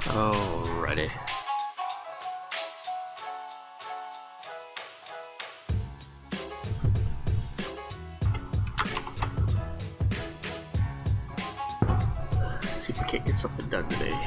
Alrighty. Let's see if we can't get something done today.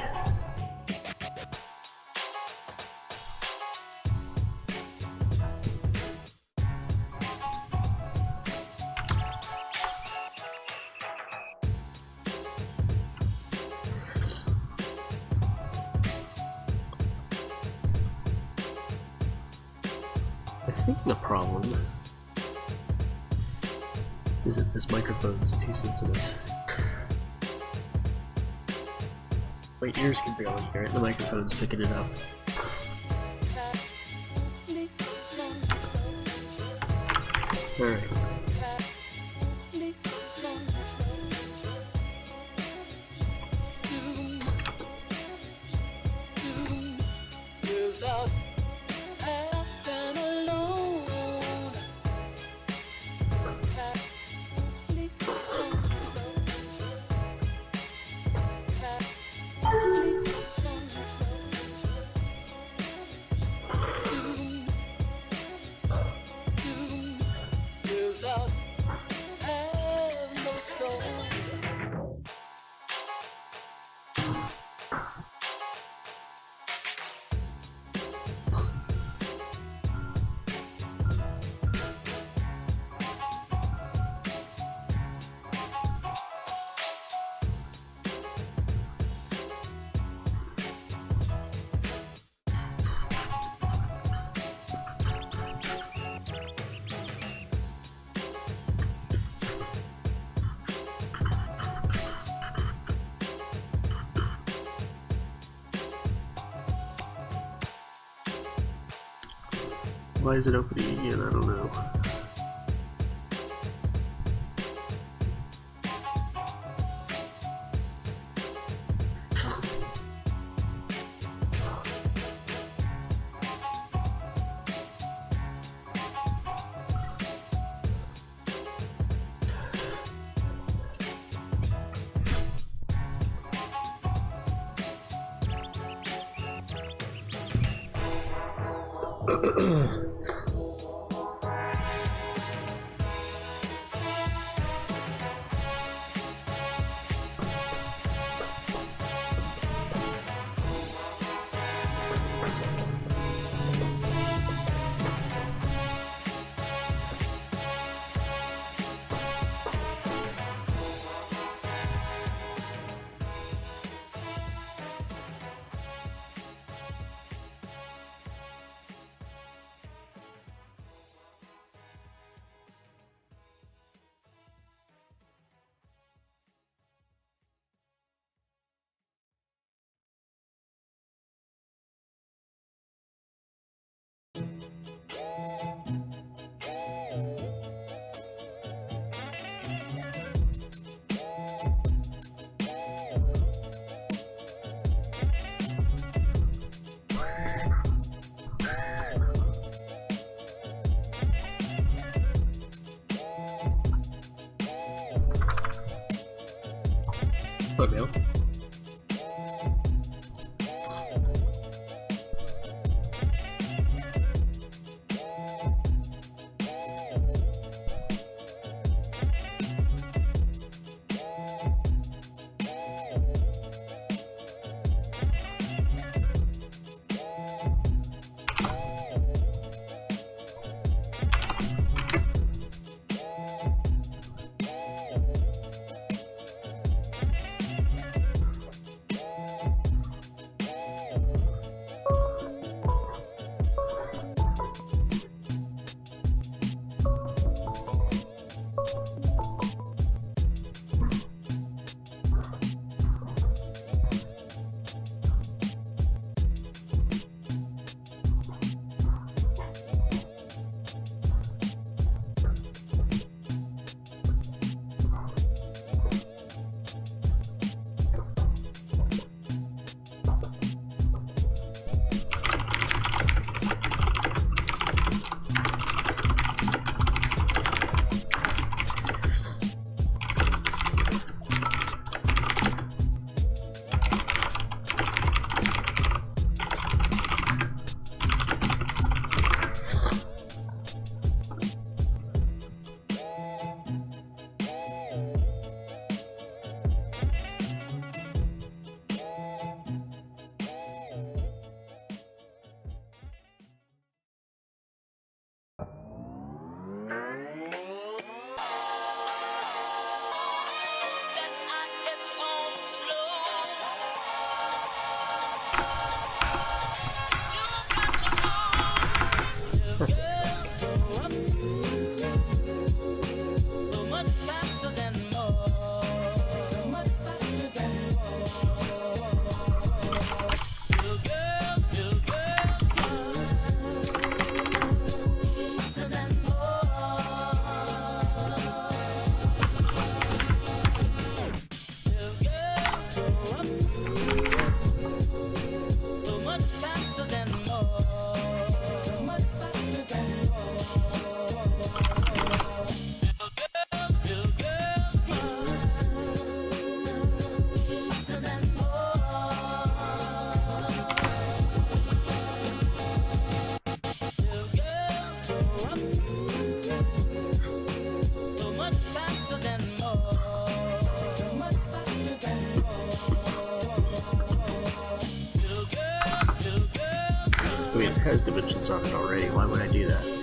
I think the problem is that this microphone is too sensitive. My ears can barely hear it, the microphone's picking it up. Alright. Why is it opening again? I don't know. mean, it has dimensions on it already. Why would I do that?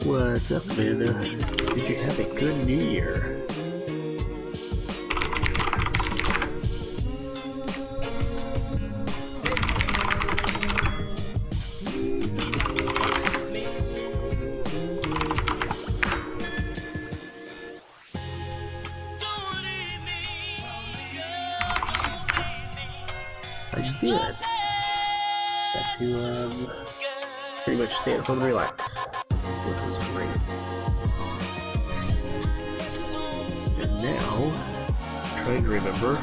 What's up, Amanda? Did you have a good New Year? I did. Got to pretty much stay at home and relax, which was great. And now, trying to remember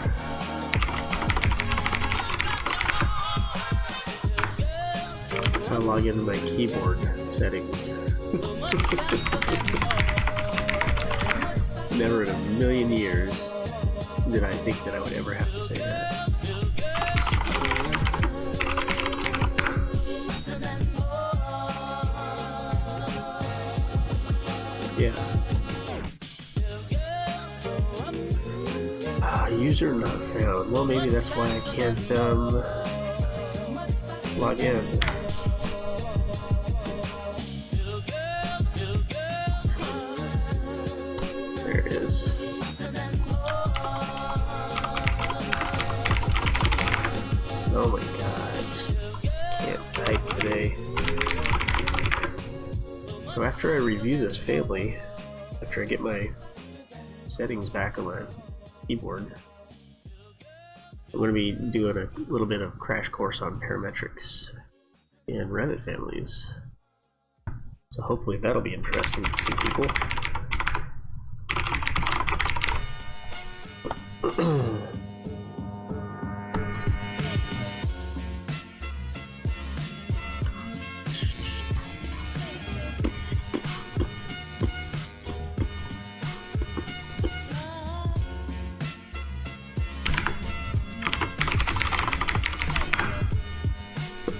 how to log into my keyboard settings. Never in a million years did I think that I would ever have to say that. Yeah. User not found. Well, maybe that's why I can't log in. There it is. Oh my god. Can't type today. So after I review this family, after I get my settings back on my keyboard, I'm going to be doing a little bit of crash course on Parametrics and Revit families. So hopefully that'll be interesting to some people.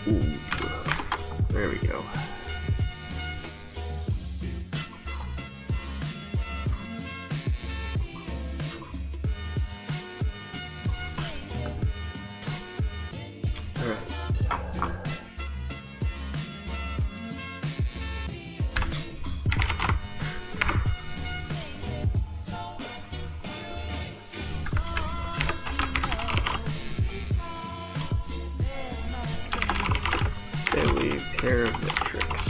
Ooh, there we go. All right. Family Parametrics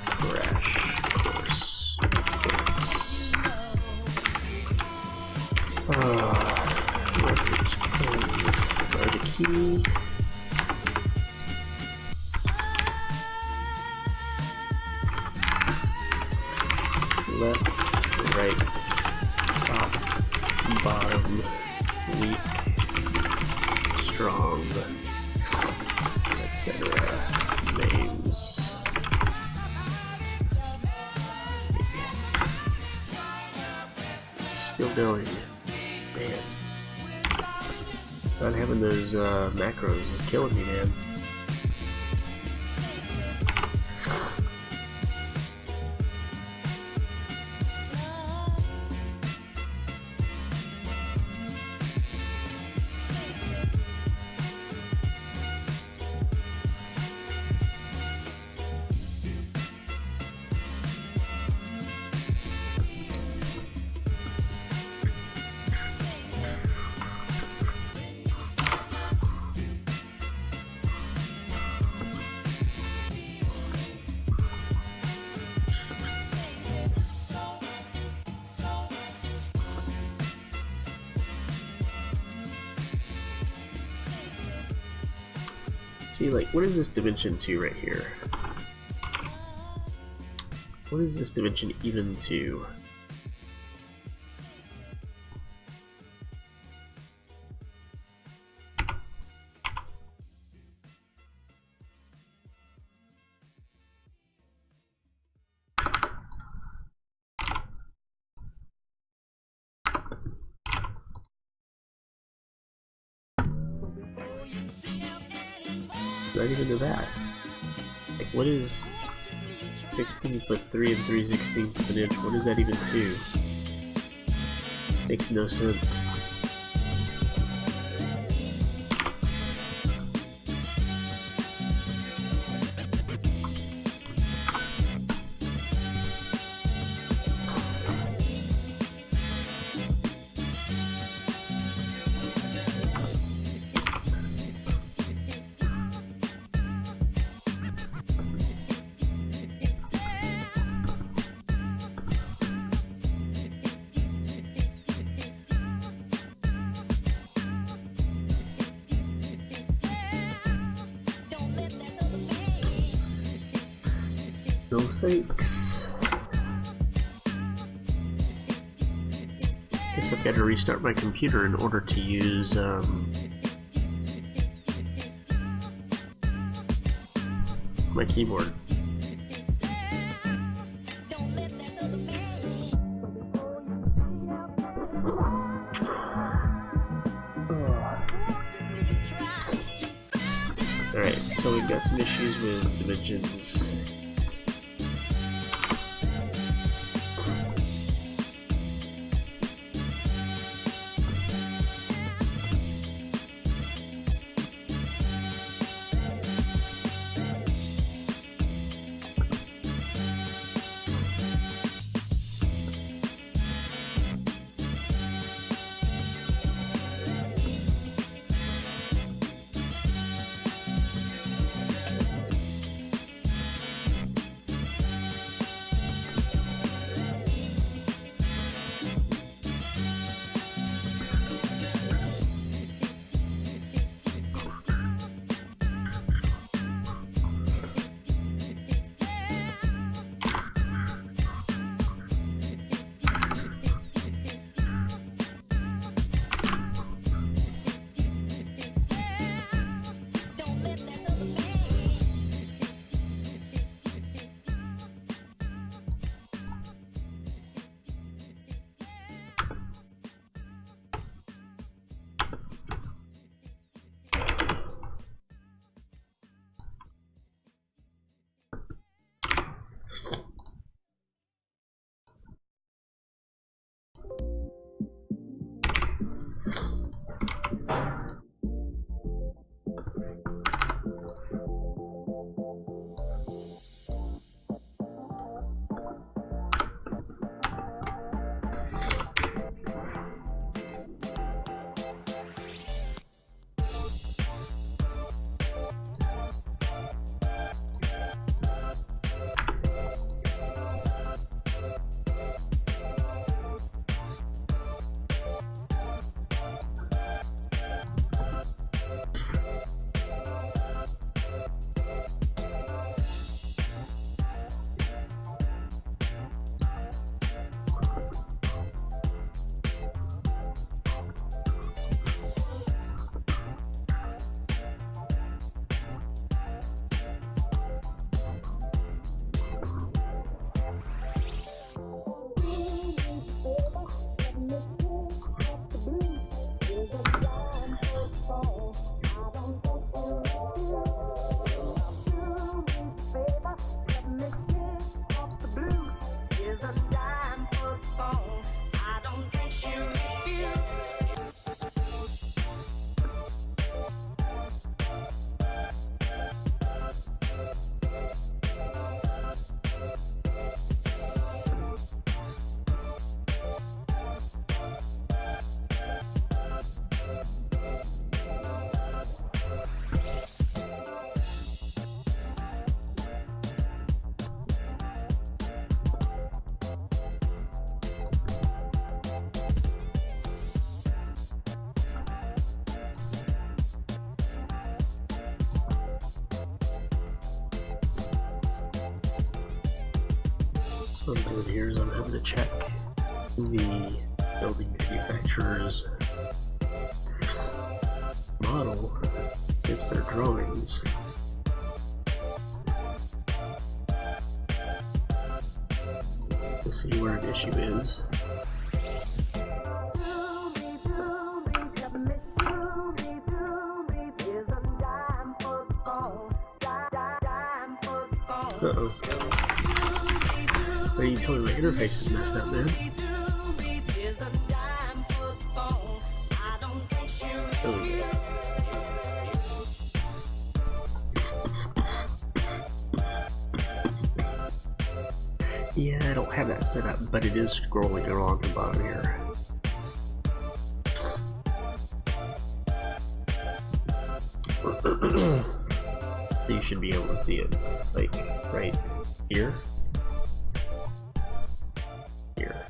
crash course. Reference planes are the key. Left, right, top, bottom, weak, strong, etc. Names. Still going. Man. Not having those macros is killing me, man. See, like, what is this dimension to right here? What is this dimension even to? Not even to that. Like, what is 16 foot 3 and 3/16 of an inch? What is that even to? Makes no sense. No thanks. Guess I've got to restart my computer in order to use my keyboard. Alright, so we've got some issues with dimensions. What I'm doing here is I'm having to check the building manufacturer's model against their drawings. To see where an issue is. Uh-oh. Why you tell me my interface is messed up, man? Oh, yeah. Yeah, I don't have that set up, but it is scrolling along the bottom here. You should be able to see it, like, right here. Here.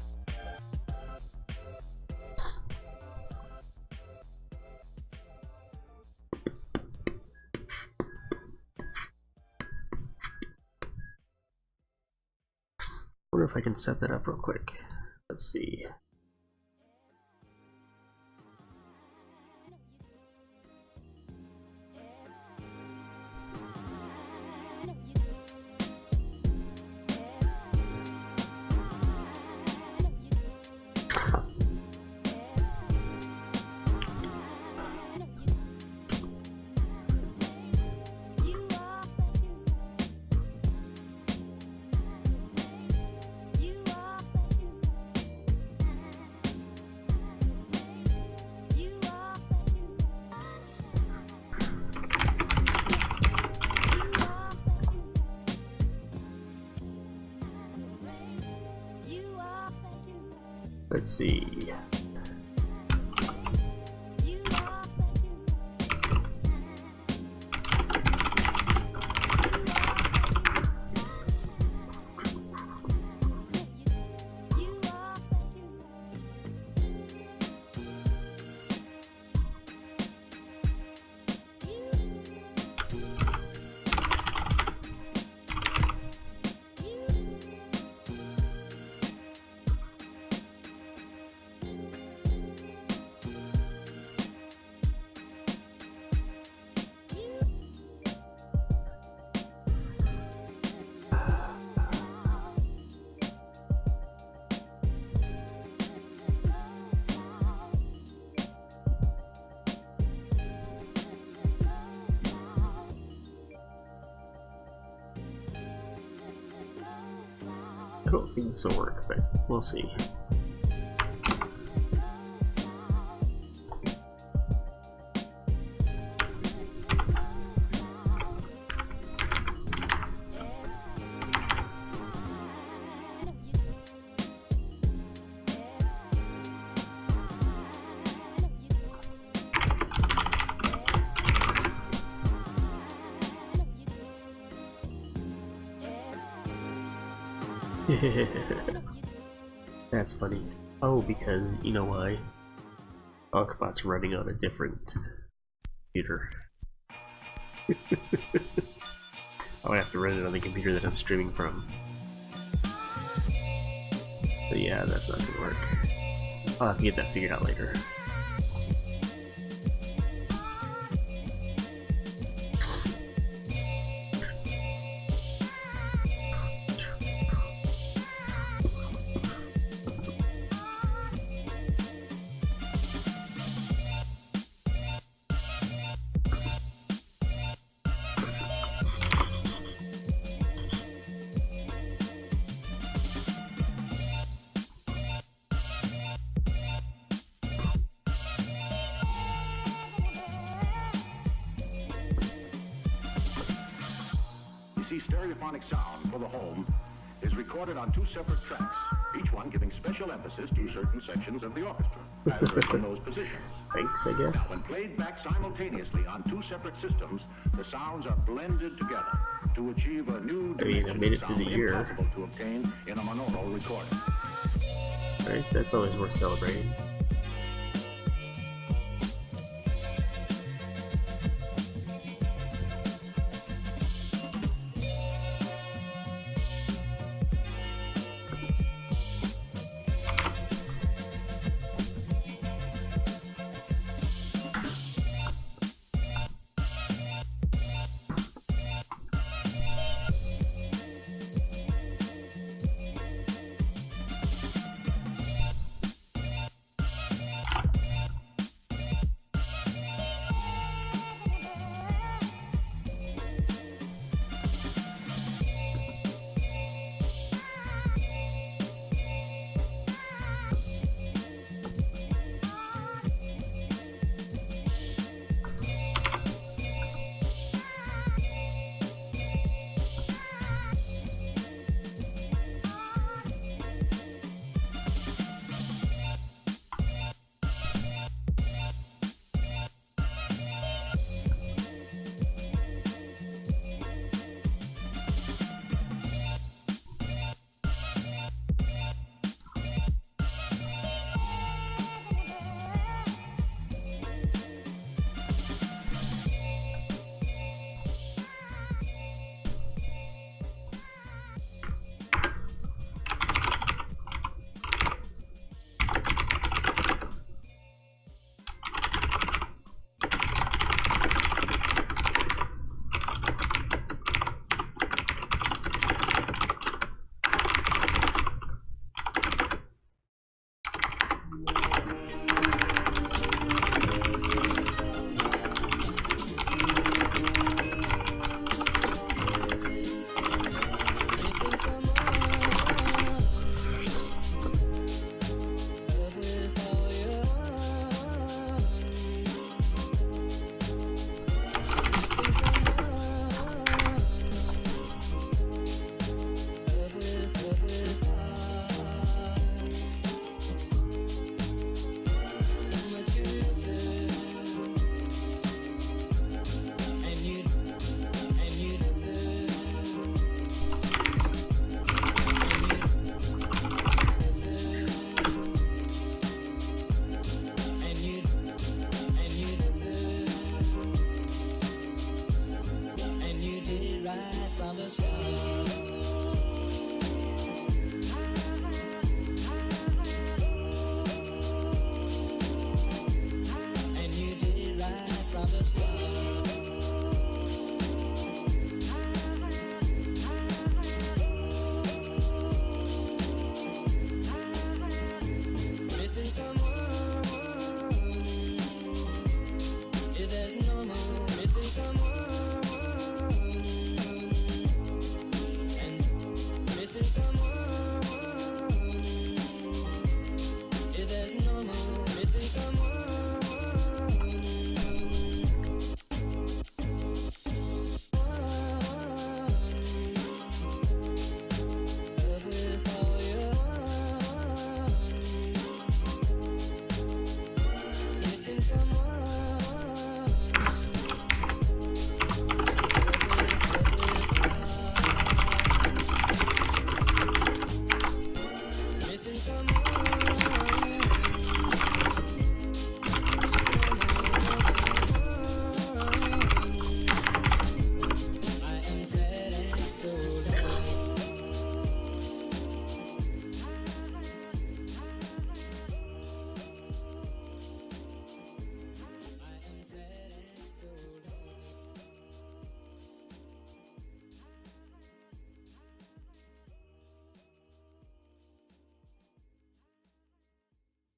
I wonder if I can set that up real quick. Let's see. Let's see. I don't think this will work, but we'll see. That's funny. Oh, because you know why? Alkbot's running on a different computer. I would have to run it on the computer that I'm streaming from. So yeah, that's not gonna work. I'll have to get that figured out later. Stereophonic sound for the home is recorded on two separate tracks, each one giving special emphasis to certain sections of the orchestra, as heard in those positions. Thanks, I guess. Now, when played back simultaneously on two separate systems, the sounds are blended together to achieve a new dimension I made it through the year. impossible to obtain in a monaural recording. Right, that's always worth celebrating.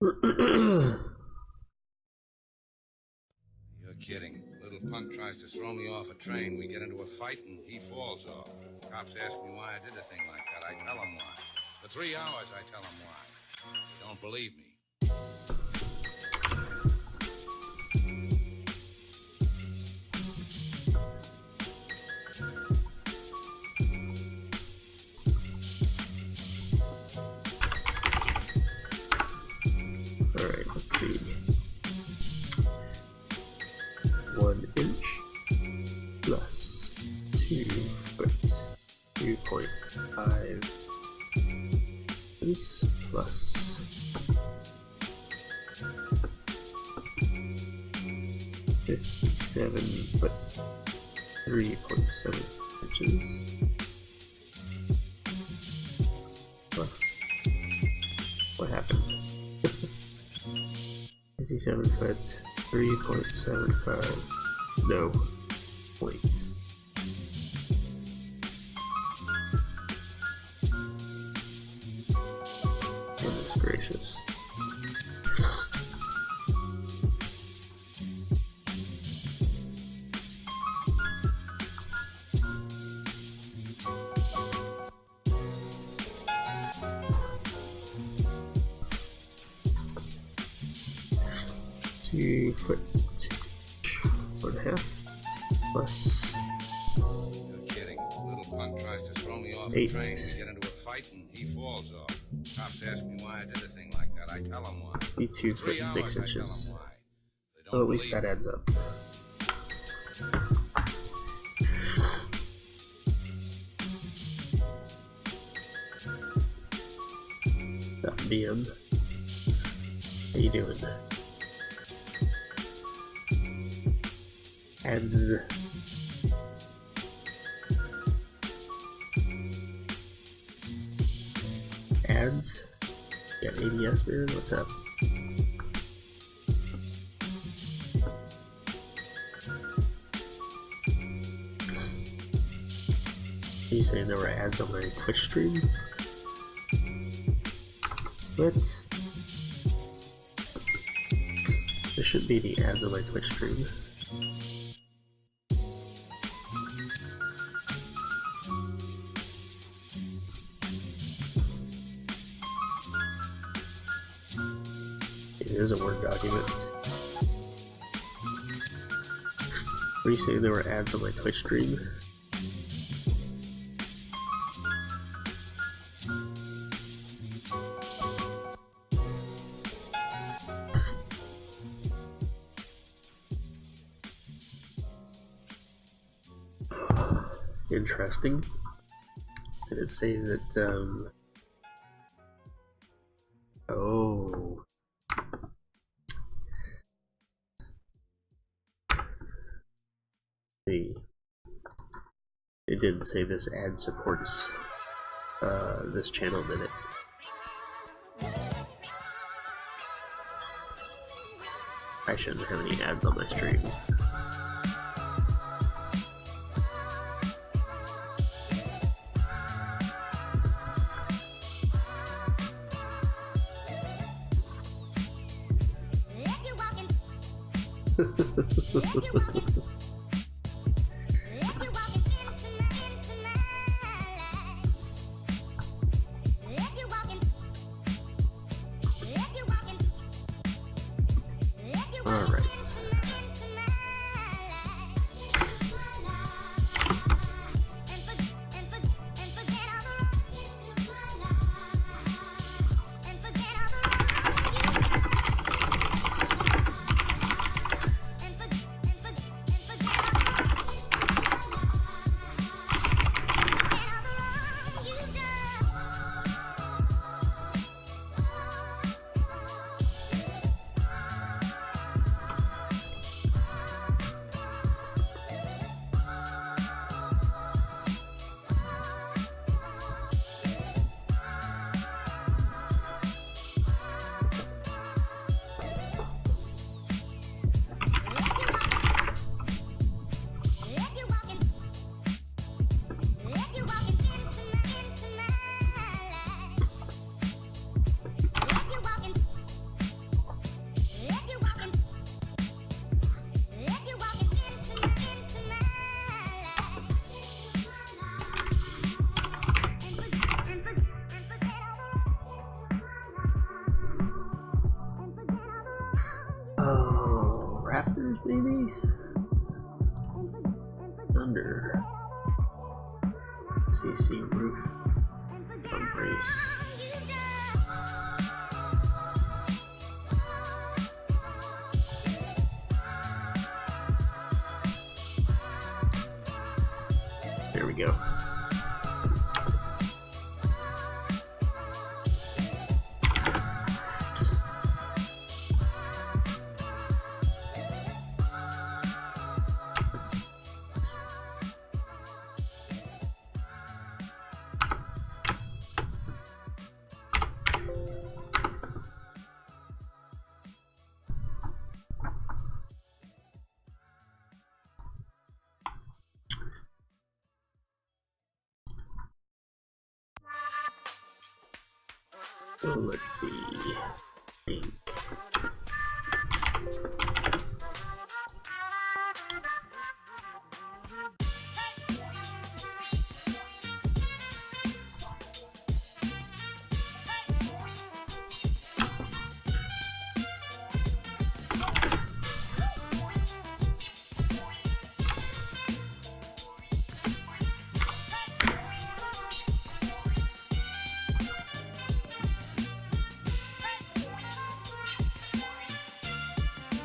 You're kidding. Little punk tries to throw me off a train. We get into a fight and he falls off. Cops ask me why I did a thing like that. I tell them why. For 3 hours, I tell them why. They don't believe me. Alright, let's see. 1 inch plus 2 foot 2.5 is plus 57 foot 3.7 inches plus what happened? 57 foot 3.75 no point. Goodness gracious. Foot 2.5 plus. You're kidding. Little punk tries to throw me off a train. We get into a fight and he falls off. Cops ask me why I did a thing like that. I tell them why. 62 foot 6 inches. Well, at least that adds up. BM. How you doing? Ads. Ads? Yeah, ADS man, what's up? Are you saying there were ads on my Twitch stream? What? There should be the ads on my Twitch stream. It is a Word document. Are you saying there were ads on my Twitch stream? Interesting. Did it say that, oh. See. It didn't say this ad supports, this channel, did it? I shouldn't have any ads on my stream. maybe? Under CC roof on brace. There we go. So let's see. Ink.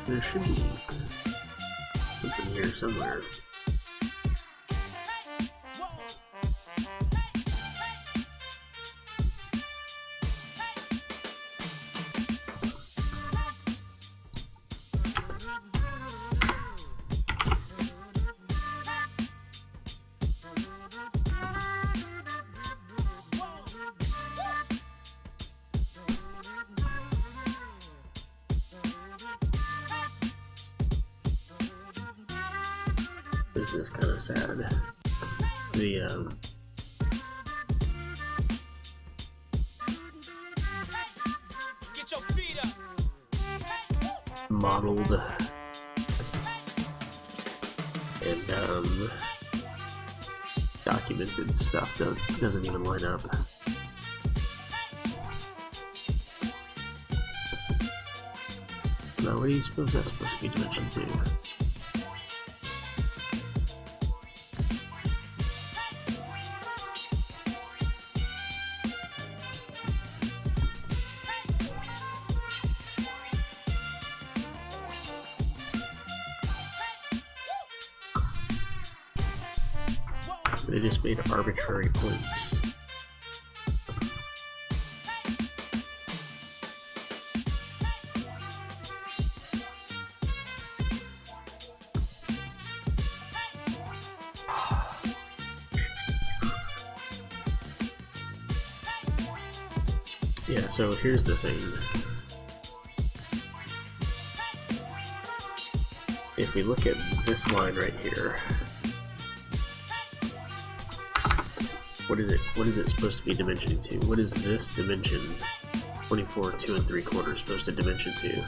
There should be something here somewhere. This is kind of sad. The Get your feet up. modeled and documented stuff doesn't even line up. Now, what do you suppose that's supposed to be dimension to? They just made arbitrary points. Yeah, so here's the thing. If we look at this line right here, what is it supposed to be dimensioning to? What is this dimension 24, 2 3/4 supposed to dimension to?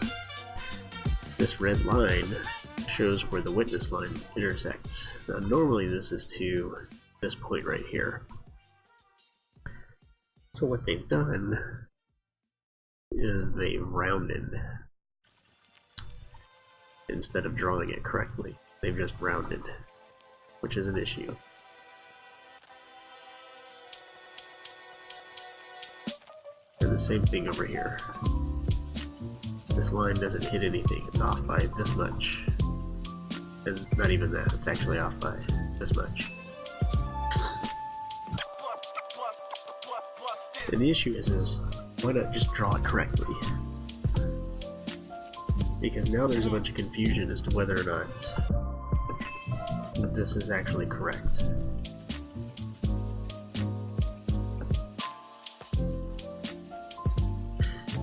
This red line shows where the witness line intersects. Now normally this is to this point right here. So what they've done is they've rounded. Instead of drawing it correctly, they've just rounded, which is an issue. And the same thing over here. This line doesn't hit anything, it's off by this much. And not even that, it's actually off by this much. And the issue is why not just draw it correctly? Because now there's a bunch of confusion as to whether or not this is actually correct.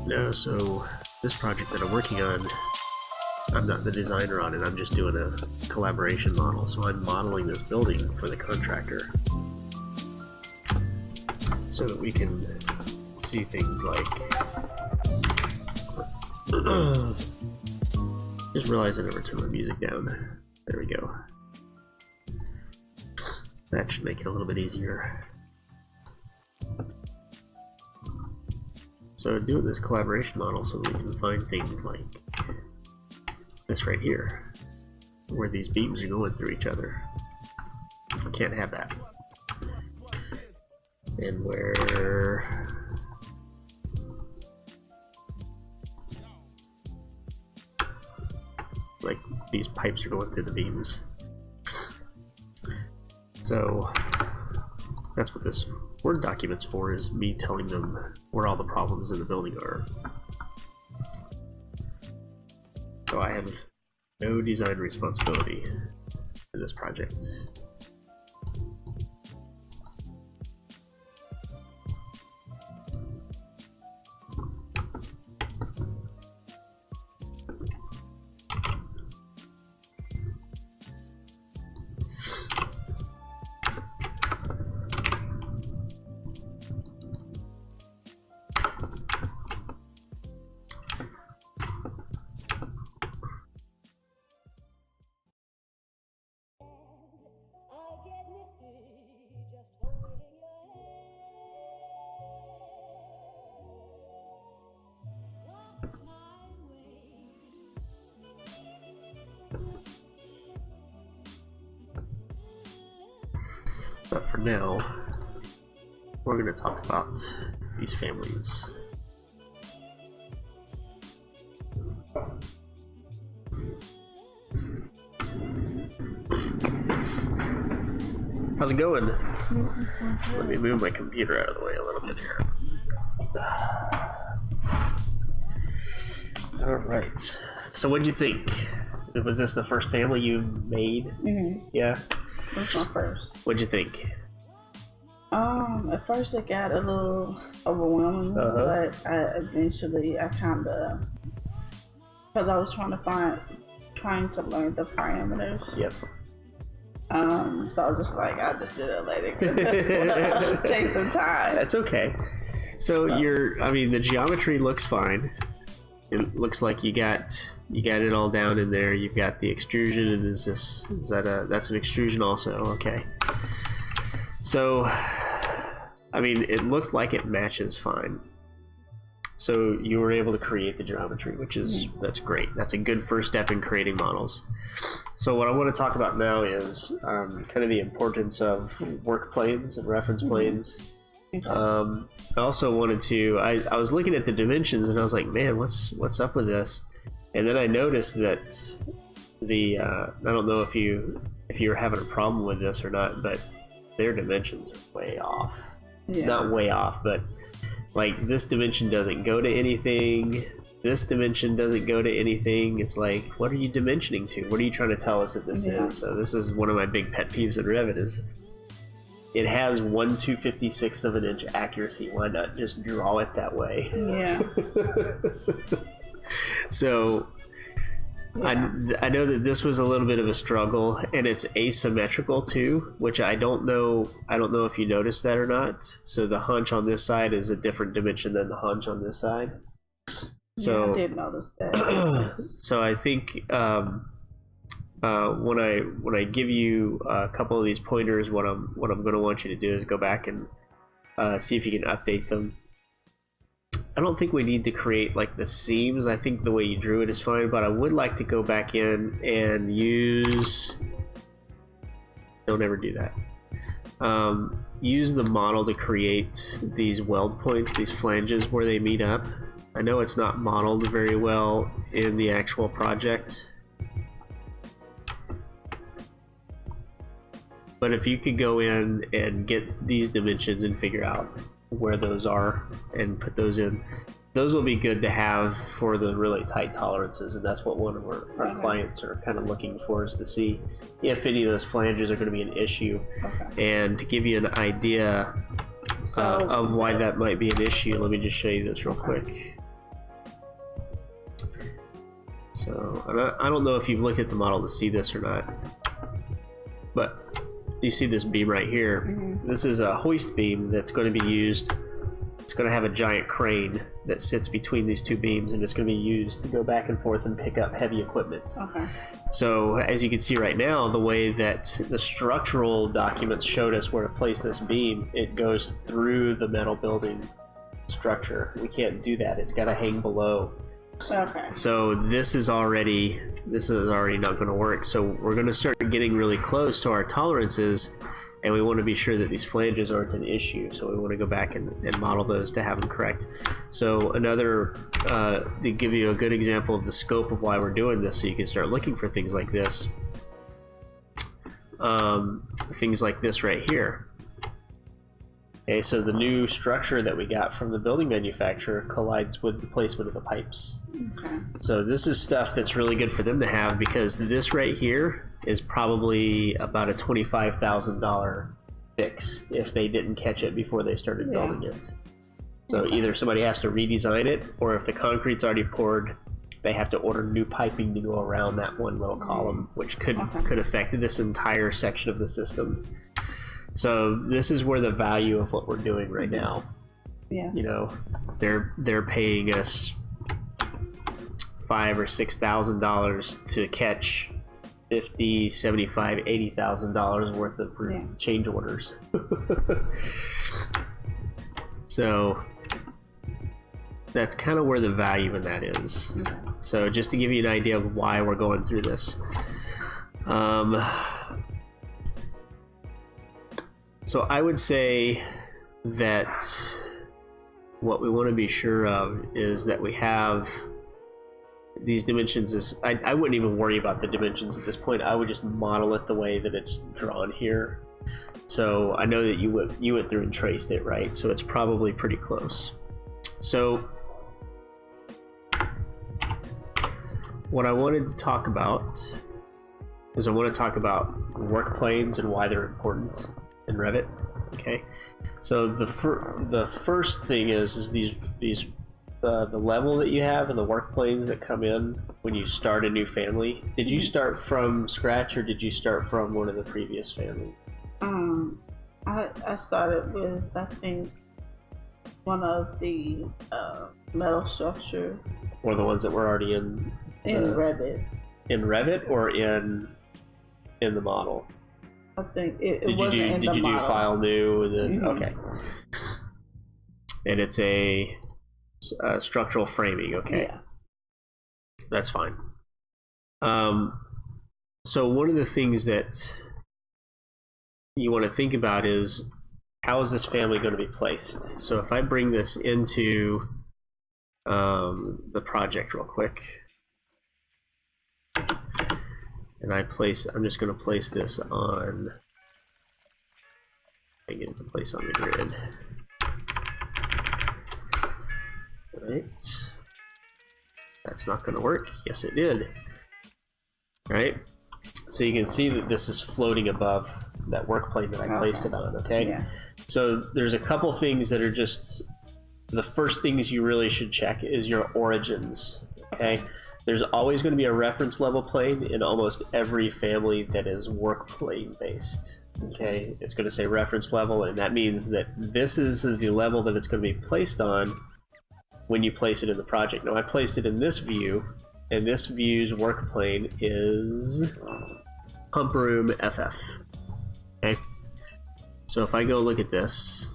No, so this project that I'm working on, I'm not the designer on it, I'm just doing a collaboration model. So I'm modeling this building for the contractor so that we can see things like just realized I never turned my music down. There we go. That should make it a little bit easier. So doing this collaboration model so that we can find things like this right here. where these beams are going through each other. Can't have that. And where like these pipes are going through the beams. So that's what this Word document's for, is me telling them where all the problems in the building are. So I have no design responsibility in this project. But for now, we're going to talk about these families. How's it going? Let me move my computer out of the way a little bit here. Alright. So what'd you think? Was this the first family you made? Mm-hmm. Yeah? That's my first. What'd you think? At first it got a little overwhelming, but eventually I kind of, because I was trying to learn the parameters. Yep. So I was just like, I'll just do it later because that's gonna take some time. That's okay. So the geometry looks fine. It looks like you got it all down in there. You've got the extrusion, and that's an extrusion also? Okay. So, it looks like it matches fine. So you were able to create the geometry, that's great. That's a good first step in creating models. So what I want to talk about now is kind of the importance of work planes and reference planes. Okay. I also wanted to, I was looking at the dimensions and I was like, man, what's up with this? And then I noticed that I don't know if you're having a problem with this or not, but their dimensions are way off. Yeah. Not way off, but like this dimension doesn't go to anything. This dimension doesn't go to anything. It's like, what are you dimensioning to? What are you trying to tell us that this is? So this is one of my big pet peeves in Revit is it has 1/256 of an inch accuracy. Why not just draw it that way? Yeah. So yeah. I know that this was a little bit of a struggle, and it's asymmetrical too, which I don't know if you noticed that or not. So the hunch on this side is a different dimension than the hunch on this side. So yeah, I did notice that. So I think when I give you a couple of these pointers, what I'm going to want you to do is go back and see if you can update them. I don't think we need to create like the seams. I think the way you drew it is fine, but I would like to go back in and use, don't ever do that. Use the model to create these weld points, these flanges where they meet up. I know it's not modeled very well in the actual project, but if you could go in and get these dimensions and figure out where those are and put those in, those will be good to have for the really tight tolerances, and that's what one of our clients are kind of looking for, is to see if any of those flanges are going to be an issue. And to give you an idea of why that might be an issue, let me just show you this real quick. So I don't know if you've looked at the model to see this or not, but you see this beam right here. This is a hoist beam that's going to be used. It's going to have a giant crane that sits between these two beams, and it's going to be used to go back and forth and pick up heavy equipment. So as you can see right now, the way that the structural documents showed us where to place this beam, it goes through the metal building structure. We can't do that. It's got to hang below. Okay. So this is already not going to work. So we're going to start getting really close to our tolerances, and we want to be sure that these flanges aren't an issue. So we want to go back and model those to have them correct. So another, to give you a good example of the scope of why we're doing this, so you can start looking for things like this. Things like this right here. Okay, so the new structure that we got from the building manufacturer collides with the placement of the pipes. Okay. So this is stuff that's really good for them to have, because this right here is probably about a $25,000 fix if they didn't catch it before they started building it. So either somebody has to redesign it, or if the concrete's already poured, they have to order new piping to go around that one little column, which could affect this entire section of the system. So this is where the value of what we're doing right now. Yeah. You know, they're paying us $5,000 or $6,000 to catch $50,000, $75,000, $80,000 worth of change orders. So that's kind of where the value in that is. Okay. So just to give you an idea of why we're going through this. So I would say that what we want to be sure of is that we have these dimensions. I wouldn't even worry about the dimensions at this point. I would just model it the way that it's drawn here. So I know that you went through and traced it, right? So it's probably pretty close. So what I wanted to talk about is I want to talk about work planes and why they're important in Revit. Okay, so the first thing is these the level that you have and the work planes that come in when you start a new family. Did you start from scratch, or did you start from one of the previous families? I started with, I think, one of the metal structure. Or the ones that were already in Revit. In Revit, or in the model? I think it did wasn't in the you do model. file new? Okay. And it's a structural framing. Okay. Yeah. That's fine. So one of the things that you want to think about is, how is this family going to be placed? So if I bring this into the project real quick, and I'm just going to place this on, I get it to place on the grid. Right. That's not going to work. Yes, it did. Right. So you can see that this is floating above that work plane that I placed it on. Okay. Yeah. So there's a couple things that are just the first things you really should check is your origins. Okay. There's always going to be a reference level plane in almost every family that is work plane based. Okay, it's going to say reference level, and that means that this is the level that it's going to be placed on when you place it in the project. Now I placed it in this view, and this view's work plane is pump room FF. Okay, so if I go look at this,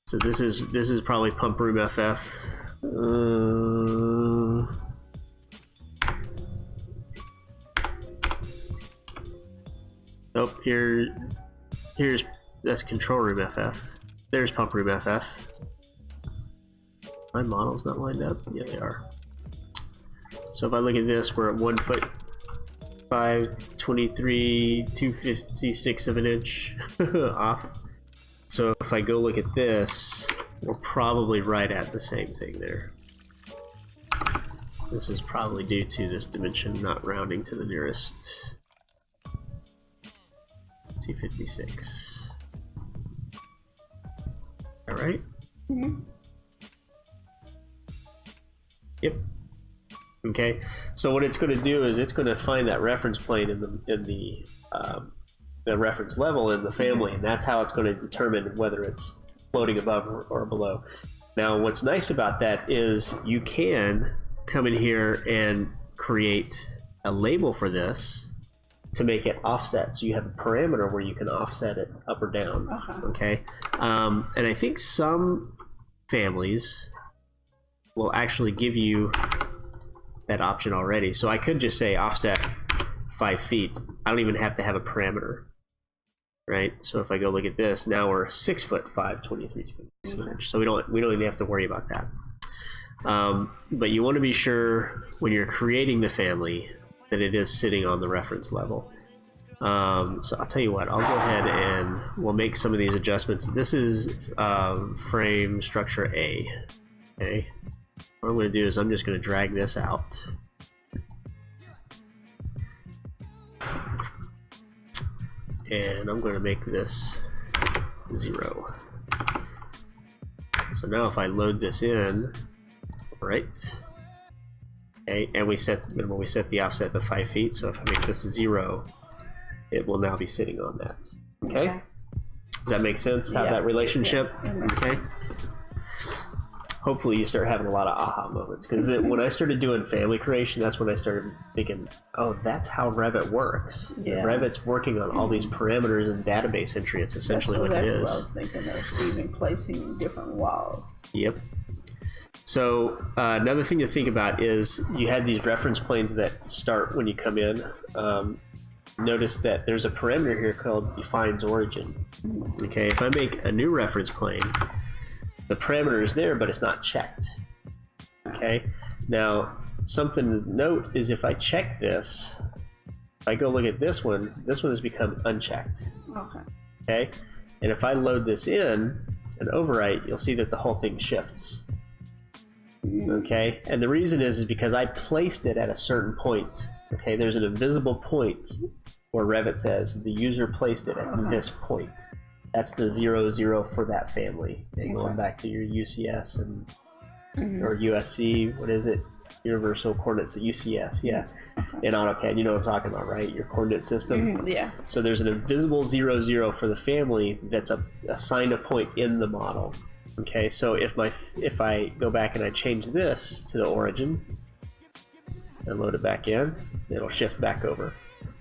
so this is probably pump room FF. Nope, here's that's control room FF. There's pump room FF. My model's not lined up. Yeah, they are. So if I look at this, we're at 1 foot 523 256 of an inch off. So if I go look at this, we're probably right at the same thing there. This is probably due to this dimension not rounding to the nearest 256. All right. Mm-hmm. Yep. Okay. So what it's going to do is it's going to find that reference plane in the reference level in the family, and that's how it's going to determine whether it's floating above or below. Now, what's nice about that is you can come in here and create a label for this to make it offset. So you have a parameter where you can offset it up or down. Okay. And I think some families will actually give you that option already. So I could just say offset 5 feet. I don't even have to have a parameter, right? So if I go look at this, now we're 6 foot 5, 23 inch. So we don't even have to worry about that. But you want to be sure when you're creating the family that it is sitting on the reference level. So I'll tell you what, I'll go ahead and we'll make some of these adjustments. This is frame structure A. Okay. What I'm going to do is I'm just going to drag this out. And I'm going to make this 0. So now if I load this in, right? Okay, and we set the offset to 5 feet. So if I make this 0, it will now be sitting on that. Okay? Does that make sense? Have that relationship? Okay. Hopefully you start having a lot of aha moments, because when I started doing family creation, that's when I started thinking, oh, that's how Revit works. Revit's working on all these parameters and database entry. It's essentially what it is. That's what I was thinking of, even placing different walls. Yep. So another thing to think about is you had these reference planes that start when you come in. Notice that there's a parameter here called defines origin. Okay, if I make a new reference plane, the parameter is there, but it's not checked. Okay, now something to note is if I check this, if I go look at this one has become unchecked. Okay, and if I load this in and overwrite, you'll see that the whole thing shifts. Okay, and the reason is because I placed it at a certain point. Okay, there's an invisible point where Revit says the user placed it at this point. That's the 0, 0 for that family. And going back to your UCS and or USC, what is it? Universal Coordinates, UCS, yeah. In AutoCAD, you know what I'm talking about, right? Your coordinate system. Yeah. So there's an invisible 0, 0 for the family that's assigned a point in the model. Okay, so if I go back and I change this to the origin and load it back in, it'll shift back over.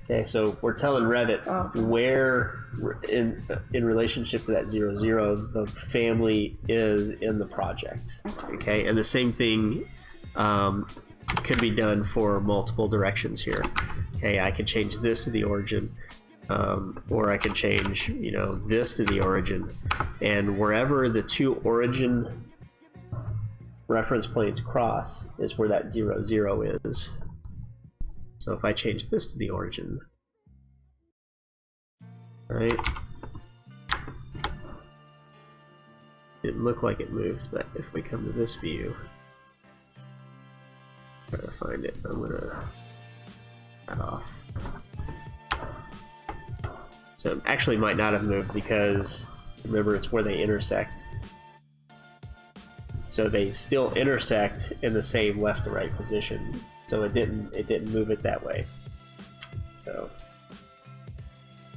Okay, so we're telling Revit where in relationship to that 0, 0 the family is in the project. Okay, and the same thing could be done for multiple directions here. Okay, I could change this to the origin, or I could change, this to the origin, and wherever the two origin reference planes cross is where that 0, 0 is. So if I change this to the origin, right? Didn't look like it moved, but if we come to this view, try to find it, I'm gonna cut off. So it actually might not have moved because remember it's where they intersect. So they still intersect in the same left to right position. So it didn't move it that way. So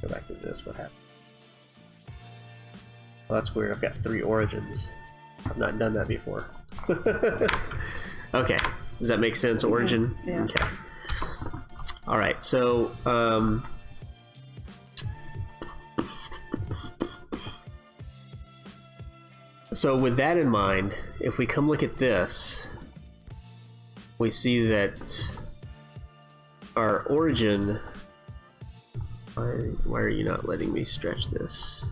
go back to this, what happened? Well, that's weird, I've got 3 origins. I've not done that before. Okay, does that make sense? Origin? Yeah. Okay. Alright, so so with that in mind, if we come look at this, we see that our origin, why are you not letting me stretch this?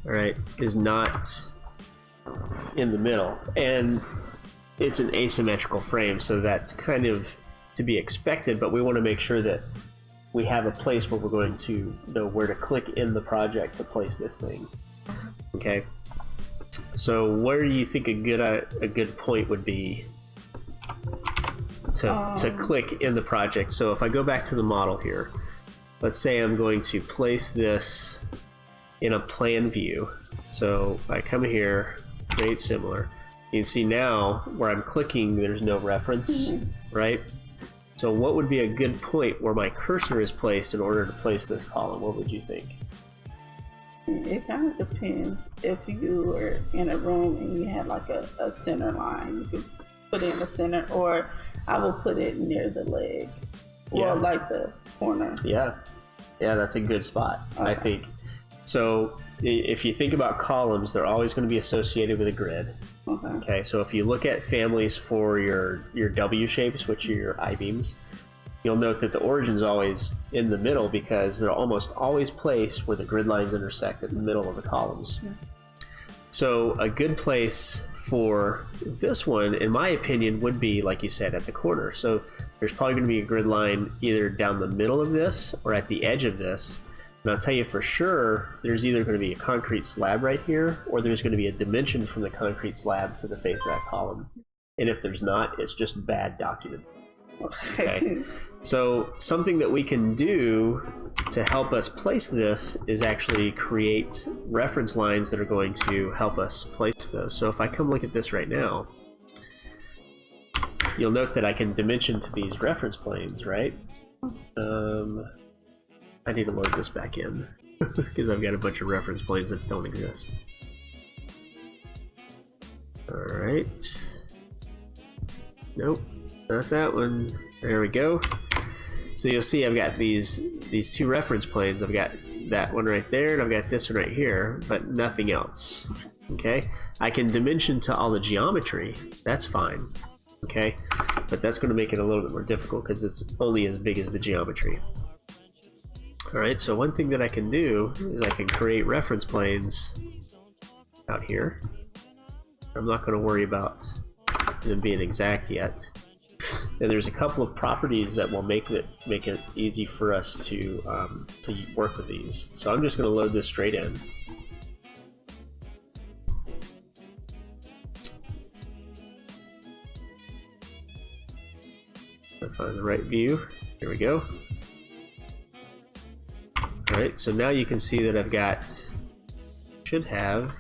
Alright, is not in the middle, and it's an asymmetrical frame, so that's kind of to be expected, but we want to make sure that we have a place where we're going to know where to click in the project to place this thing. Okay, so where do you think a good point would be to click in the project? So if I go back to the model here, let's say I'm going to place this in a plan view. So I come here, create similar. You can see now where I'm clicking, there's no reference, right? So what would be a good point where my cursor is placed in order to place this column? What would you think? It kind of depends. If you were in a room and you had like a center line, you could put it in the center, or I will put it near the leg, or like the corner. Yeah, that's a good spot, I think. So if you think about columns, they're always going to be associated with a grid. Okay, so if you look at families for your W shapes, which are your I-beams, you'll note that the origin's always in the middle because they're almost always placed where the grid lines intersect at the middle of the columns. So a good place for this one, in my opinion, would be, like you said, at the corner. So there's probably going to be a grid line either down the middle of this or at the edge of this. And I'll tell you for sure, there's either going to be a concrete slab right here, or there's going to be a dimension from the concrete slab to the face of that column. And if there's not, it's just bad document. Okay. So something that we can do to help us place this is actually create reference lines that are going to help us place those. So if I come look at this right now, you'll note that I can dimension to these reference planes, right? I need to load this back in because I've got a bunch of reference planes that don't exist. Alright. Nope, not that one. There we go. So you'll see I've got these two reference planes. I've got that one right there, and I've got this one right here, but nothing else. Okay? I can dimension to all the geometry. That's fine. Okay? But that's going to make it a little bit more difficult because it's only as big as the geometry. Alright, so one thing that I can do is I can create reference planes out here. I'm not going to worry about them being exact yet. And there's a couple of properties that will make it easy for us to work with these. So I'm just going to load this straight in. I'll find the right view. Here we go. Alright, so now you can see that I've got, should have,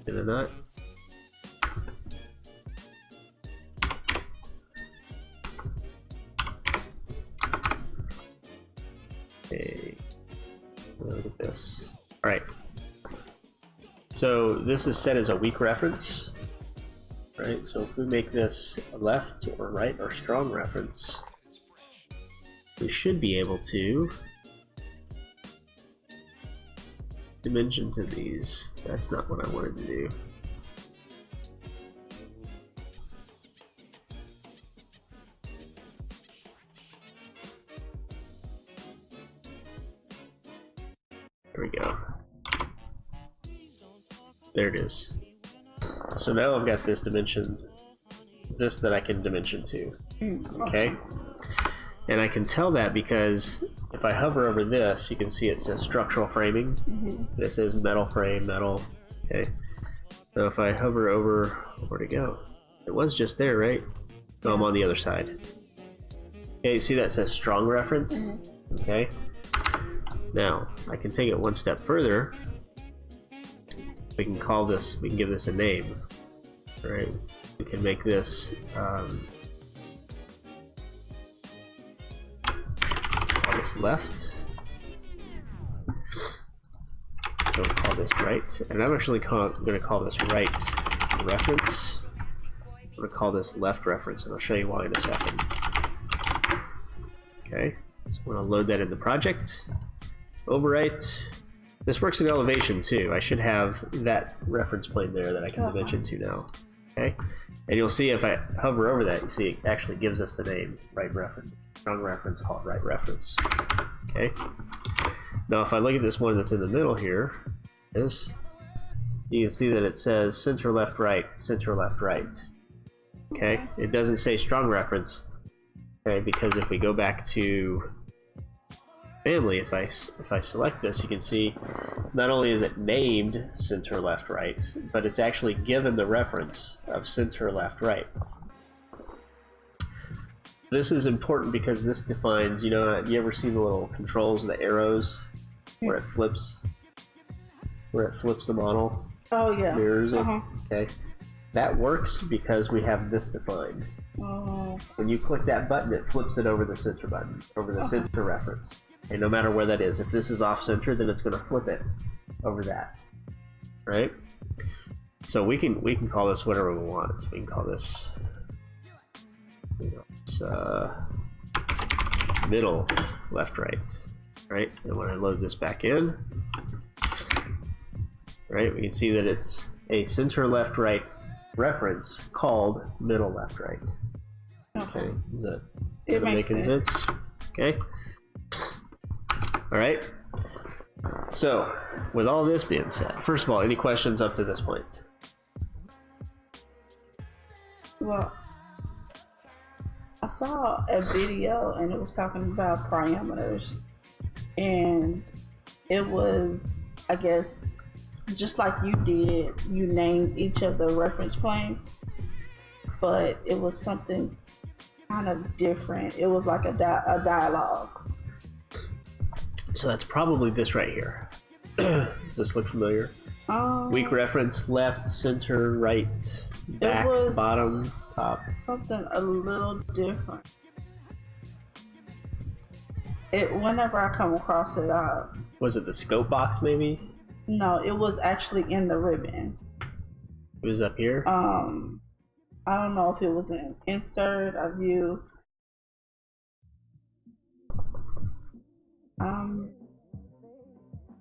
did I not? Okay, look at this. Alright, so this is set as a weak reference. Right, so if we make this a left or right or strong reference, we should be able to dimension to these. That's not what I wanted to do. There we go. There it is. So now I've got this dimension, this that I can dimension to. Okay? And I can tell that because if I hover over this, you can see it says structural framing. It says metal frame, metal. Okay. So if I hover over, where'd it go? It was just there, right? No, I'm on the other side. Okay, you see that says strong reference? Okay. Now, I can take it one step further. We can call this, we can give this a name. Right? We can make this left. We'll call this right, and I'm actually going to call this right reference. I'm going to call this left reference, and I'll show you why in a second. Okay, so I'm going to load that in the project. Overwrite. This works in elevation too. I should have that reference plane there that I can dimension to now. Okay, and you'll see if I hover over that, you see it actually gives us the name right reference. Strong reference, call it right reference. Okay. Now if I look at this one that's in the middle here, you can see that it says center left right, center left right. Okay. It doesn't say strong reference. Okay, because if we go back to family, if I select this, you can see not only is it named center left right, but it's actually given the reference of center left right. This is important because this defines, you know, you ever see the little controls, the arrows, where it flips the model? Oh yeah. Mirrors it. Okay. That works because we have this defined. When you click that button, it flips it over the center button, over the center reference. And no matter where that is, if this is off center, then it's going to flip it over that. Right? So we can call this whatever we want. We can call this, middle left right. Right? And when I load this back in, right? We can see that it's a center left right reference called middle left right. Okay, is that It makes making sense? Okay. All right. So, with all this being said, first of all, any questions up to this point? Well, I saw a video and it was talking about parameters, and it was, I guess, just like you did, you named each of the reference planes, but it was something kind of different. It was like a dialogue. So that's probably this right here. Does this look familiar? Weak reference, left, center, right, back, bottom, top. Something a little different. Whenever I come across it, Was it the scope box maybe? no, it was actually in the ribbon. It was up here? I don't know if it was an insert, a view.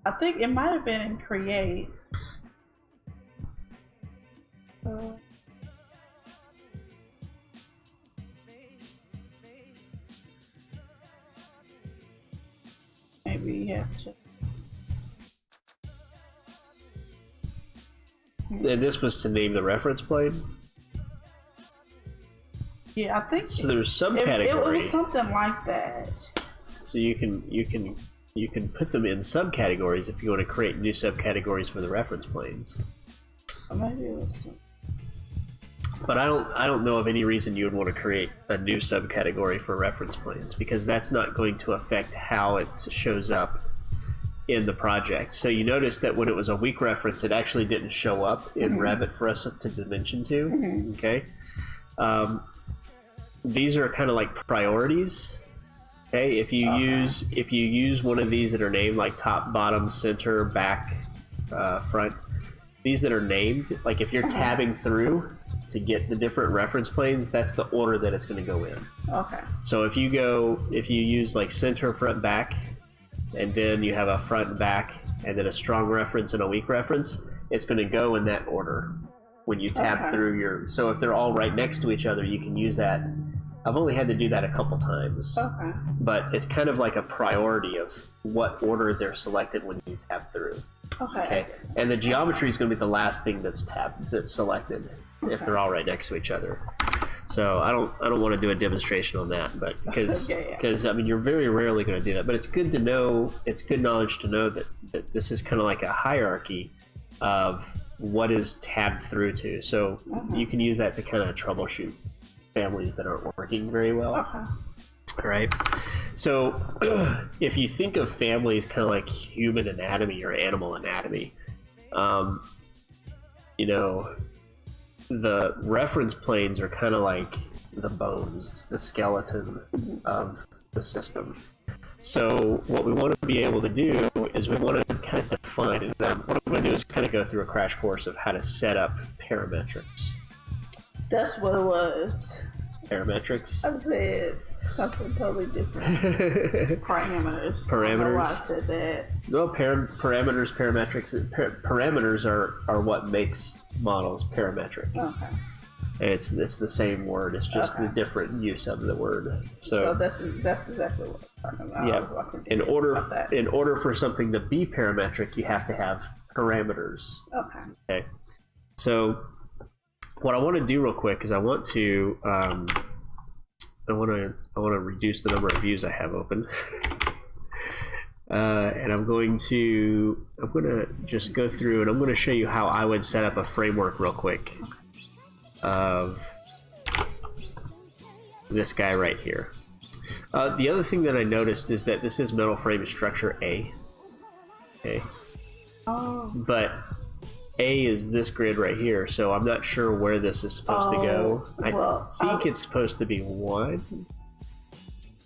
I think it might have been in create. Maybe you have to. And this was to name the reference plane? Yeah, I think so. There's subcategory. It was something like that. So you can put them in subcategories if you want to create new subcategories for the reference planes. Or maybe it was. But I don't know of any reason you would want to create a new subcategory for reference planes, because that's not going to affect how it shows up in the project. So you notice that when it was a weak reference, it actually didn't show up in Revit for us to dimension to. Okay. These are kind of like priorities. Okay, if you use one of these that are named like top, bottom, center, back, front, these that are named, like if you're tabbing through to get the different reference planes, that's the order that it's going to go in. Okay. So if you use like center, front, back, and then you have a front and back, and then a strong reference and a weak reference, it's going to go in that order when you tab through your. So if they're all right next to each other, you can use that. I've only had to do that a couple times, but it's kind of like a priority of what order they're selected when you tab through. Okay. And the geometry is going to be the last thing that's selected if they're all right next to each other. So I don't want to do a demonstration on that, but because I mean you're very rarely going to do that. But it's good to know. It's good knowledge to know that this is kind of like a hierarchy of what is tabbed through to. So you can use that to kind of troubleshoot families that aren't working very well. All right. So if you think of families kind of like human anatomy or animal anatomy, you know, the reference planes are kind of like the bones, the skeleton of the system. So what we want to be able to do is we want to kind of define, and what I'm going to do is kind of go through a crash course of how to set up parametrics. That's what it was. Parametrics? I said something totally different. Parameters. I don't know why I said that. No, parameters, parametrics. Parameters are what makes models parametric. Okay. And it's the same word. It's just the different use of the word. So that's exactly what I'm talking about. Yeah. In order for something to be parametric, you have to have parameters. Okay. So what I want to do real quick is I want to reduce the number of views I have open. And I'm going to just go through and I'm going to show you how I would set up a framework real quick of this guy right here. The other thing that I noticed is that this is metal frame structure A. Okay. But A is this grid right here, so I'm not sure where this is supposed to go. I think it's supposed to be 1.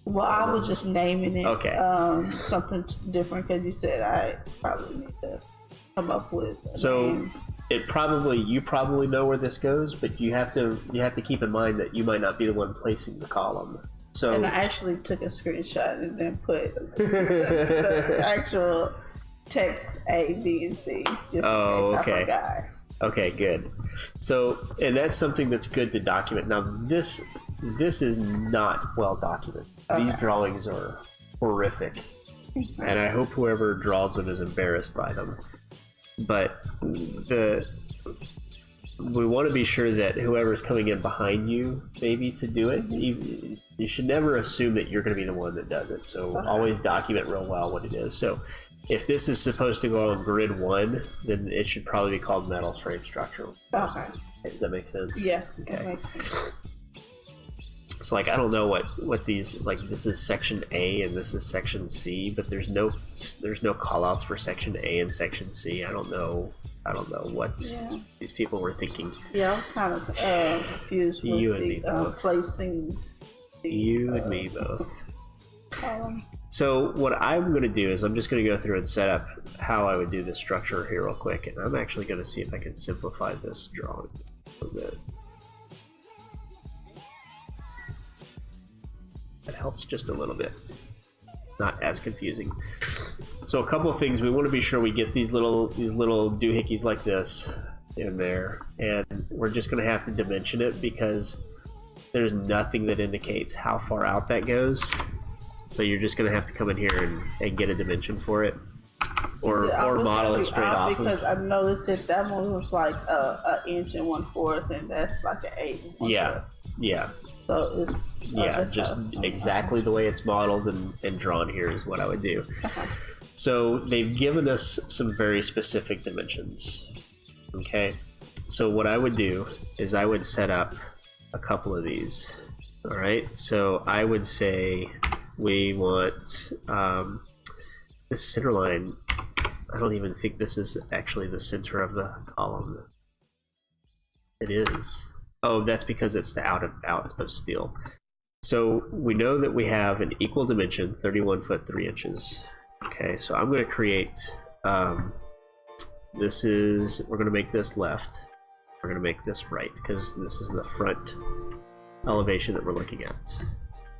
Well, I was just naming it. Okay. Something different because you said I probably need to come up with. So you probably know where this goes, but you have to keep in mind that you might not be the one placing the column. So and I actually took a screenshot and then put the actual text A, B, and C just in Oh, case okay. I forgot. Okay, good. So, and that's something that's good to document. Now, this is not well documented. These drawings are horrific, and I hope whoever draws them is embarrassed by them. But we want to be sure that whoever's coming in behind you, maybe to do it, you should never assume that you're going to be the one that does it. So always document real well what it is. So if this is supposed to go on grid 1, then it should probably be called metal frame structure. Okay. Does that make sense? Yeah, Okay. that makes sense. So like I don't know what these, like this is section A and this is section C, but there's no call outs for section A and section C. I don't know what these people were thinking. Yeah, I was kind of confused with You and me both. placing You and me both. column. So what I'm going to do is I'm just going to go through and set up how I would do this structure here real quick, and I'm actually going to see if I can simplify this drawing a little bit. That helps just a little bit. Not as confusing. So a couple of things, we want to be sure we get these little doohickeys like this in there, and we're just going to have to dimension it because there's nothing that indicates how far out that goes. So you're just going to have to come in here and get a dimension for it, or model it straight off. Because I noticed that one was like an inch and 1/4, and that's like an 8 and 1/4. Yeah. So it's just exactly the way it's modeled and drawn here is what I would do. So they've given us some very specific dimensions. Okay, so what I would do is I would set up a couple of these. All right, so I would say we want this center line. I don't even think this is actually the center of the column. It is. Oh, that's because it's the out of steel. So we know that we have an equal dimension, 31 foot 3 inches. Okay, so I'm going to create. We're going to make this left. We're going to make this right because this is the front elevation that we're looking at.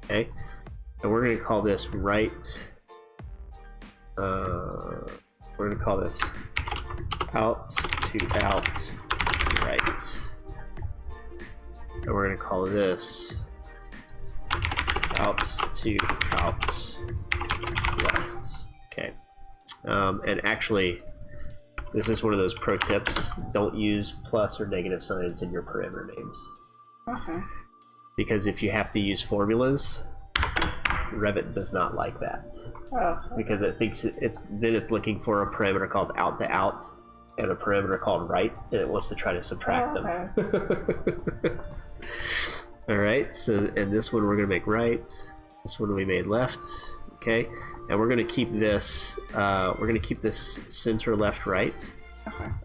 Okay, and we're going to call this right. We're going to call this out to out right. And we're going to call this out to out left. Okay. And actually, this is one of those pro tips. Don't use plus or negative signs in your parameter names. Okay. Because if you have to use formulas, Revit does not like that. Oh. Because it thinks it's looking for a parameter called out to out and a parameter called right, and it wants to try to subtract them. All right, so and this one we're going to make right. This one we made left. Okay, and we're going to keep this. We're going to keep this center left right.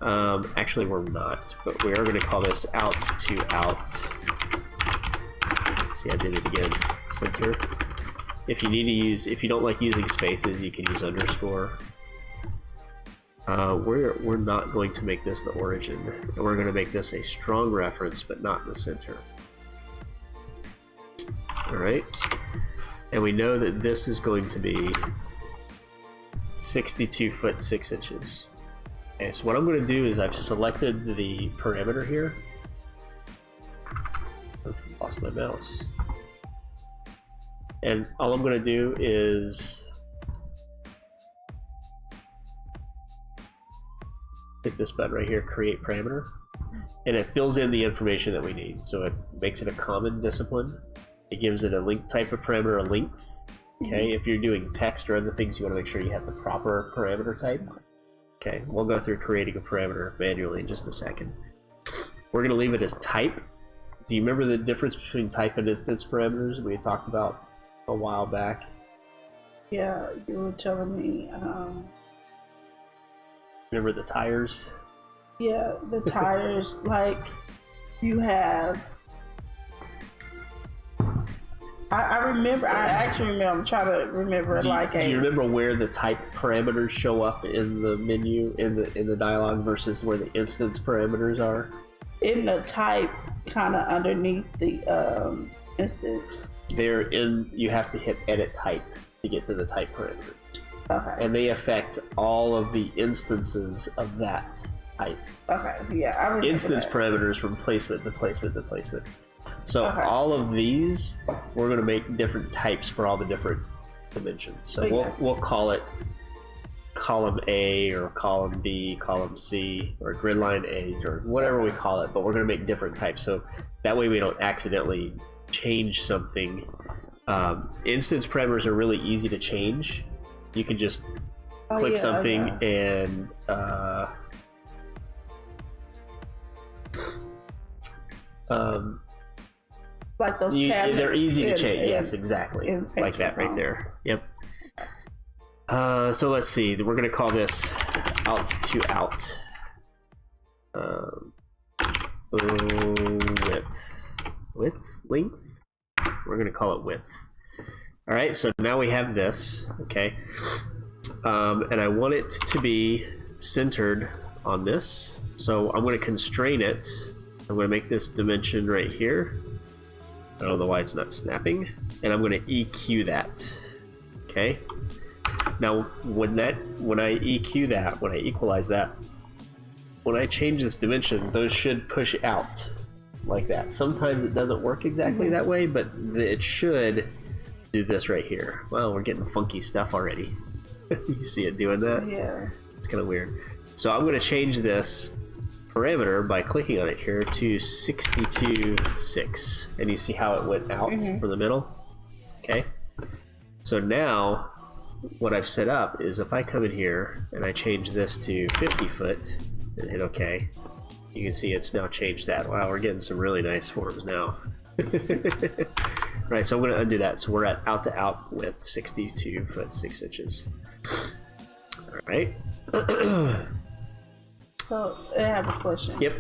Actually, we're not, but we are going to call this out to out. See, I did it again. Center. If you need to use, if you don't like using spaces, you can use underscore. We're not going to make this the origin. We're going to make this a strong reference, but not the center. All right, and we know that this is going to be 62 foot 6 inches. Okay, so what I'm going to do is I've selected the parameter here. I've lost my mouse. And all I'm going to do is hit this button right here, create parameter, and it fills in the information that we need. So it makes it a common discipline. It gives it a length type of parameter, a length. Okay, if you're doing text or other things, you want to make sure you have the proper parameter type. Okay, we'll go through creating a parameter manually in just a second. We're going to leave it as type. Do you remember the difference between type and instance parameters we had talked about a while back? Yeah, you were telling me. Remember the tires? Yeah, the tires, like you have. I remember. I actually remember. I'm trying to remember. Do you remember where the type parameters show up in the menu in the dialog versus where the instance parameters are? In the type, kind of underneath the instance. They're in. You have to hit edit type to get to the type parameter. Okay. and they affect all of the instances of that type. Okay. Yeah. I remember Instance that. parameters from placement to placement to placement. So Okay. all of these, we're going to make different types for all the different dimensions. So Yeah. we'll call it column A or column B, column C, or grid line A, or whatever we call it, but we're going to make different types. So that way we don't accidentally change something. Instance parameters are really easy to change. You can just click something and like those cabinets. they're easy to change. Yes, exactly. Like that right there. Yep. So let's see. We're going to call this out to out. Length. We're going to call it width. All right. So now we have this. Okay. And I want it to be centered on this. So I'm going to constrain it. I'm going to make this dimension right here. I don't know why it's not snapping. And I'm going to EQ that. Okay. Now, when I EQ that, when I equalize that, when I change this dimension, those should push out like that. Sometimes it doesn't work exactly that way, but it should do this right here. Wow, we're getting funky stuff already. You see it doing that? Yeah. It's kind of weird. So I'm going to change this parameter by clicking on it here to 62.6. And you see how it went out from the middle? Okay. So now, what I've set up is if I come in here and I change this to 50 foot and hit OK, you can see it's now changed that. Wow, we're getting some really nice forms now. Right, so I'm going to undo that. So we're at out to out width 62 foot 6 inches. All right. So I have a question. Yep.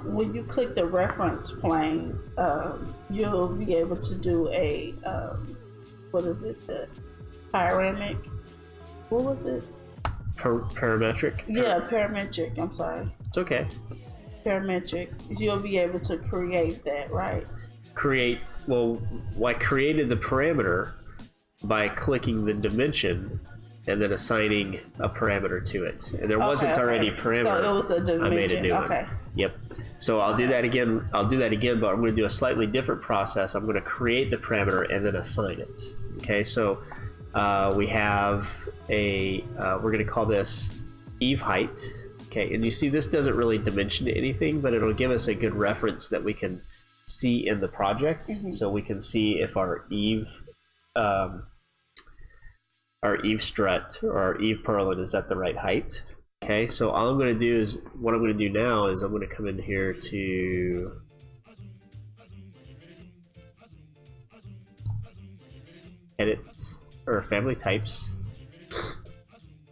When you click the reference plane, you'll be able to do a what is it? The panoramic. What was it? Parametric. Yeah, parametric. I'm sorry. It's okay. Parametric. You'll be able to create that, right? Well, I created the parameter by clicking the dimension and then assigning a parameter to it. And there wasn't already a parameter. So it was a dimension. I made a new one. Yep. So I'll do that again. I'll do that again, but I'm going to do a slightly different process. I'm going to create the parameter and then assign it. Okay. So we have we're going to call this eave height. Okay. And you see this doesn't really dimension anything, but it'll give us a good reference that we can see in the project. So we can see if our eave strut or our eave purlin is at the right height. Okay, so all I'm going to do is, what I'm going to do now is I'm going to come in here to edit or family types.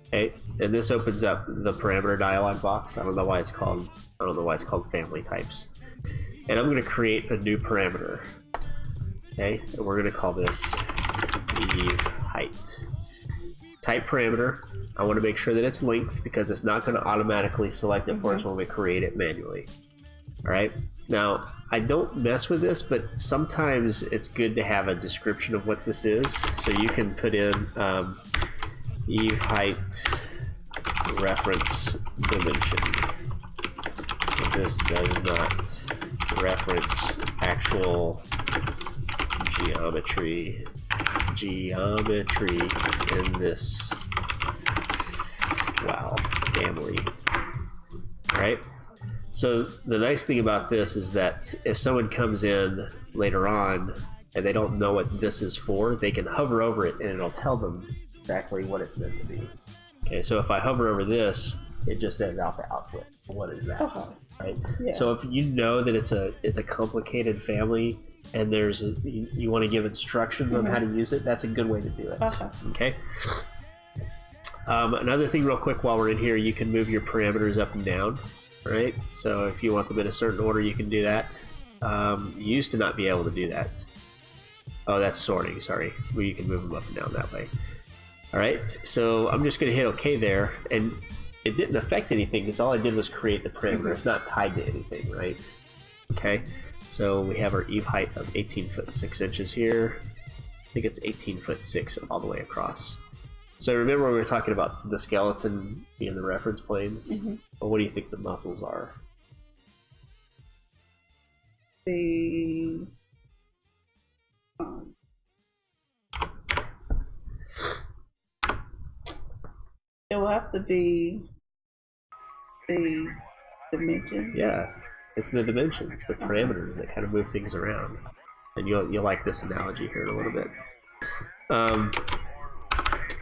Okay, and this opens up the parameter dialog box. I don't know why it's called family types. And I'm going to create a new parameter. Okay, and we're going to call this eave height. Type parameter. I want to make sure that it's length because it's not going to automatically select it for us when we create it manually. All right. Now, I don't mess with this, but sometimes it's good to have a description of what this is. So you can put in eave height reference dimension. This does not reference actual geometry in this family. Right? So the nice thing about this is that if someone comes in later on and they don't know what this is for, they can hover over it and it'll tell them exactly what it's meant to be. Okay, so if I hover over this, it just says alpha output. What is that? Right? Yeah. So if you know that it's a complicated family and you want to give instructions on how to use it, that's a good way to do it. Okay. Another thing real quick while we're in here, you can move your parameters up and down. Right? So if you want them in a certain order, you can do that. You used to not be able to do that. Oh, that's sorting, sorry. Where you can move them up and down that way. All right, so I'm just going to hit OK there, and it didn't affect anything because all I did was create the parameter. It's not tied to anything, right? Okay, so we have our eave height of 18 foot 6 inches here. I think it's 18 foot 6 all the way across. So remember we were talking about the skeleton being the reference planes? Mm-hmm. Well, what do you think the muscles are? The it will have to be the dimensions. Yeah, it's the dimensions, the parameters that kind of move things around. And you'll like this analogy here in a little bit.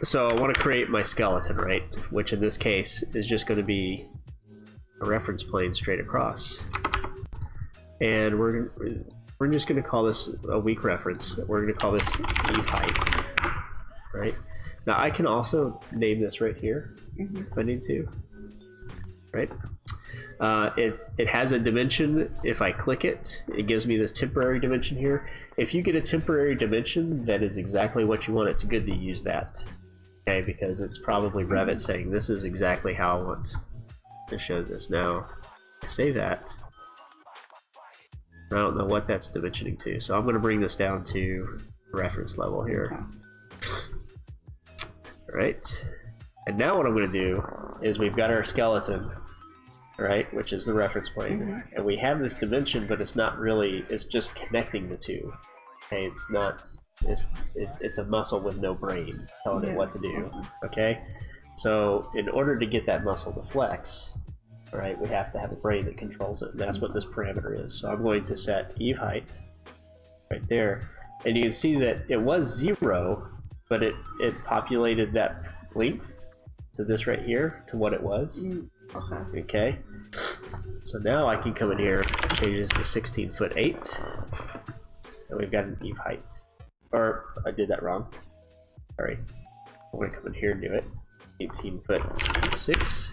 So I want to create my skeleton, right? Which in this case is just going to be a reference plane straight across. And we're just going to call this a weak reference. We're going to call this eve height, right? Now I can also name this right here if I need to, right? It has a dimension. If I click it, it gives me this temporary dimension here. If you get a temporary dimension that is exactly what you want, it's good to use that, okay? Because it's probably Revit saying this is exactly how I want to show this. Now, I say that, I don't know what that's dimensioning to, so I'm going to bring this down to reference level here. All right, and now what I'm going to do is we've got our skeleton, right, which is the reference plane, and we have this dimension, but it's not really, it's just connecting the two. Okay, it's not, it's a muscle with no brain telling it what to do. Okay, so in order to get that muscle to flex, right, we have to have a brain that controls it, and that's what this parameter is. So I'm going to set eve height right there, and you can see that it was 0, but it populated that length to this right here to what it was. Okay, so now I can come in here and change this to 16'8", and we've got an eve height. Or I did that wrong. Sorry. I'm going to come in here and do it. 18'6",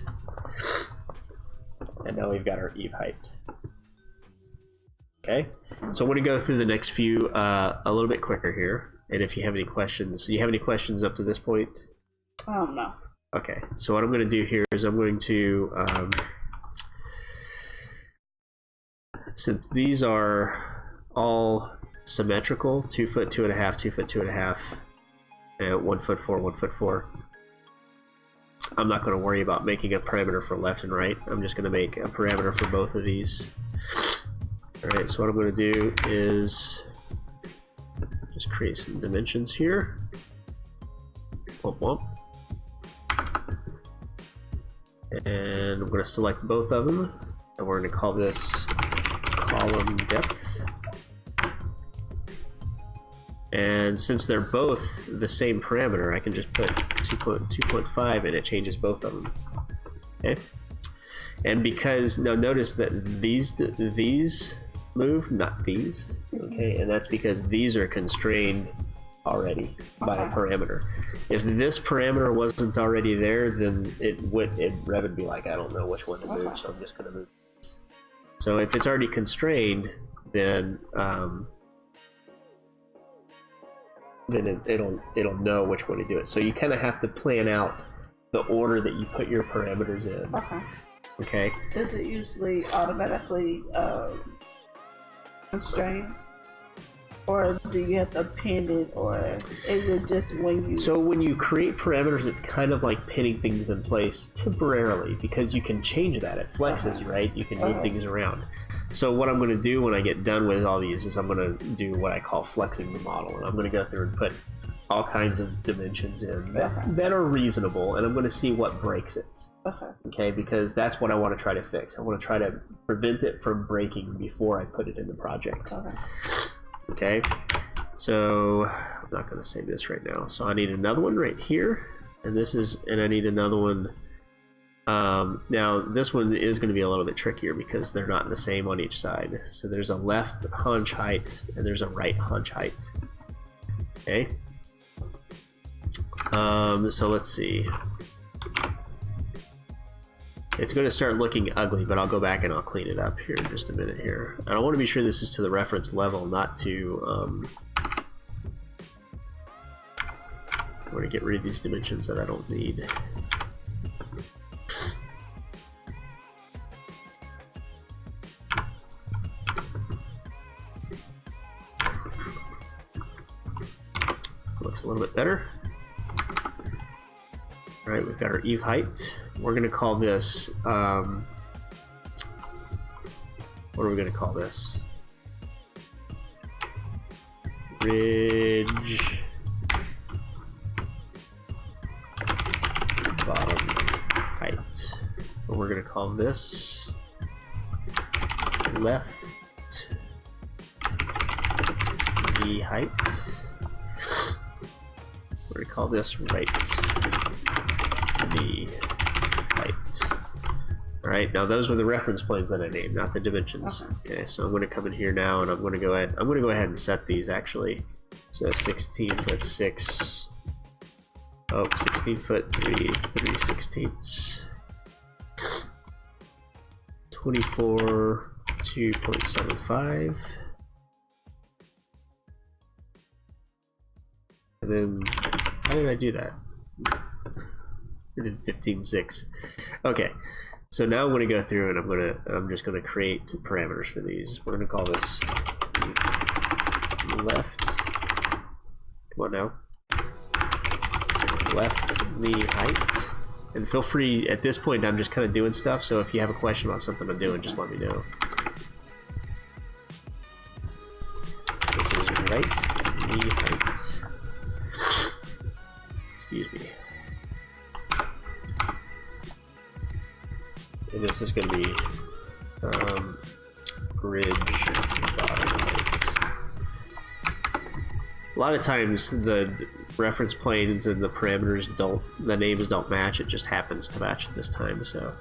and now we've got our eve height. Okay, so I'm going to go through the next few a little bit quicker here, and if you have any questions, do you have any questions up to this point? No. Okay, so what I'm going to do here is I'm going to, since these are all symmetrical, 2 foot 2.5, 2 foot 2.5, and 1 foot 4, 1 foot 4, I'm not going to worry about making a parameter for left and right. I'm just going to make a parameter for both of these. Alright, so what I'm going to do is just create some dimensions here. Womp womp. And I'm going to select both of them, and we're going to call this column depth. And since they're both the same parameter, I can just put 2.5 and it changes both of them. Okay. And because, now notice that these move, not these. Okay, and that's because these are constrained already by a parameter. If this parameter wasn't already there, then Revit would be like, I don't know which one to move, so I'm just going to move this. So if it's already constrained, then it'll know which way to do it. So you kind of have to plan out the order that you put your parameters in. Okay. Does it usually automatically constrain, or do you have to pin it, or is it just when you? So when you create parameters, it's kind of like pinning things in place temporarily, because you can change that. It flexes, right? You can move things around. So what I'm going to do when I get done with all these is I'm going to do what I call flexing the model, and I'm going to go through and put all kinds of dimensions in that are reasonable, and I'm going to see what breaks it. Okay, because that's what I want to try to fix. I want to try to prevent it from breaking before I put it in the project. Okay, so I'm not going to save this right now. So I need another one right here, and I need another one. Now this one is going to be a little bit trickier because they're not the same on each side. So there's a left hunch height and there's a right hunch height. Okay. So let's see. It's going to start looking ugly, but I'll go back and I'll clean it up here in just a minute here. And I want to be sure this is to the reference level, not to, I'm going to get rid of these dimensions that I don't need. Looks a little bit better. All right, we've got our eave height. We're going to call this, what are we going to call this? Ridge bottom height. And we're going to call this left knee height. We're going to call this right knee height. Alright, now those were the reference planes that I named, not the dimensions. Okay, so I'm going to come in here now and I'm going to go ahead and set these actually. So 16 foot 6, 16 foot 3/16. 24 2.75. And then, how did I do that? I did 15.6. Okay, so now I'm going to go through and I'm just going to create parameters for these. We're going to call this left. Come on now. Left knee height. And feel free, at this point I'm just kind of doing stuff, so if you have a question about something I'm doing, just let me know. This is right knee height. Excuse me. And this is going to be ridge bottom height. A lot of times the reference planes and the parameters the names don't match, it just happens to match this time, so.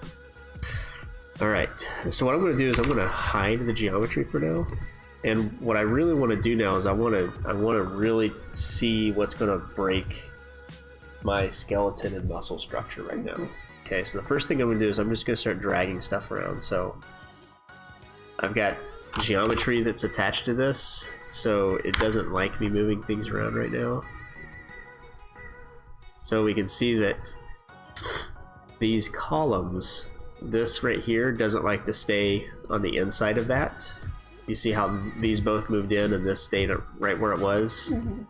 Alright, so what I'm going to do is I'm going to hide the geometry for now. And what I really want to do now is I want to really see what's going to break my skeleton and muscle structure right now. Okay, so the first thing I'm going to do is I'm just going to start dragging stuff around. So I've got geometry that's attached to this, so it doesn't like me moving things around right now. So we can see that these columns, this right here doesn't like to stay on the inside of that. You see how these both moved in and this stayed right where it was? Mm-hmm.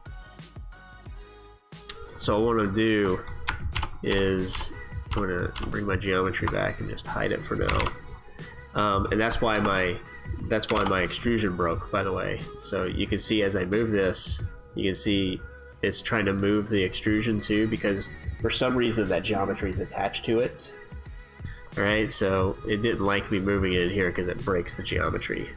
So what I'm going to do is I'm going to bring my geometry back and just hide it for now. And that's why my extrusion broke, by the way. So you can see as I move this, you can see it's trying to move the extrusion too, because for some reason that geometry is attached to it. Alright, so it didn't like me moving it in here because it breaks the geometry.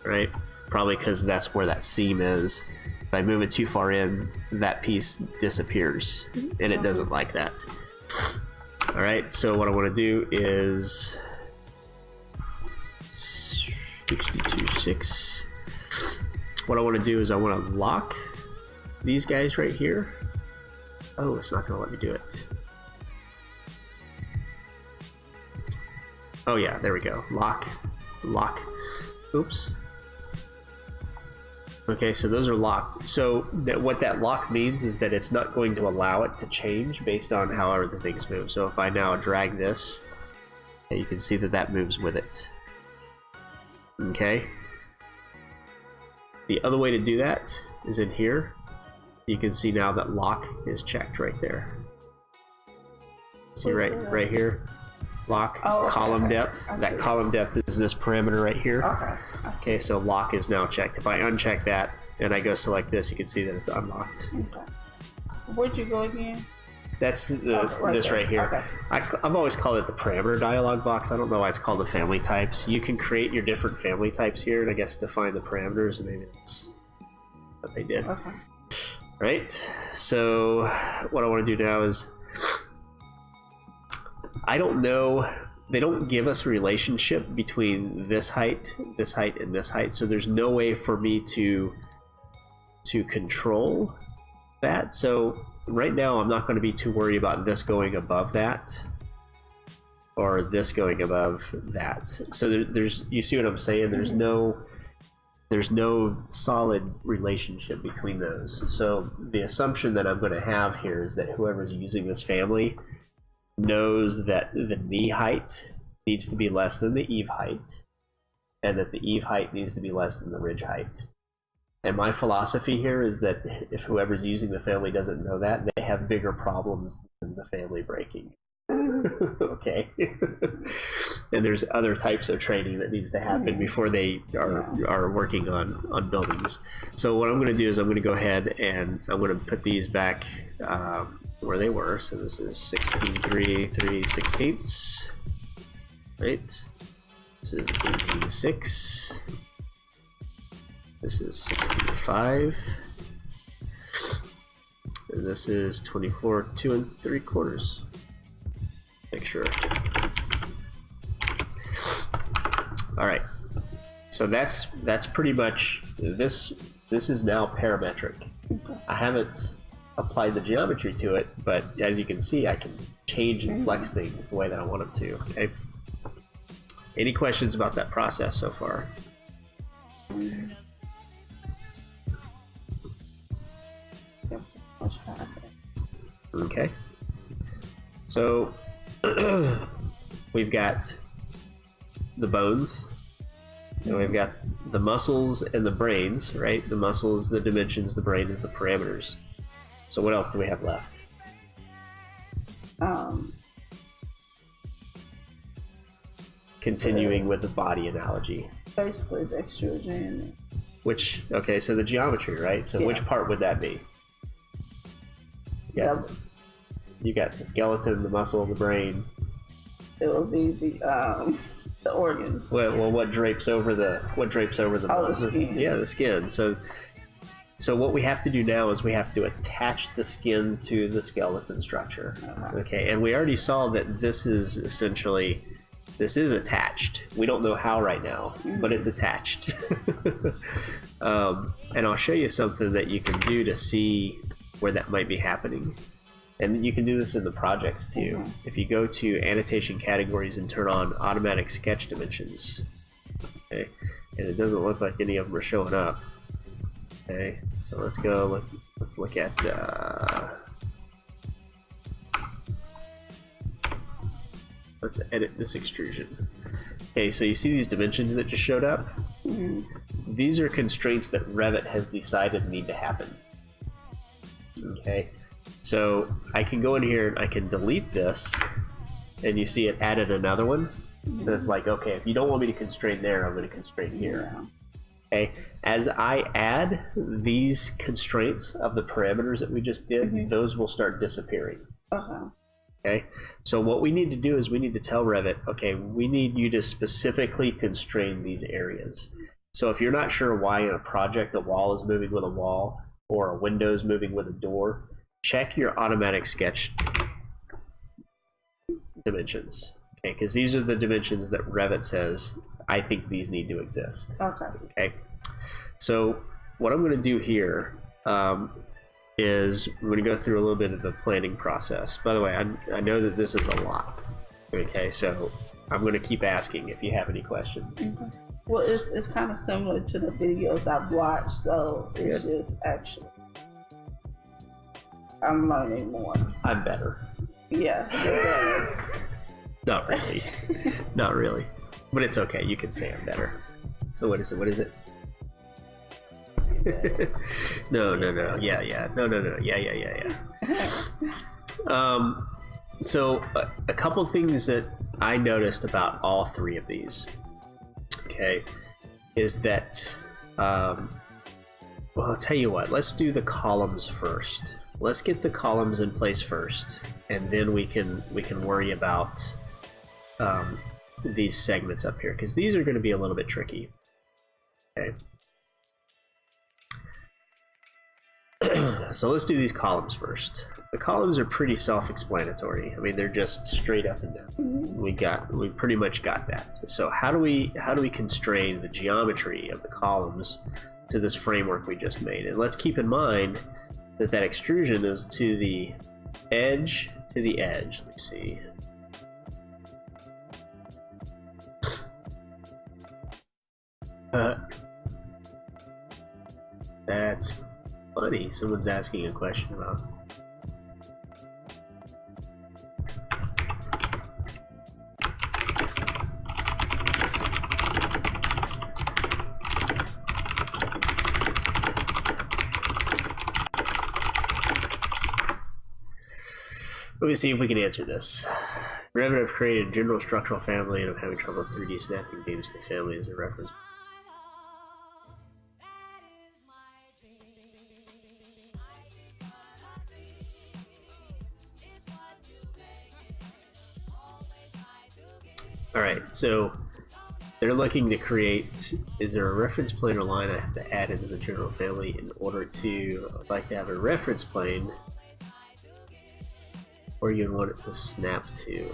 Right? Probably because that's where that seam is. If I move it too far in, that piece disappears, and it doesn't like that. Alright, so what I want to do is 62.6. What I want to do is I want to lock these guys right here. Oh, it's not going to let me do it. Oh yeah, there we go. Lock. Oops. Okay, so those are locked. So what that lock means is that it's not going to allow it to change based on however the things move. So if I now drag this, you can see that that moves with it. Okay. The other way to do that is in here. You can see now that lock is checked right there. See right here? Lock, column depth. That column depth is this parameter right here. Okay, so lock is now checked. If I uncheck that and I go select this, you can see that it's unlocked. Okay. Where'd you go again? That's this right here. Okay. I've always called it the parameter dialog box. I don't know why it's called the family types. You can create your different family types here and I guess define the parameters, and maybe that's what they did. Okay. Right, so what I want to do now is, I don't know, they don't give us a relationship between this height, and this height, so there's no way for me to control that. So right now I'm not going to be too worried about this going above that or this going above that. So there's you see what I'm saying? There's no solid relationship between those. So the assumption that I'm going to have here is that whoever's using this family knows that the knee height needs to be less than the eave height, and that the eave height needs to be less than the ridge height. And my philosophy here is that if whoever's using the family doesn't know that, they have bigger problems than the family breaking. Okay. And there's other types of training that needs to happen before they are working on buildings. So what I'm going to do is I'm going to go ahead and I'm going to put these back where they were. So this is 16.3 3/16, right? This is 18.6. This is 16.5. And this is 24 2 3/4. Make sure. All right. So that's pretty much this. This is now parametric. I haven't applied the geometry to it, but as you can see, I can change and flex things the way that I want them to. Okay. Any questions about that process so far? Okay. So we've got the bones, and we've got the muscles and the brains, right? The muscles, the dimensions, the brain is the parameters. So what else do we have left? Continuing with the body analogy. Basically the extrusion. Which, okay, so the geometry, right? So which part would that be? Yeah. You got the skeleton, the muscle, the brain. It will be the organs. Well, what drapes over the the skin. Yeah, the skin. So what we have to do now is we have to attach the skin to the skeleton structure. Okay, and we already saw that this is attached. We don't know how right now, but it's attached. And I'll show you something that you can do to see where that might be happening. And you can do this in the projects too. If you go to annotation categories and turn on automatic sketch dimensions, okay, and it doesn't look like any of them are showing up. Okay, so let's go. Let's look at. Let's edit this extrusion. Okay, so you see these dimensions that just showed up? These are constraints that Revit has decided need to happen. Okay, so I can go in here and I can delete this, and you see it added another one. So it's like, okay, if you don't want me to constrain there, I'm going to constrain here. Okay, as I add these constraints of the parameters that we just did, those will start disappearing. Okay, so what we need to do is we need to tell Revit, okay, we need you to specifically constrain these areas. So if you're not sure why in a project a wall is moving with a wall or a window is moving with a door, check your automatic sketch dimensions. Okay, because these are the dimensions that Revit says, I think these need to exist. Okay, so what I'm going to do here is we're going to go through a little bit of the planning process. By the way, I know that this is a lot. Okay, so I'm going to keep asking if you have any questions. Well, it's kind of similar to the videos I've watched, so it's just actually I'm learning more. I'm better. Yeah, you're better. Not really. Not really. But it's okay. You can say I'm better. So what is it? What is it? No. Yeah. No. Yeah. So a couple things that I noticed about all three of these, okay, is that, well, I'll tell you what, let's do the columns first. Let's get the columns in place first, and then we can worry about these segments up here, because these are going to be a little bit tricky. Okay. So let's do these columns first. The columns are pretty self-explanatory. I mean, they're just straight up and down. We pretty much got that. So how do we constrain the geometry of the columns to this framework we just made? And let's keep in mind that extrusion is to the edge to the edge. Let's see. That's funny. Someone's asking a question about. Let me see if we can answer this. Revit, I've created a general structural family and I'm having trouble with 3D snapping beams to the family as a reference. Alright, so they're looking to create, is there a reference plane or line I have to add into the general family in order to, I'd like to have a reference plane where you'd want it to snap to.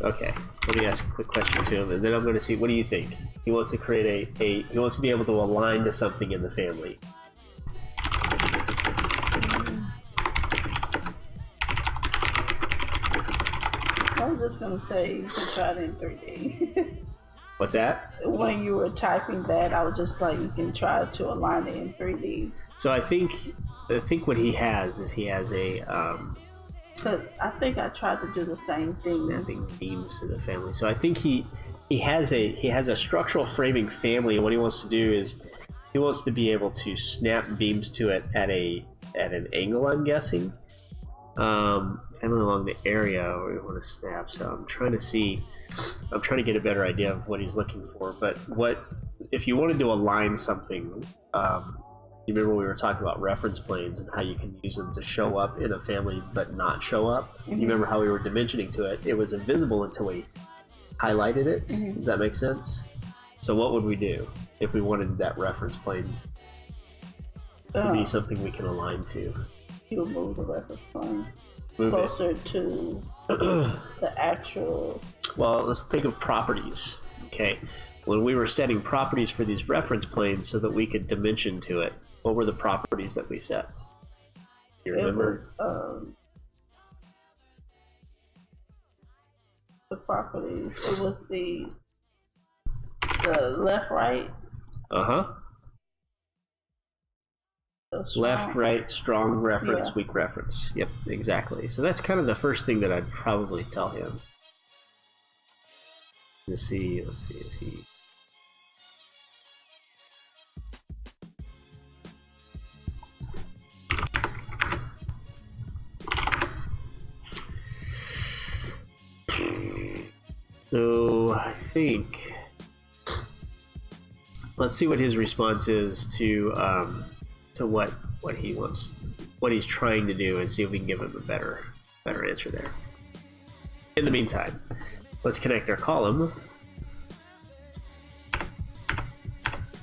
Okay, let me ask a quick question to him and then I'm going to see, what do you think? He wants to create he wants to be able to align to something in the family. I was just gonna say you can try it in 3D. What's that? When you were typing that, I was just like, you can try to align it in 3D. So I think what he has is he has a Cause I think I tried to do the same thing. snapping beams to the family. So I think he has a structural framing family, and what he wants to do is he wants to be able to snap beams to it at an angle, I'm guessing. Family along the area where we want to snap. So I'm trying to get a better idea of what he's looking for. But what if you wanted to align something? You remember we were talking about reference planes and how you can use them to show up in a family but not show up. Mm-hmm. You remember how we were dimensioning to it? It was invisible until we highlighted it. Mm-hmm. Does that make sense? So what would we do if we wanted that reference plane to be something we can align to? You would move the reference plane closer to the actual. Well, let's think of properties. Okay, when we were setting properties for these reference planes so that we could dimension to it, what were the properties that we set? You remember? The properties. It was the left, right. Left, right, strong reference, weak reference. Yep, exactly. So that's kind of the first thing that I'd probably tell him. Let's see, is he... So I think, let's see what his response is to what he wants, what he's trying to do, and see if we can give him a better answer there. In the meantime, let's connect our column.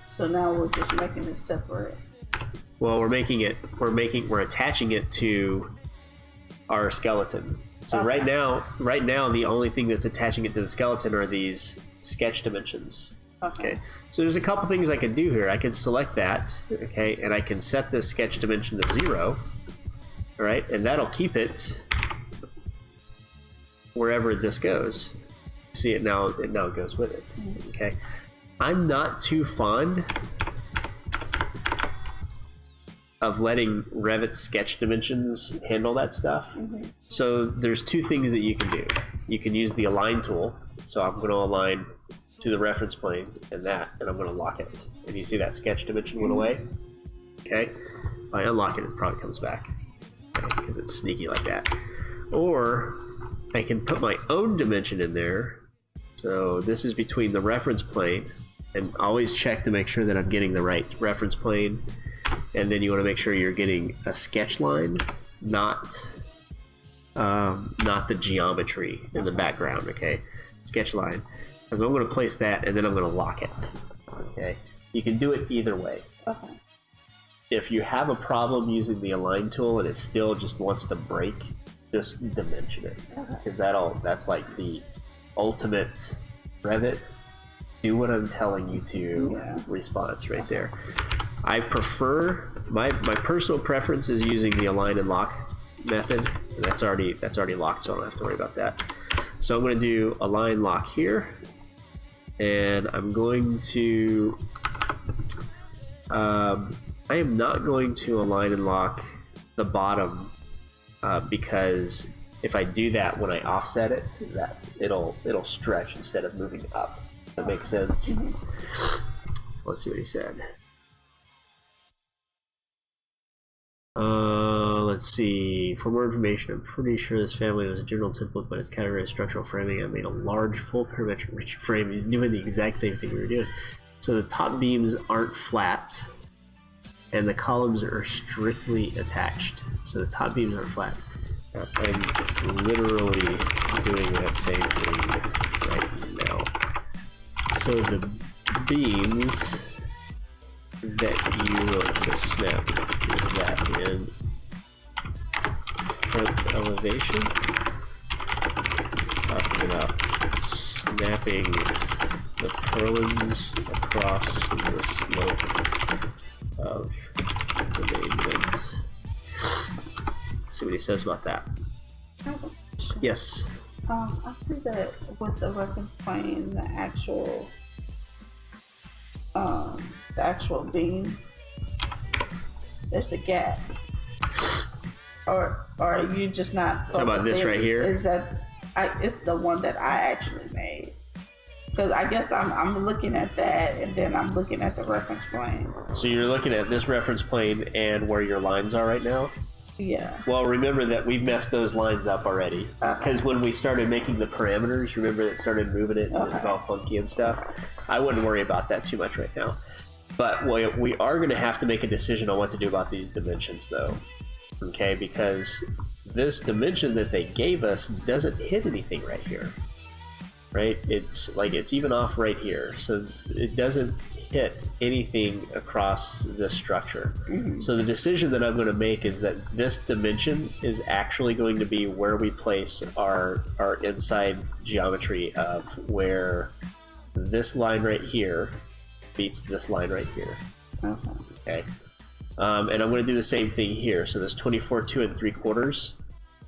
So now we're just making it separate. Well, we're attaching it to our skeleton. So right now, the only thing that's attaching it to the skeleton are these sketch dimensions. Okay. So there's a couple things I can do here. I can select that, okay, and I can set this sketch dimension to 0. All right, and that'll keep it wherever this goes. See it now? It now goes with it. Okay. I'm not too fond of letting Revit sketch dimensions handle that stuff. So there's two things that you can do. You can use the align tool. So I'm going to align to the reference plane and I'm going to lock it. And you see that sketch dimension went away? Okay. If I unlock it, it probably comes back, because it's sneaky like that. Or I can put my own dimension in there. So this is between the reference plane, and always check to make sure that I'm getting the right reference plane. And then you want to make sure you're getting a sketch line, not the geometry in the background. Okay, sketch line. So I'm going to place that, and then I'm going to lock it. Okay, you can do it either way. Okay. If you have a problem using the align tool and it still just wants to break, just dimension it, because that's like the ultimate Revit. Do what I'm telling you to response right there. I prefer, my personal preference is using the align and lock method. And that's already locked, so I don't have to worry about that. So I'm going to do align lock here, and I'm going to I am not going to align and lock the bottom because if I do that when I offset it, it'll stretch instead of moving up. Does that make sense? So Let's see what he said. Let's see. For more information, I'm pretty sure this family was a general template, but it's categorized structural framing. I made a large full parametric frame. He's doing the exact same thing we were doing. So the top beams aren't flat, and the columns are strictly attached. So the top beams aren't flat. I'm literally doing that same thing right now. So the beams that you want to snap is that in front elevation. Talking about snapping the purlins across the slope of the main bends. See what he says about that. Yes. I think that with the reference plane, the actual beam, there's a gap. Or are you just not talking about this right here? Is that it's the one that I actually made? Because I guess I'm looking at that, and then I'm looking at the reference plane. So you're looking at this reference plane and where your lines are right now? Yeah. Well, remember that we've messed those lines up already. Because when we started making the parameters, remember that started moving it and it was all funky and stuff? I wouldn't worry about that too much right now. But we are going to have to make a decision on what to do about these dimensions, though. Okay, because this dimension that they gave us doesn't hit anything right here. Right? It's like it's even off right here. So it doesn't hit anything across this structure. Mm-hmm. So the decision that I'm going to make is that this dimension is actually going to be where we place our inside geometry of where this line right here beats this line right here. Okay. And I'm going to do the same thing here. So this 24 2 3/4,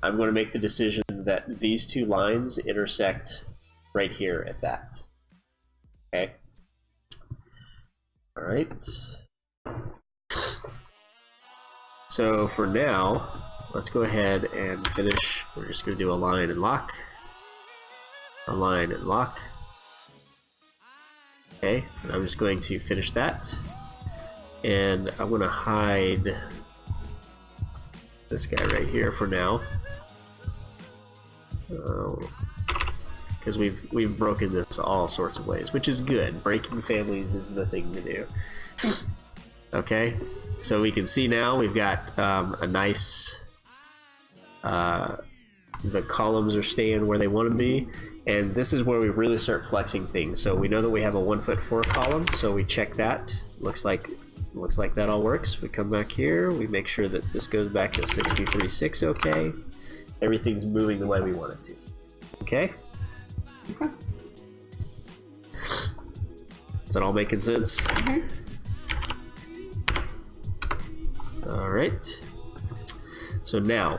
I'm going to make the decision that these two lines intersect right here at that. Okay. All right. So for now, let's go ahead and finish. We're just going to do a line and lock. A line and lock. Okay, and I'm just going to finish that. And I'm going to hide this guy right here for now. Because we've broken this all sorts of ways, which is good. Breaking families is the thing to do. Okay, so we can see now we've got a nice. The columns are staying where they want to be, and this is where we really start flexing things. So we know that we have a 1'4" column, so we check that. Looks like that all works. We come back here, we make sure that this goes back to 63.6. Okay, everything's moving the way we want it to. Okay. Is that all making sense? Mm-hmm. All right. So now,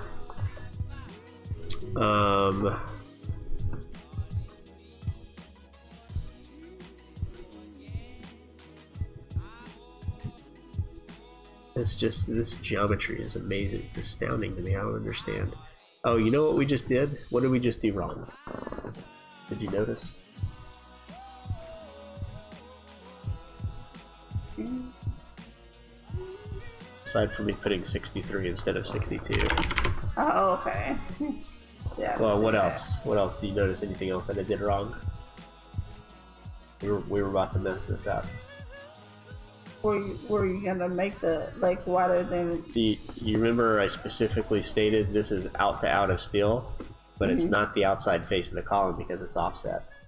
this geometry is amazing. It's astounding to me. I don't understand. Oh, you know what we just did? What did we just do wrong? Did you notice? Aside from me putting 63 instead of 62. Oh, okay. Yeah. Well, what else? What else? Do you notice anything else that I did wrong? We were about to mess this up. Were you gonna make the legs wider than? Do you remember I specifically stated this is out to out of steel, but it's not the outside face of the column because it's offset.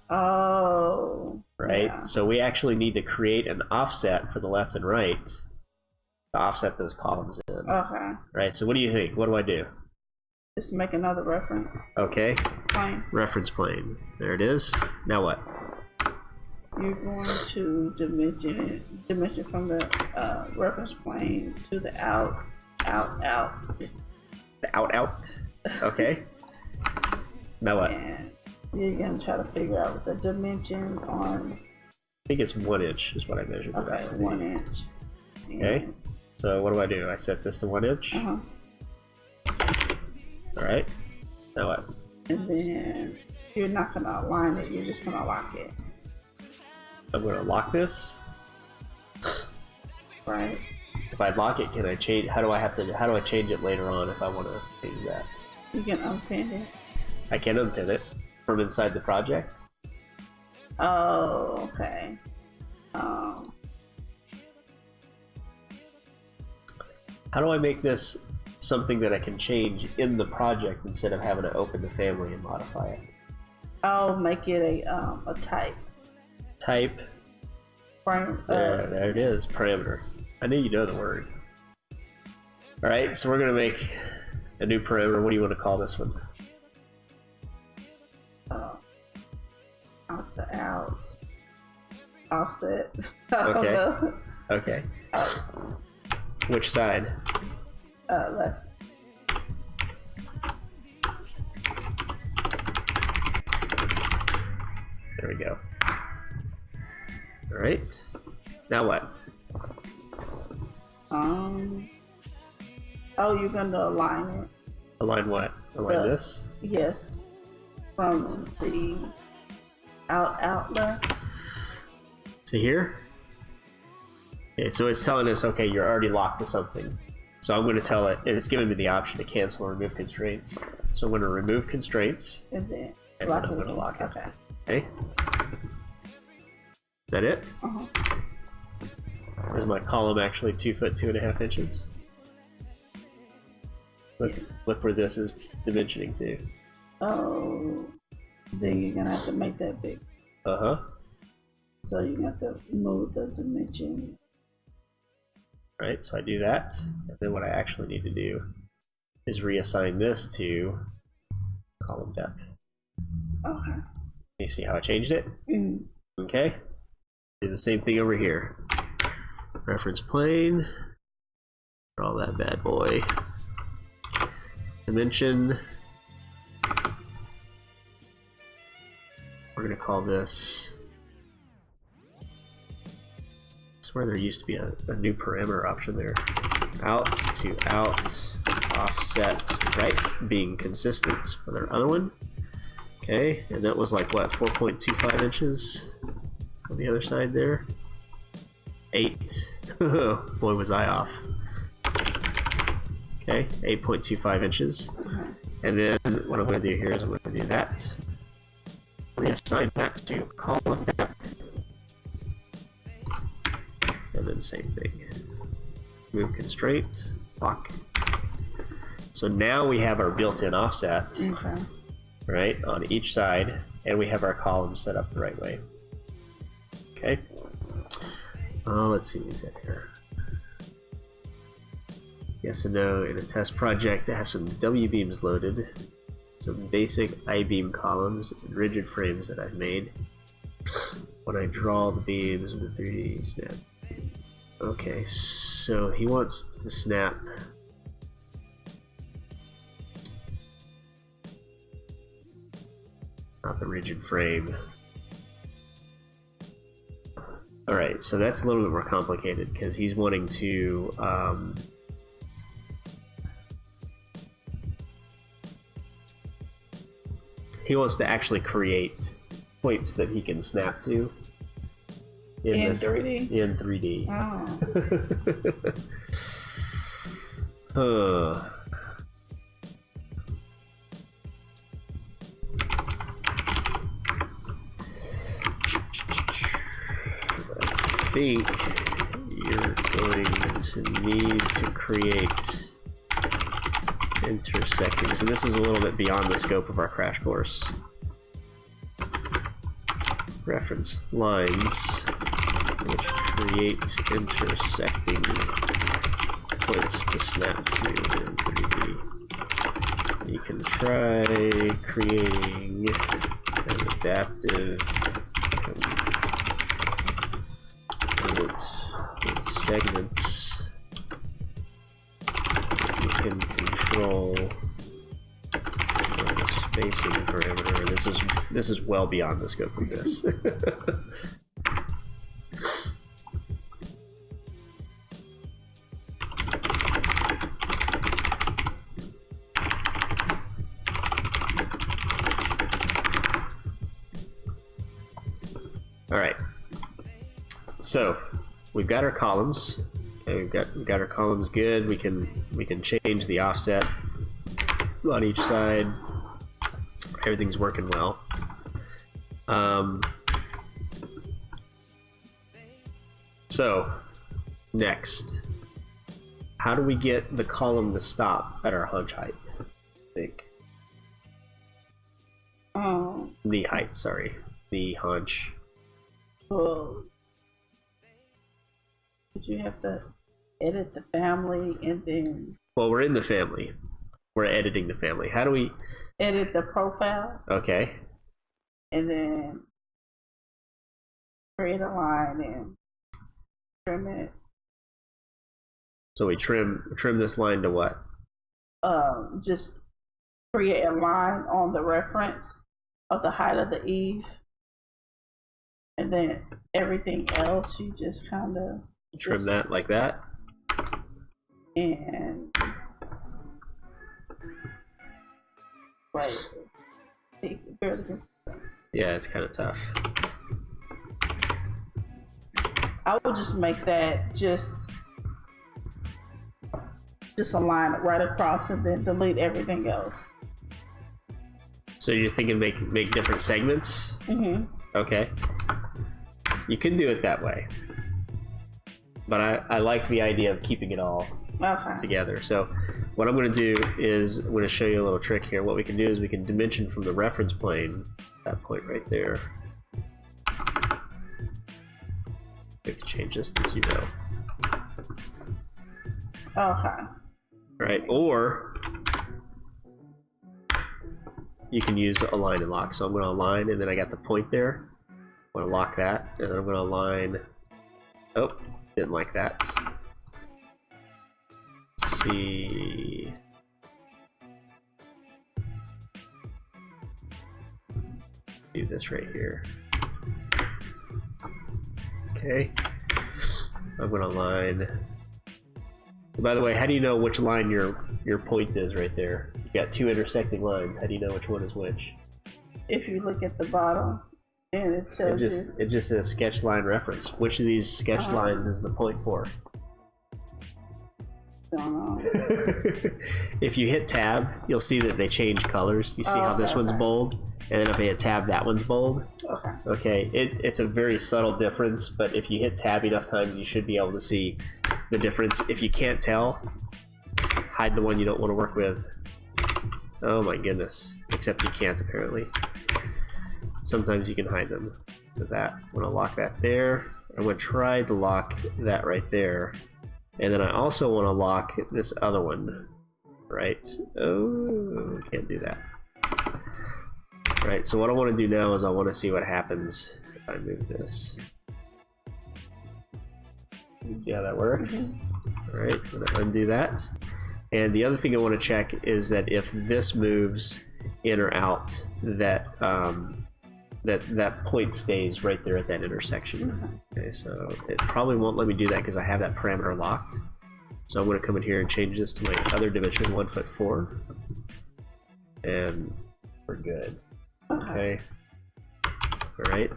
Oh. Right? Yeah. So we actually need to create an offset for the left and right to offset those columns in. Okay. Right? So what do you think? What do I do? Just make another reference. Okay. Plane. Reference plane. There it is. Now what? You're going to dimension from the reference plane to the out. The out. Okay. Now what? And you're gonna try to figure out the dimension on. I think it's 1 inch is what I measured. Okay, 1 inch. Okay. So what do? I set this to 1 inch. Uh-huh. All right. Now what? And then you're not gonna align it. You're just gonna lock it. I'm gonna lock this. Right. If I lock it, can I change? How do I change it later on if I want to change that? You can unpin it. I can unpin it from inside the project. Oh, okay. How do I make this something that I can change in the project instead of having to open the family and modify it? I'll make it a type. Type. There it is. Parameter. I knew you know the word. All right, so we're gonna make a new parameter. What do you want to call this one? Out to out. Offset. Okay. Okay. Which side? Left. There we go. All right. Now what? Oh, you're gonna align it. Align what? Align this? Yes. From the out left. To here? Okay, so it's telling us, okay, you're already locked to something. So I'm going to tell it, and it's giving me the option to cancel or remove constraints. So I'm going to remove constraints, And then and then I'm going to lock it. Okay. Okay? Is that it? Uh-huh. Is my column actually 2 foot 2.5 inches? Look, Yes. look where this is dimensioning to. Oh, then you're gonna have to make that big. Uh-huh. So you have to move the dimension. Right, so I do that, and then what I actually need to do is reassign this to column depth. Okay. You see how I changed it? Mm. Okay. Do the same thing over here. Reference plane. Draw that bad boy. Dimension. We're gonna call this. I swear there used to be a new parameter option there. Out to out, offset right, being consistent with our other one. Okay, and that was like what, 4.25 inches on the other side there? 8. Boy, was I off. Okay, 8.25 inches. And then what I'm going to do here is I'm going to do that. Reassign that to column depth. And then same thing. Move constraint, lock. So now we have our built-in offset, Okay. right, on each side, and we have our columns set up the right way. Okay. Let's see what we said here. Yes and no. In a test project, I have some W-beams loaded, some basic I-beam columns, and rigid frames that I've made. When I draw the beams with a 3D snap. Okay, so he wants to snap. Not the rigid frame. Alright, so that's a little bit more complicated because he's wanting to he wants to actually create points that he can snap to In 3D? In 3D. Oh. I think you're going to need to create intersecting. So this is a little bit beyond the scope of our crash course. Reference lines which create intersecting points to snap to in 3D. You can try creating an adaptive with segments. You can control the spacing parameter. This is well beyond the scope of this. All right. So we've got our columns. we've got our columns good. We can change the offset on each side. Everything's working well. So next, how do we get the column to stop at our hunch height? I think. The height, sorry, the hunch. Well, did you have to edit the family and then? Well, we're in the family. We're editing the family. How do we edit the profile? Okay. And then create a line and trim it. So we trim this line to what? Just create a line on the reference of the height of the eave, and then everything else you just kind of trim that like that. And wait, yeah, it's kind of tough. I would just make that just align it right across and then delete everything else. So you're thinking make different segments? Mm-hmm. Okay. You can do it that way. But I like the idea of keeping it all together. So what I'm going to do is I'm going to show you a little trick here. What we can do is we can dimension from the reference plane, that point right there. We can change this to 0. Okay. Right, or you can use align and lock. So I'm going to align, and then I got the point there. I'm going to lock that, and then I'm going to align. Oh, didn't like that. Let's see. Do this right here. Okay. I'm going to align. By the way, how do you know which line your point is right there? You got two intersecting lines. How do you know which one is which? If you look at the bottom, and it tells it just says sketch line reference. Which of these sketch lines is the point for? Don't know. If you hit tab, you'll see that they change colors. You see how this one's bold, and then if I hit tab, that one's bold. Okay. Okay, it's a very subtle difference, but if you hit tab enough times, you should be able to see the difference. If you can't tell, hide the one you don't want to work with. Oh my goodness. Except you can't, apparently. Sometimes you can hide them. So that, I'm going to lock that there. I'm going to try to lock that right there. And then I also want to lock this other one. Right? Oh, can't do that. Right, so what I want to do now is I want to see what happens if I move this. See how that works? Alright, I'm going to undo that. And the other thing I want to check is that if this moves in or out, that that point stays right there at that intersection. Okay, so it probably won't let me do that because I have that parameter locked. So I'm going to come in here and change this to my other dimension, 1'4", and we're good. Okay. All right.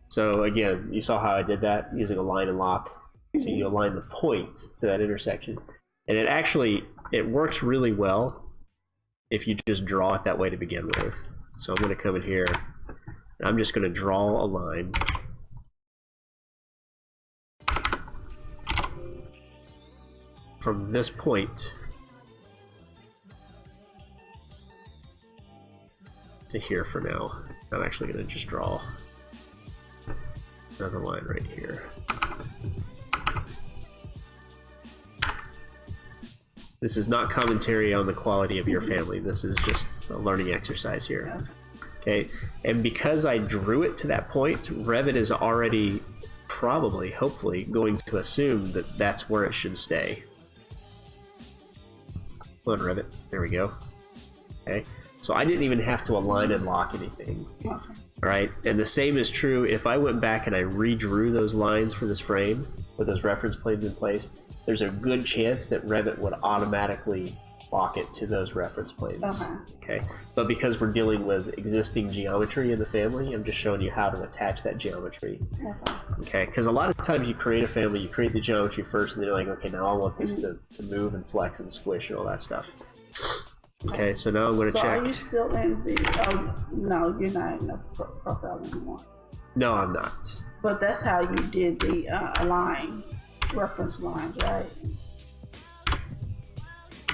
So again, you saw how I did that using align and lock. So you align the point to that intersection, and it works really well if you just draw it that way to begin with. So I'm going to come in here, and I'm just going to draw a line. From this point to here for now. I'm actually going to just draw another line right here. This is not commentary on the quality of your family. This is just a learning exercise here. Okay, and because I drew it to that point, Revit is already probably, hopefully, going to assume that that's where it should stay. Come on, Revit. There we go. Okay, so I didn't even have to align and lock anything. All right, and the same is true if I went back and I redrew those lines for this frame with those reference planes in place. There's a good chance that Revit would automatically lock it to those reference planes. Okay. But because we're dealing with existing geometry in the family, I'm just showing you how to attach that geometry. Okay. Because a lot of times you create a family, you create the geometry first, and then you're like, okay, now I want this to move and flex and squish and all that stuff. Okay, so now I'm going to check. Are you still in the? No, you're not in the profile anymore. No, I'm not. But that's how you did the align reference lines, right?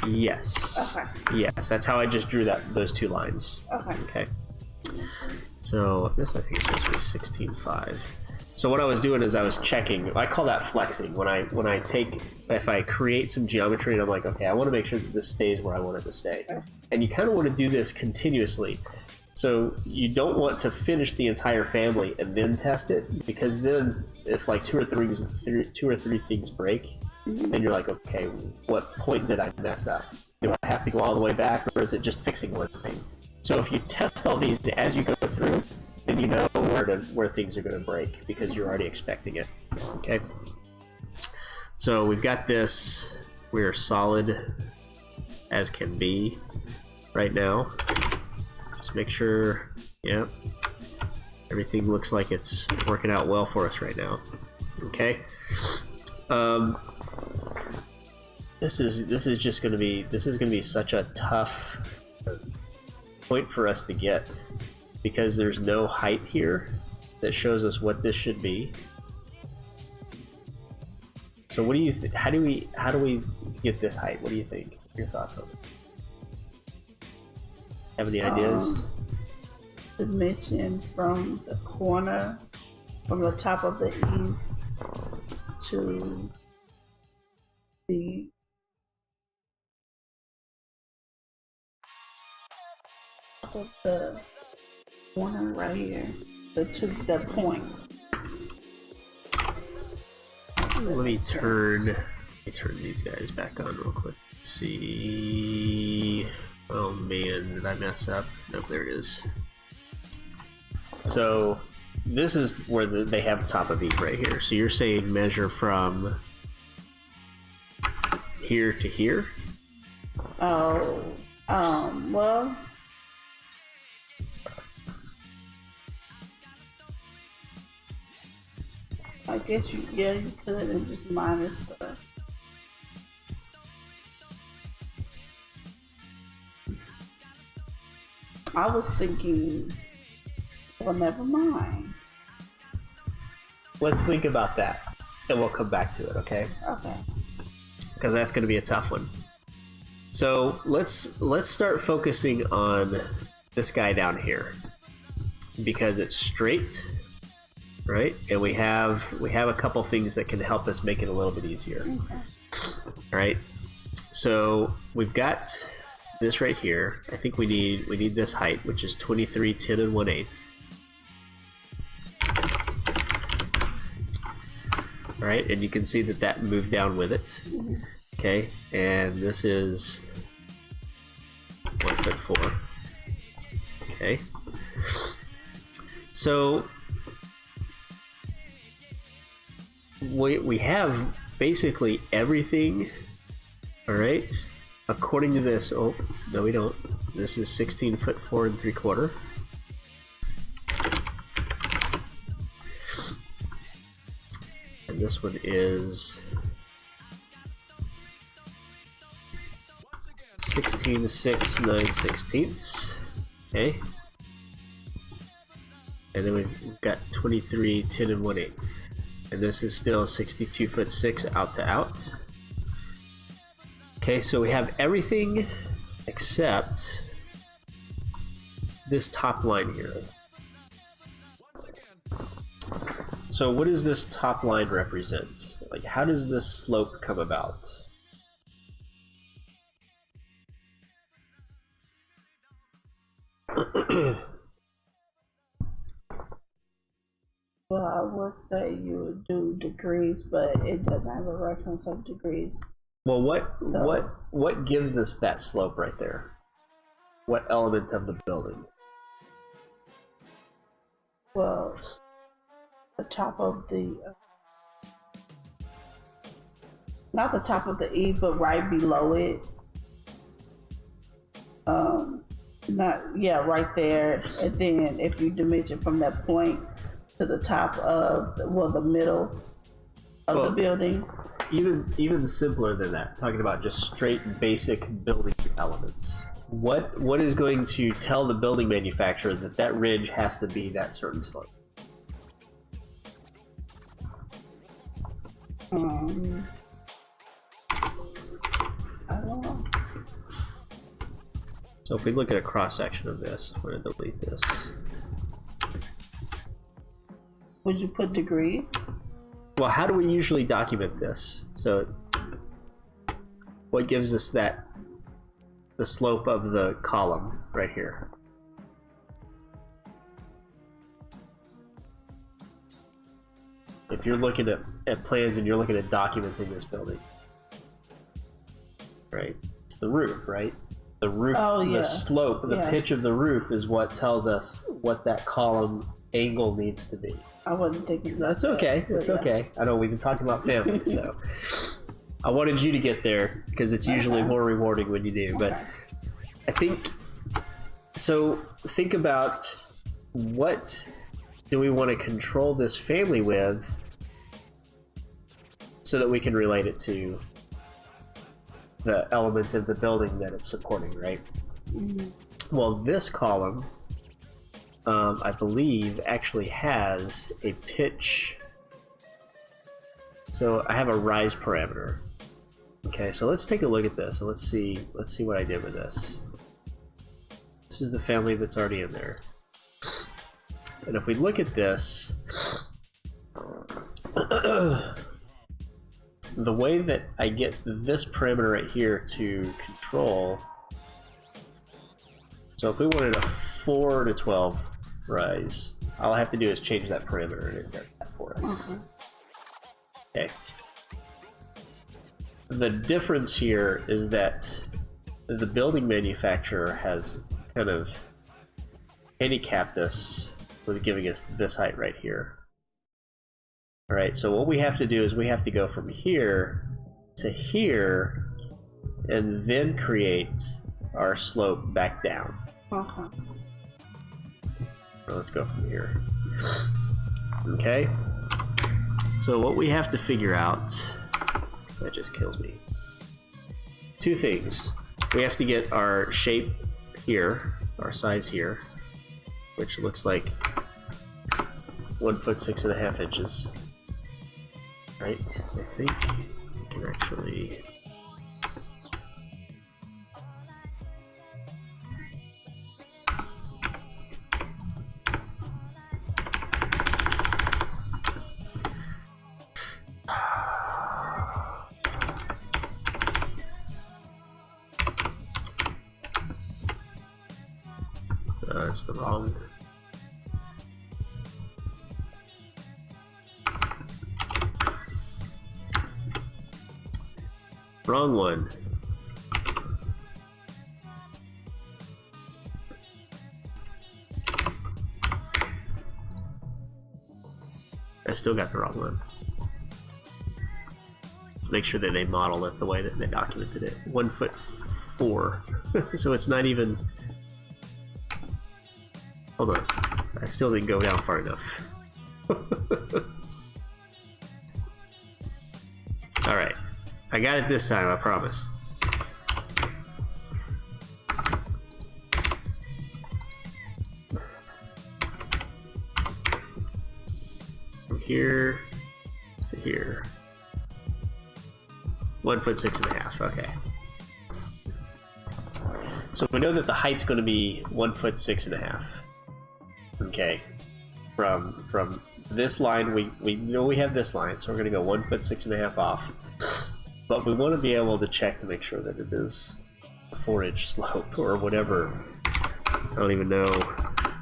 Yes. Okay. Yes, that's how I just drew those two lines. Okay. So this I think is supposed to be 16.5. So what I was doing is I was checking. I call that flexing. When I take, if I create some geometry and I'm like, okay, I want to make sure that this stays where I want it to stay. And you kind of want to do this continuously. So you don't want to finish the entire family and then test it, because then if like two or three things break, then you're like, okay, what point did I mess up? Do I have to go all the way back, or is it just fixing one thing? So if you test all these as you go through, then you know where things are going to break, because you're already expecting it. Okay. So we've got this. We're solid as can be right now. Just make sure, yeah, everything looks like it's working out well for us right now. Okay. This is just going to be such a tough point for us to get, because there's no height here that shows us what this should be. So what do you think? How do we get this height? What do you think? Your thoughts on it? Have any ideas? Dimension from the corner, from the top of the E to the top of the corner right here, the point. Let me turn these guys back on real quick. Let's see. Oh man, did I mess up? Nope, there it is. So this is where they have top of E right here. So you're saying measure from here to here? Oh, well, I guess you could and just minus the. I was thinking, well, never mind. Let's think about that, and we'll come back to it, okay? Okay. Because that's going to be a tough one. So let's start focusing on this guy down here, because it's straight, right? And we have a couple things that can help us make it a little bit easier. Okay. All right. So we've got this right here. I think we need this height, which is 23, 10, and 1/8. All right, and you can see that moved down with it. Okay, and this is 1'4". Okay, so we have basically everything. All right, according to this. Oh no, we don't. This is 16'4" 3/4". And this one is 16'6" 9/16". Okay. And then we've got 23, 10, and 1/8. And this is still 62'6" out to out. Okay, so we have everything except this top line here. So what does this top line represent? Like, how does this slope come about? Well, I would say you would do degrees, but it doesn't have a reference of degrees. Well, what gives us that slope right there? What element of the building? Well, the top of the not the top of the E, but right below it. not, yeah, right there. And then if you dimension from that point to the top of, the middle of the building. Even simpler than that, talking about just straight basic building elements. What is going to tell the building manufacturer that that ridge has to be that certain slope? I don't know. So if we look at a cross section of this, I'm going to delete this. Would you put degrees? Well, how do we usually document this? So what gives us that, the slope of the column right here? If you're looking at plans and you're looking at documenting this building, right? It's the roof, right? The roof, the slope, the pitch of the roof is what tells us what that column angle needs to be. I wasn't thinking. That's okay. That's okay. I know we've been talking about family, so I wanted you to get there because it's usually more rewarding when you do. But I think so. Think about what do we want to control this family with, so that we can relate it to the element of the building that it's supporting, right? Mm-hmm. Well, this column, I believe, actually has a pitch. So I have a rise parameter. Okay, so let's take a look at this and let's see what I did with this. This is the family that's already in there. And if we look at this, the way that I get this parameter right here to control, so if we wanted a 4 to 12 rise, all I have to do is change that parameter and it does that for us. Okay. The difference here is that the building manufacturer has kind of handicapped us with giving us this height right here. Alright, so what we have to do is we have to go from here to here and then create our slope back down. Okay. Let's go from here. Okay. So what we have to figure out, that just kills me. Two things. We have to get our shape here, our size here, which looks like 1 foot 6.5 inches. Right? I think we can actually. That's the wrong. Wrong one. I still got the wrong one. Let's make sure that they model it the way that they documented it. 1 foot 4. So it's not even. Hold on. I still didn't go down far enough. Alright. I got it this time, I promise. From here to here. 1 foot 6.5, okay. So we know that the height's going to be 1 foot 6.5. Okay. From this line, we know we have this line, so we're going to go 1 foot 6.5 off. But we want to be able to check to make sure that it is a 4-inch slope or whatever. I don't even know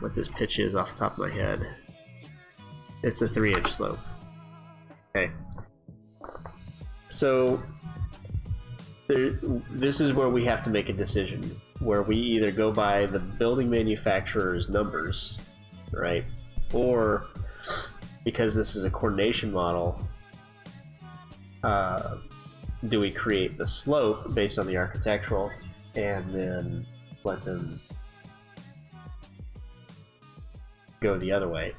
what this pitch is off the top of my head. It's a 3-inch slope. Okay. So this is where we have to make a decision, where we either go by the building manufacturer's numbers, right? Or because this is a coordination model, do we create the slope based on the architectural and then let them go the other way.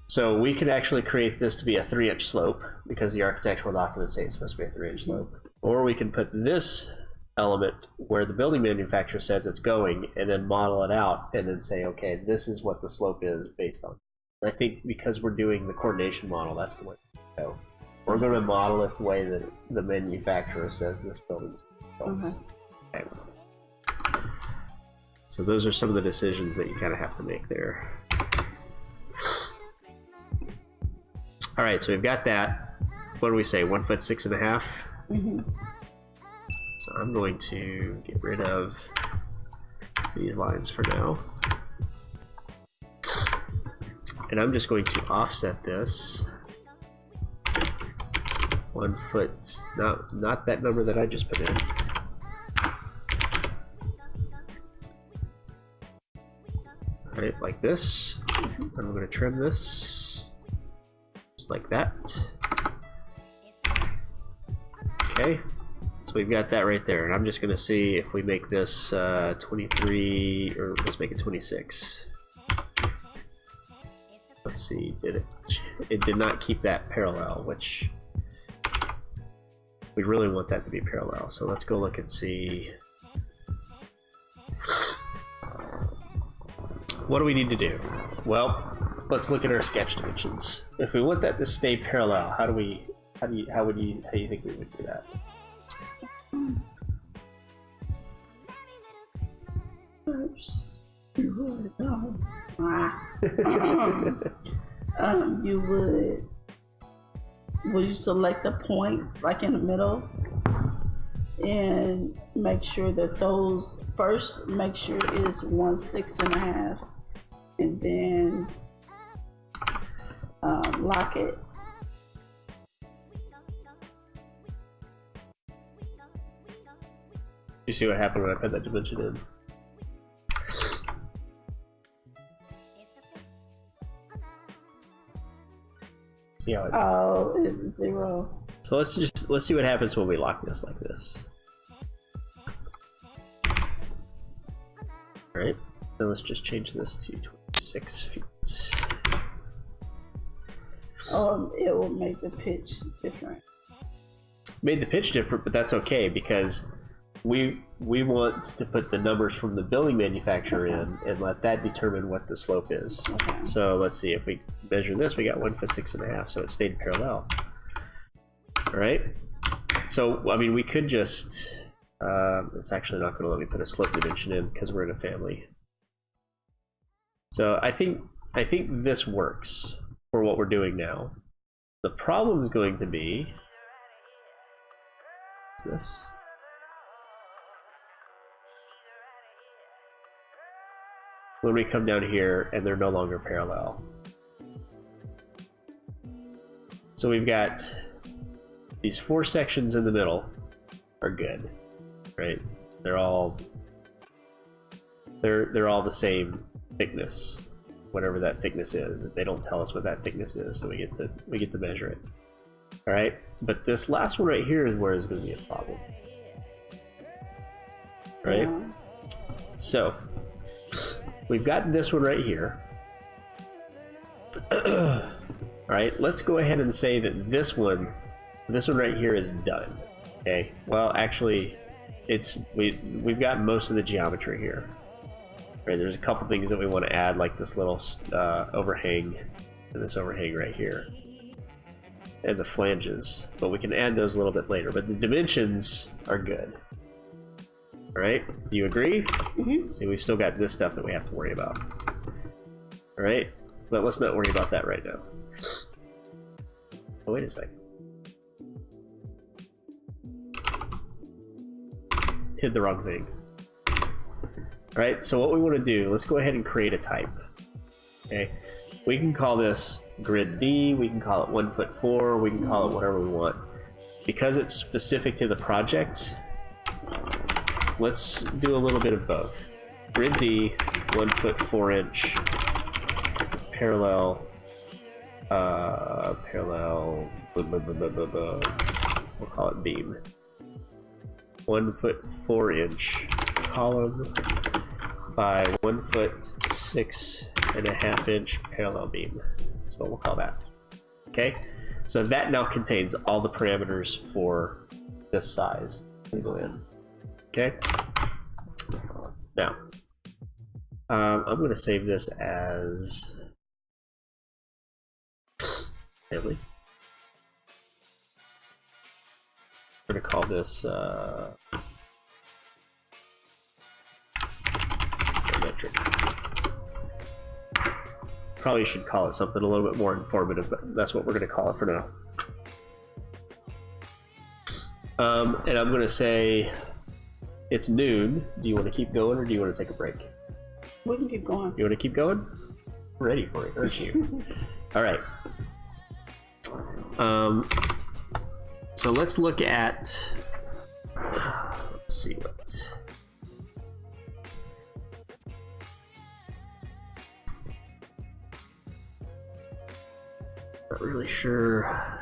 So we could actually create this to be a 3-inch slope because the architectural documents say it's supposed to be a 3-inch slope. Or we can put this element where the building manufacturer says it's going and then model it out and then say, okay, this is what the slope is based on. And I think because we're doing the coordination model, that's the way to go. We're going to model it the way that the manufacturer says this building's built. Okay. So those are some of the decisions that you kind of have to make there. All right, so we've got that. What do we say? 1 foot 6.5. So I'm going to get rid of these lines for now, and I'm just going to offset this 1 foot. Not that number that I just put in. All right, like this. And I'm going to trim this. Like that. Okay, so we've got that right there, and I'm just going to see if we make this 23, or let's make it 26. Let's see, it did not keep that parallel, which we really want that to be parallel. So let's go look and see. What do we need to do? Well, let's look at our sketch dimensions. If we want that to stay parallel, how do you think we would do that? First, you would you select a point like in the middle and make sure that those first make sure is 1 6.5, and then lock it. You see what happened when I put that dimension in? See how it's 0. So let's see what happens when we lock this like this. All right, then let's just change this to 26 feet. It will make the pitch different. Made the pitch different, but that's okay because we want to put the numbers from the building manufacturer in and let that determine what the slope is. Okay. So let's see, if we measure this, we got 1 foot 6.5, so it stayed parallel. All right. So I mean, we could just. It's actually not going to let me put a slope dimension in because we're in a family. So I think this works for what we're doing now. The problem is going to be this. When we come down here and they're no longer parallel. So we've got these 4 sections in the middle are good, right? They're all the same thickness, whatever that thickness is. They don't tell us what that thickness is, so we get to measure it. All right, but this last one right here is where it's going to be a problem, right? Yeah. So we've got this one right here. All right, let's go ahead and say that this one right here is done. Okay. Well, actually, we've got most of the geometry here. Right. There's a couple things that we want to add, like this little overhang and this overhang right here, and the flanges. But we can add those a little bit later. But the dimensions are good. All right. Do you agree? Mm-hmm. See, we've still got this stuff that we have to worry about. All right. But let's not worry about that right now. Oh, wait a second. Hit the wrong thing. All right, so what we want to do, let's go ahead and create a type. Okay, we can call this grid D, we can call it 1 foot 4, we can call it whatever we want. Because it's specific to the project, let's do a little bit of both. Grid D, 1 foot 4 inch, parallel, we'll call it beam. 1 foot 4 inch column by 1 foot 6.5 inch parallel beam. That's what we'll call that. Okay, so that now contains all the parameters for this size. Go in. Okay. Now, I'm going to save this as family. I'm going to call this Parametric. Probably should call it something a little bit more informative, but that's what we're going to call it for now. And I'm going to say it's noon. Do you want to keep going or do you want to take a break? We can keep going. You want to keep going? I'm ready for it, aren't you? All right. So let's look at, let's see what. Not really sure.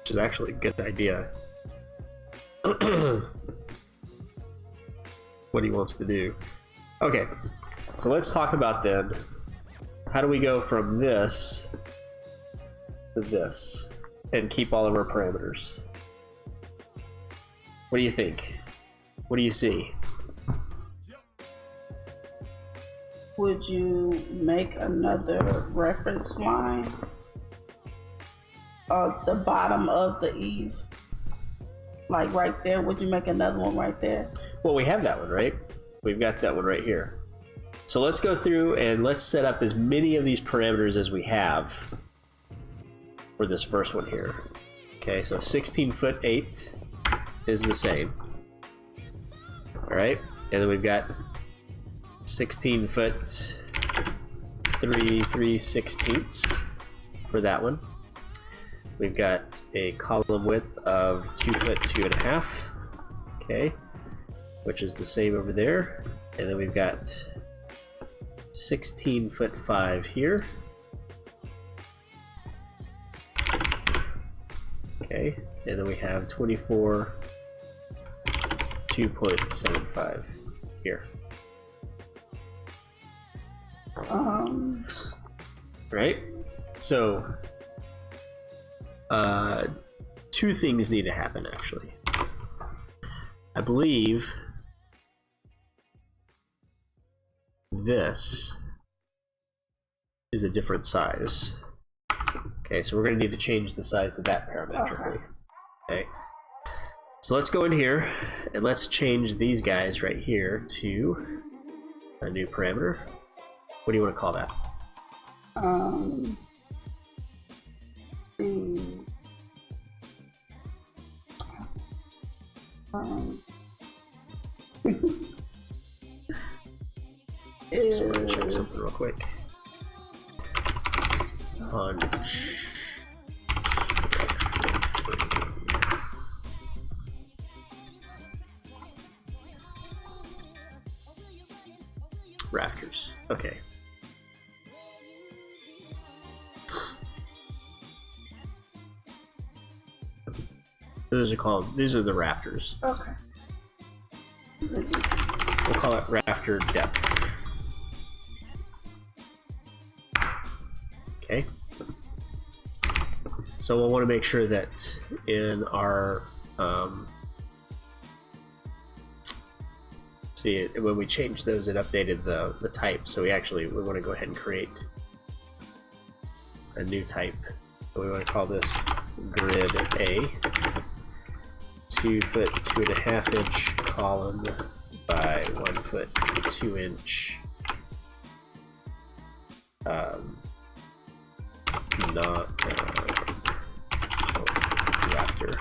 Which is actually a good idea. What he wants to do. Okay, so let's talk about then, how do we go from this to this and keep all of our parameters? What do you think? What do you see? Would you make another reference line at the bottom of the eave? Like right there, would you make another one right there? Well, we have that one, right? We've got that one right here. So let's go through and let's set up as many of these parameters as we have for this first one here. Okay, so 16 foot 8 is the same. All right, and then we've got 16 foot 3/16 for that one. We've got a column width of 2 foot 2.5, okay, which is the same over there. And then we've got 16 foot 5 here. Okay, and then we have 24 2.75 here. Right? So two things need to happen actually. I believe this is a different size. Okay, so we're going to need to change the size of that parametrically. Okay, so let's go in here and let's change these guys right here to a new parameter. What do you want to call that? Check something real quick. Punch. Rafters. Okay. Those are called, these are the rafters. Okay. We'll call it rafter depth. Okay. So we'll want to make sure that in our see, when we changed those, it updated the type. So we want to go ahead and create a new type. So we want to call this grid A. 2 foot 2.5 inch column by 1 foot 2 inch rafter.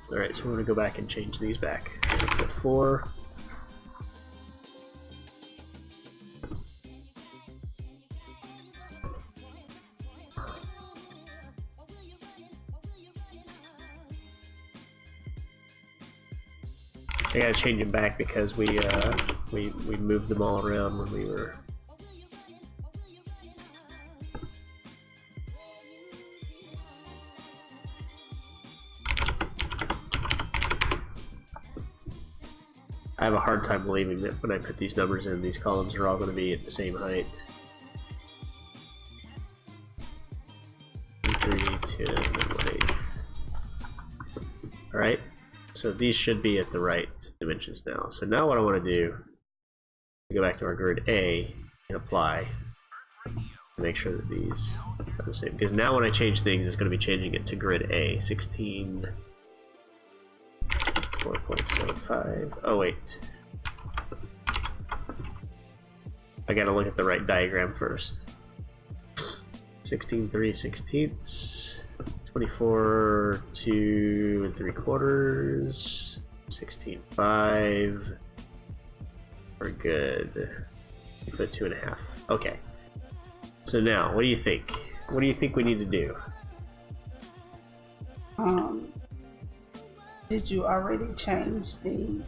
Alright, so we're going to go back and change these back. 4. I gotta change them back because we moved them all around when we were. I have a hard time believing that when I put these numbers in, these columns are all going to be at the same height. 3, 10, and 1/8. Alright, so these should be at the right dimensions now. So now what I want to do is go back to our grid A and apply. Make sure that these are the same. Because now when I change things, it's going to be changing it to grid A. 16. 4.75. Oh wait. I gotta look at the right diagram first. 16 3/16. 24 2 3/4. 16 5. We're good. 2.5. Okay. So now, what do you think? What do you think we need to do? Did you already change the?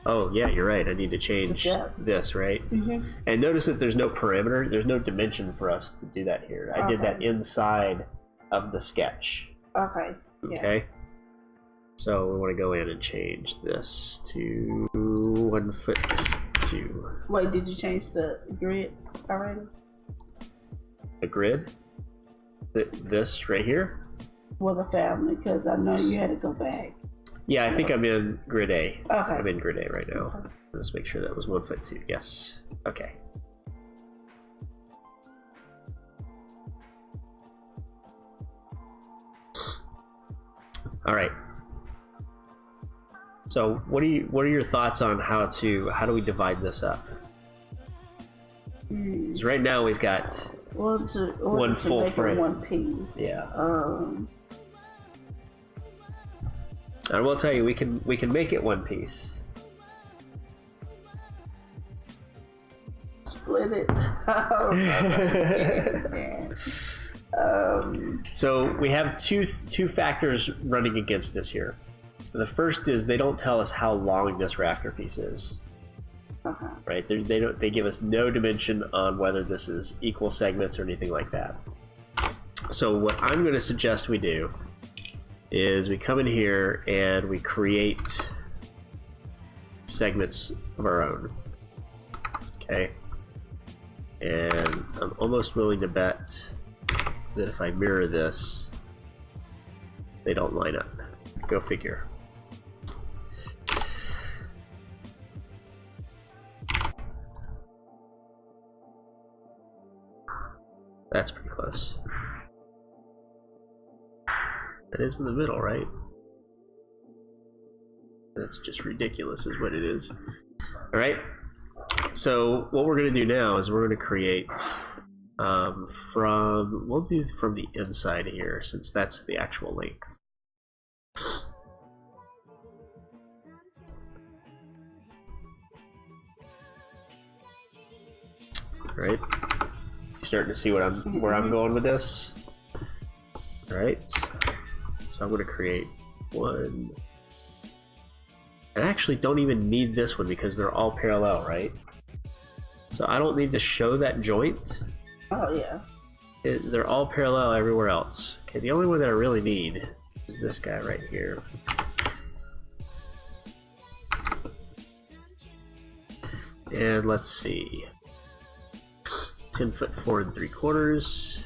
Oh yeah, you're right. I need to change this, right? Mm-hmm. And notice that there's no parameter, there's no dimension for us to do that here. I did that inside of the sketch. Okay. Okay. Yeah. So we want to go in and change this to 1'2". Wait, did you change the grid already? The grid? This right here? Well, the family, because I know you had to go back. Yeah, I think I'm in grid A. Okay. I'm in grid A right now. Okay. Let's make sure that was 1'2". Yes. Okay. All right. So, what are your thoughts on how do we divide this up? Because right now we've got one full frame, one piece. Yeah. I will tell you, we can make it one piece. Split it. So we have two factors running against us here. The first is they don't tell us how long this rafter piece is. Right? They give us no dimension on whether this is equal segments or anything like that. So what I'm going to suggest we do is we come in here and we create segments of our own. Okay? And I'm almost willing to bet that if I mirror this, they don't line up. Go figure. That's pretty close. That is in the middle, right? That's just ridiculous is what it is. Alright, so what we're going to do now is we're going to create we'll do from the inside here, since that's the actual length. Alright, starting to see where I'm going with this. Alright. So I'm going to create one. I actually don't even need this one because they're all parallel, right? So I don't need to show that joint. Oh, yeah. They're all parallel everywhere else. Okay, the only one that I really need is this guy right here. And let's see. 10'4 3/4.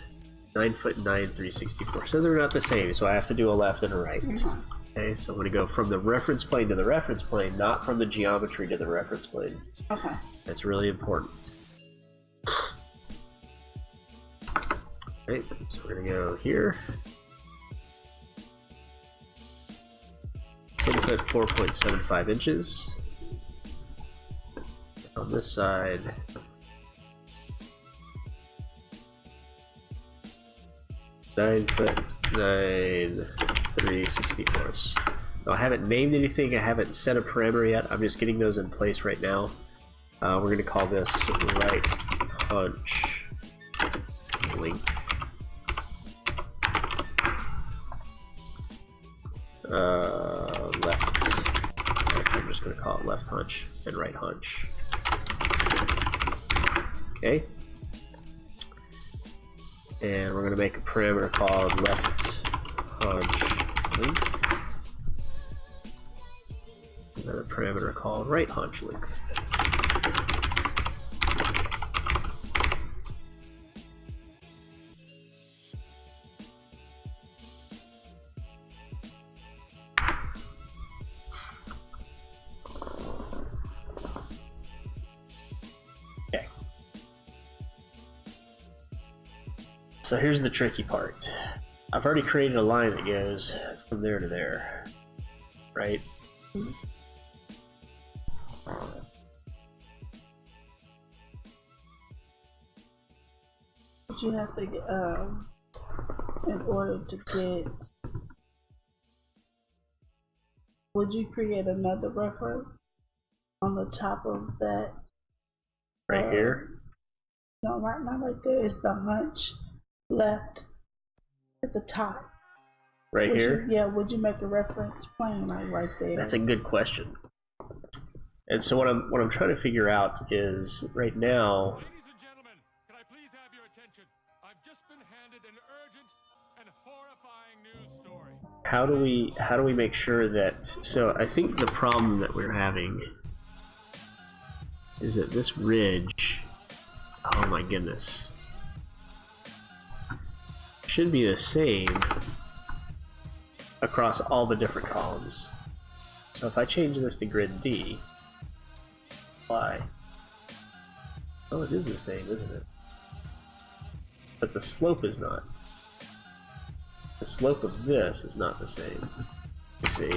9'9" 3/64. So they're not the same, so I have to do a left and a right. Okay, so I'm going to go from the reference plane to the reference plane, not from the geometry to the reference plane. Okay. That's really important. Okay, so we're going to go here. 10 foot 4.75 inches. On this side, 9'9" 3/64. I haven't named anything, I haven't set a parameter yet, I'm just getting those in place right now. We're going to call this right hunch length. Left. I'm just going to call it left hunch and right hunch. Okay. And we're going to make a parameter called left hunch length. Another parameter called right hunch length. Okay. So here's the tricky part. I've already created a line that goes from there to there, right? But you have to get, in order to get, would you create another reference on the top of that? Right here? No, right now, right there is the hunch left at the top. Right Would here? Yeah, would you make a reference plane like right there? That's a good question. And so what I'm trying to figure out is right now. Ladies and gentlemen, can I please have your attention? I've just been handed an urgent and horrifying news story. How do we make sure that? So I think the problem that we're having is that this ridge. Oh my goodness. Should be the same across all the different columns. So if I change this to grid D, why? Oh, it is the same, isn't it? But the slope is not. The slope of this is not the same. You see?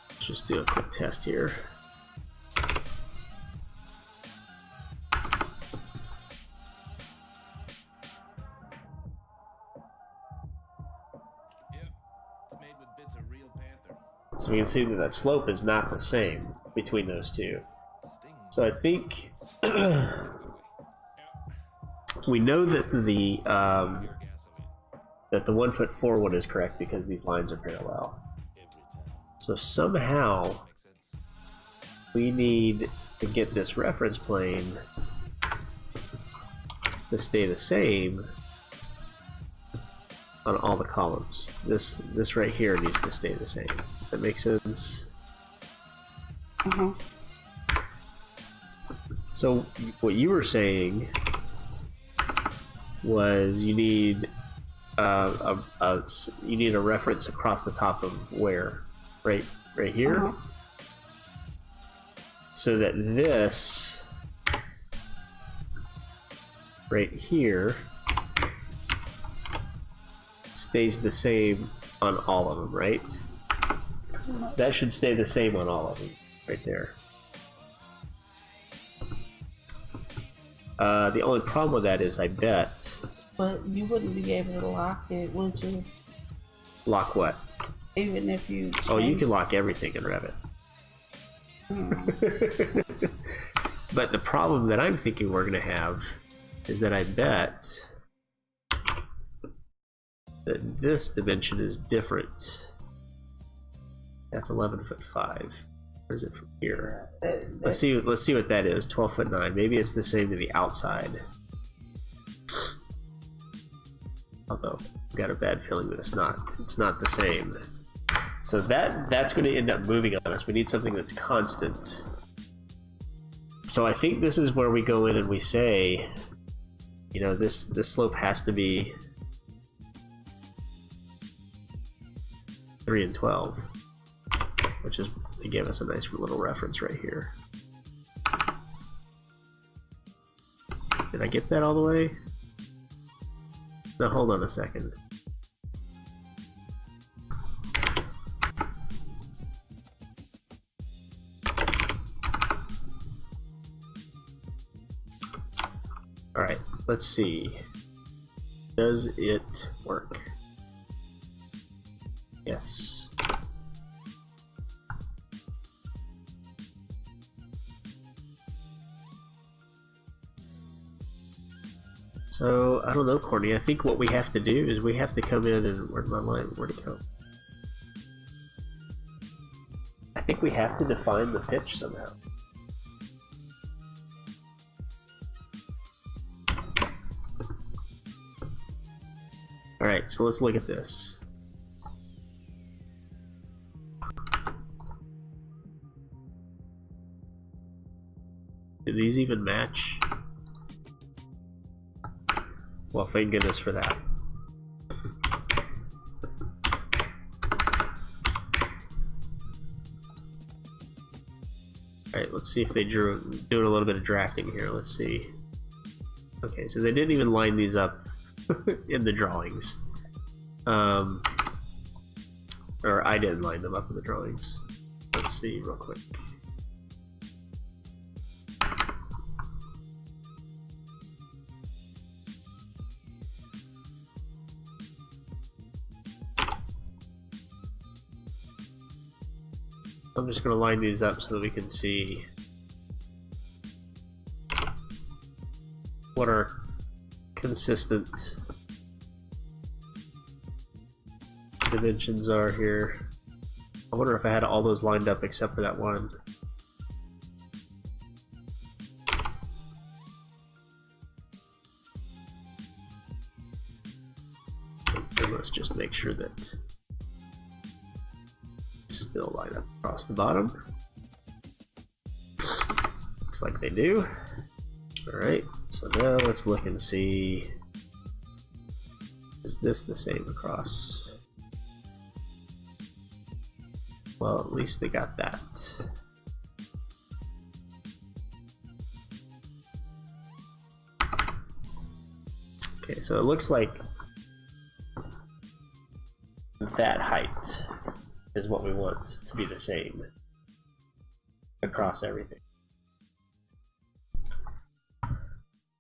Let's just do a quick test here. So we can see that slope is not the same between those two. So I think we know that the 1 foot forward is correct because these lines are parallel. So somehow we need to get this reference plane to stay the same on all the columns. This right here needs to stay the same. Does that make sense? So what you were saying was you need you need a reference across the top of where, right here, so that this right here stays the same on all of them, right? That should stay the same on all of them, right there. The only problem with that is, I bet. But you wouldn't be able to lock it, would you? Lock what? Even if you changed... Oh, you can lock everything in Revit. But the problem that I'm thinking we're going to have is that I bet that this dimension is different. That's 11'5". What is it from here? Let's see what that is. 12'9". Maybe it's the same to the outside. Although I've got a bad feeling that it's not. It's not the same. So that's going to end up moving on us. We need something that's constant. So I think this is where we go in and we say, you know, this slope has to be 3 and 12, which is, they gave us a nice little reference right here. Did I get that all the way? No, hold on a second. All right. let's see. Does it work? Yes. So, I don't know, Courtney. I think what we have to do is we have to come in and... Where'd my line? Where'd it go? I think we have to define the pitch somehow. Alright, so let's look at this. Do these even match? Well, thank goodness for that. Alright, let's see if they doing a little bit of drafting here. Let's see. Okay, so they didn't even line these up in the drawings. Or I didn't line them up in the drawings. Let's see real quick. I'm just going to line these up so that we can see what our consistent dimensions are here. I wonder if I had all those lined up except for that one. And let's just make sure that still line up across the bottom. Looks like they do. Alright, so now let's look and see, is this the same across? Well, at least they got that. Okay, so it looks like that height is what we want to be the same across everything.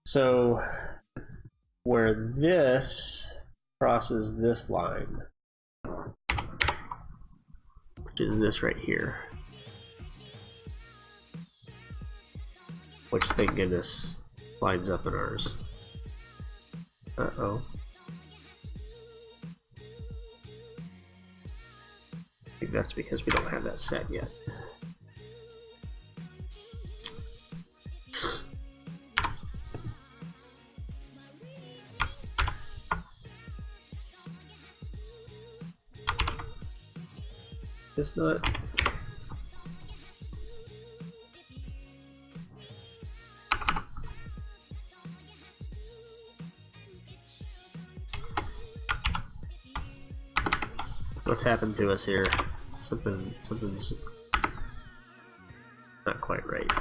So where this crosses this line, which is this right here, which thank goodness lines up in ours. Uh-oh. I think that's because we don't have that set yet. It's not. What's happened to us here? Something's not quite right.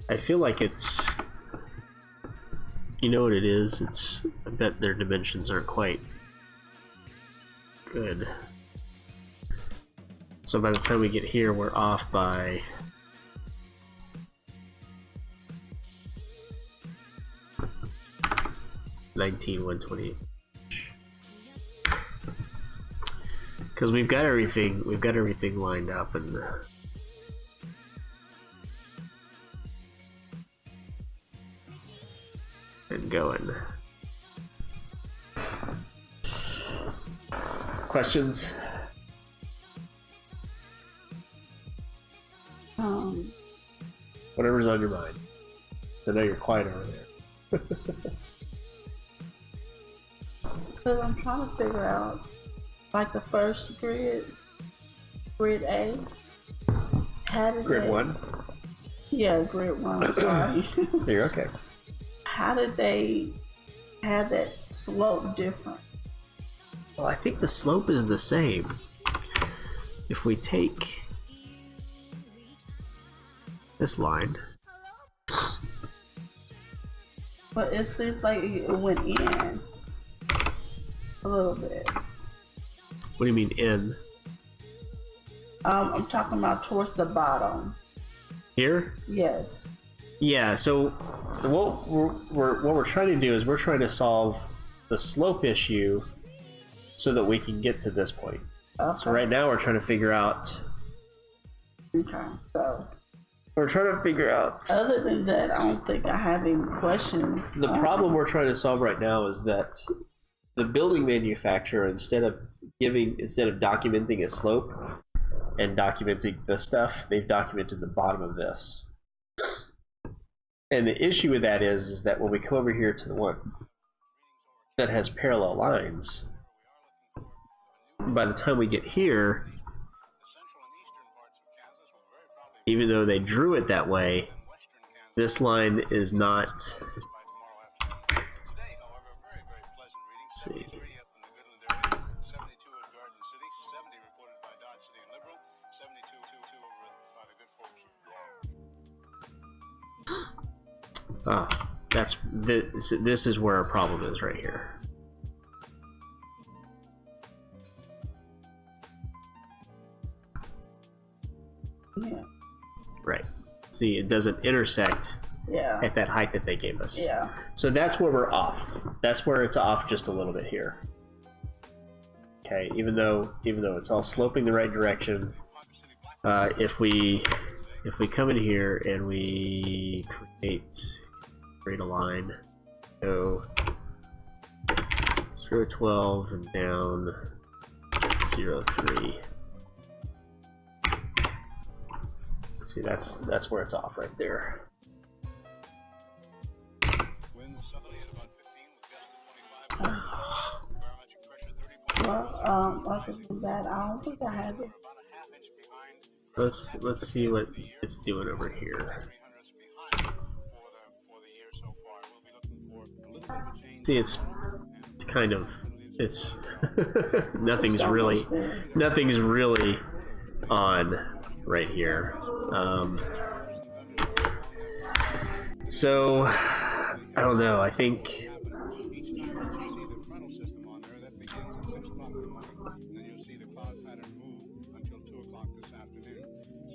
I feel like it's, you know what it is? It's, I bet their dimensions aren't quite good. So by the time we get here, we're off by 19/128. Because we've got everything lined up and going. Questions? Whatever's on your mind. I know you're quiet over there. Because I'm trying to figure out, like the first grid A. Grid 1? Yeah, grid 1. I'm sorry. You're okay. How did they have that slope different? Well, I think the slope is the same. If we take this line, but it seems like it went in a little bit. what do you mean in? I'm talking about towards the bottom. Here? Yes. Yeah, so what we're trying to do is we're trying to solve the slope issue so that we can get to this point. Okay. So right now we're trying to figure out. Okay, so We're trying to figure out. other than that, I don't think I have any questions. The problem we're trying to solve right now is that the building manufacturer, instead of documenting a slope and documenting this stuff, they've documented the bottom of this. And the issue with that is that when we come over here to the one that has parallel lines, by the time we get here, even though they drew it that way, this line is not. Let's see. Ah, that's this is where our problem is right here. Yeah. Right. See, it doesn't intersect Yeah. at that height that they gave us. Yeah. So that's where we're off. That's where it's off just a little bit here. Okay, even though it's all sloping the right direction, if we come in here and we create a line, go 0.12 and down 0.3. See, that's where it's off right there. Well, other than that, I don't think I have it. Let's see what it's doing over here. See, it's kind of nothing's really on right here. So I don't know. I think.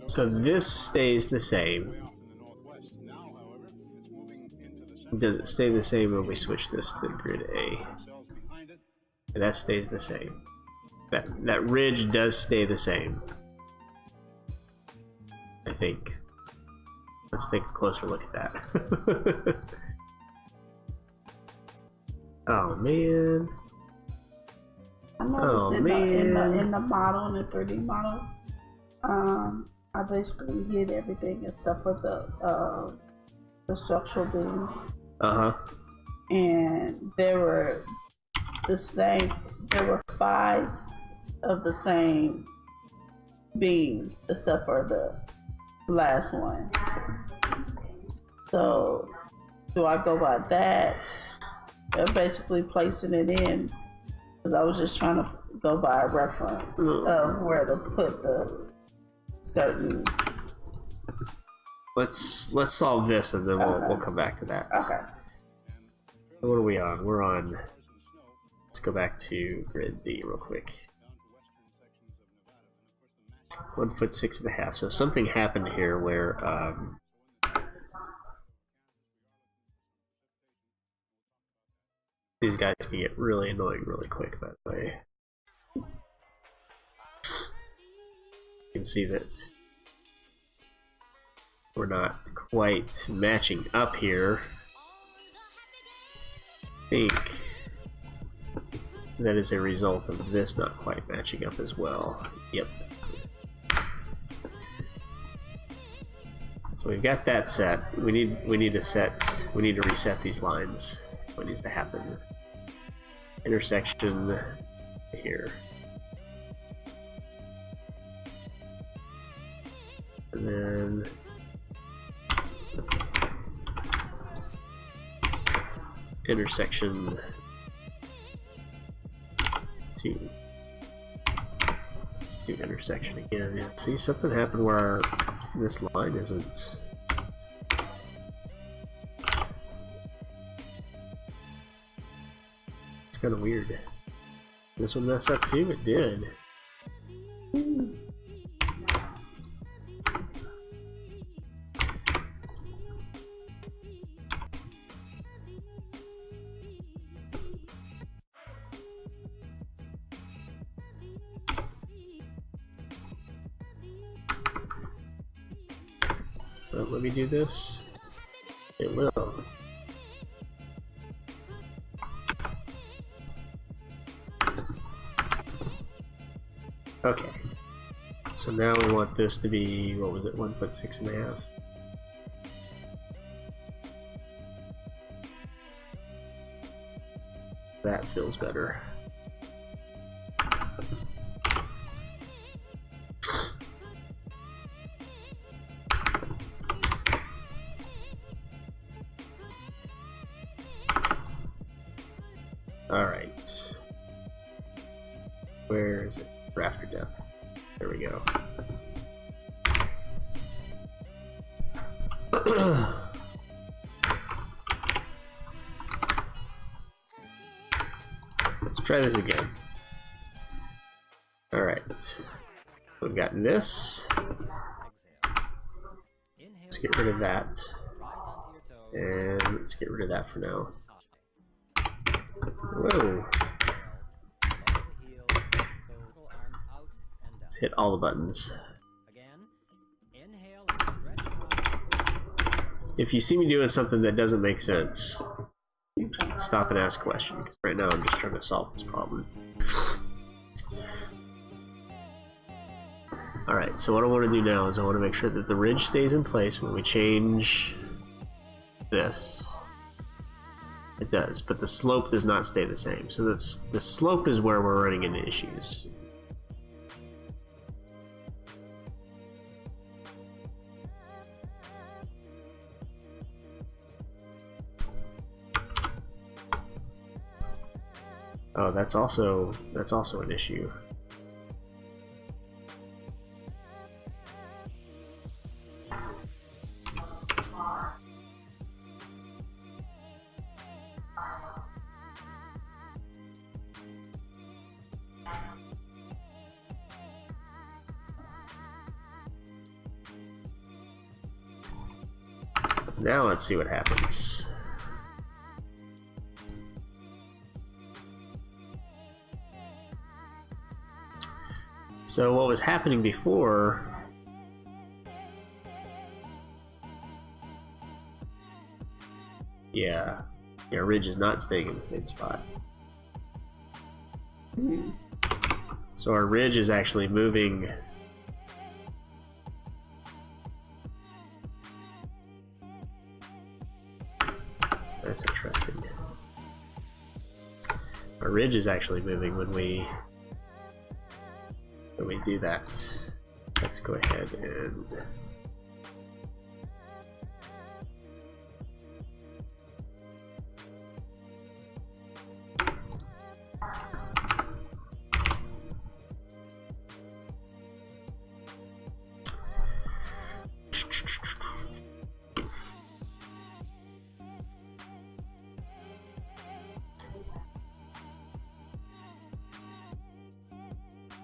So this stays the same. Does it stay the same when we switch this to grid A? And that stays the same. That ridge does stay the same, I think. Let's take a closer look at that. Oh man. I noticed in the model, in the 3D model, I basically hid everything except for the structural beams. And there were there were 5 of the same beams except for the last one. So do I go by that? Or basically placing it in, because I was just trying to go by a reference of where to put the certain. Let's solve this and then we'll come back to that. Okay. What are we on? We're on. Let's go back to grid D real quick. 1 foot 6.5. So something happened here where these guys can get really annoying really quick. By the way, you can see that we're not quite matching up here. I think that is a result of this not quite matching up as well. Yep. So we've got that set. We need to reset these lines. That's what needs to happen. Intersection here. And then intersection 2. Let's do intersection again. Yeah. See, something happened where this line isn't. It's kind of weird. This one mess up too? It did. Don't let me do this. It will. Okay. So now we want this to be, what was it, 1'6½". That feels better. Alright. Where is it? Rafter depth. There we go. Let's try this again. Alright. We've got this. Let's get rid of that. And let's get rid of that for now. Whoa. Let's hit all the buttons. If you see me doing something that doesn't make sense, stop and ask a question, because right now I'm just trying to solve this problem. Alright, so what I want to do now is I want to make sure that the ridge stays in place when we change this. It does, but the slope does not stay the same. So that's, the slope is where we're running into issues. Oh, that's also an issue. Now let's see what happens. So what was happening before, yeah, ridge is not staying in the same spot. So our ridge is actually moving. That's interesting. Our ridge is actually moving when we do that. Let's go ahead and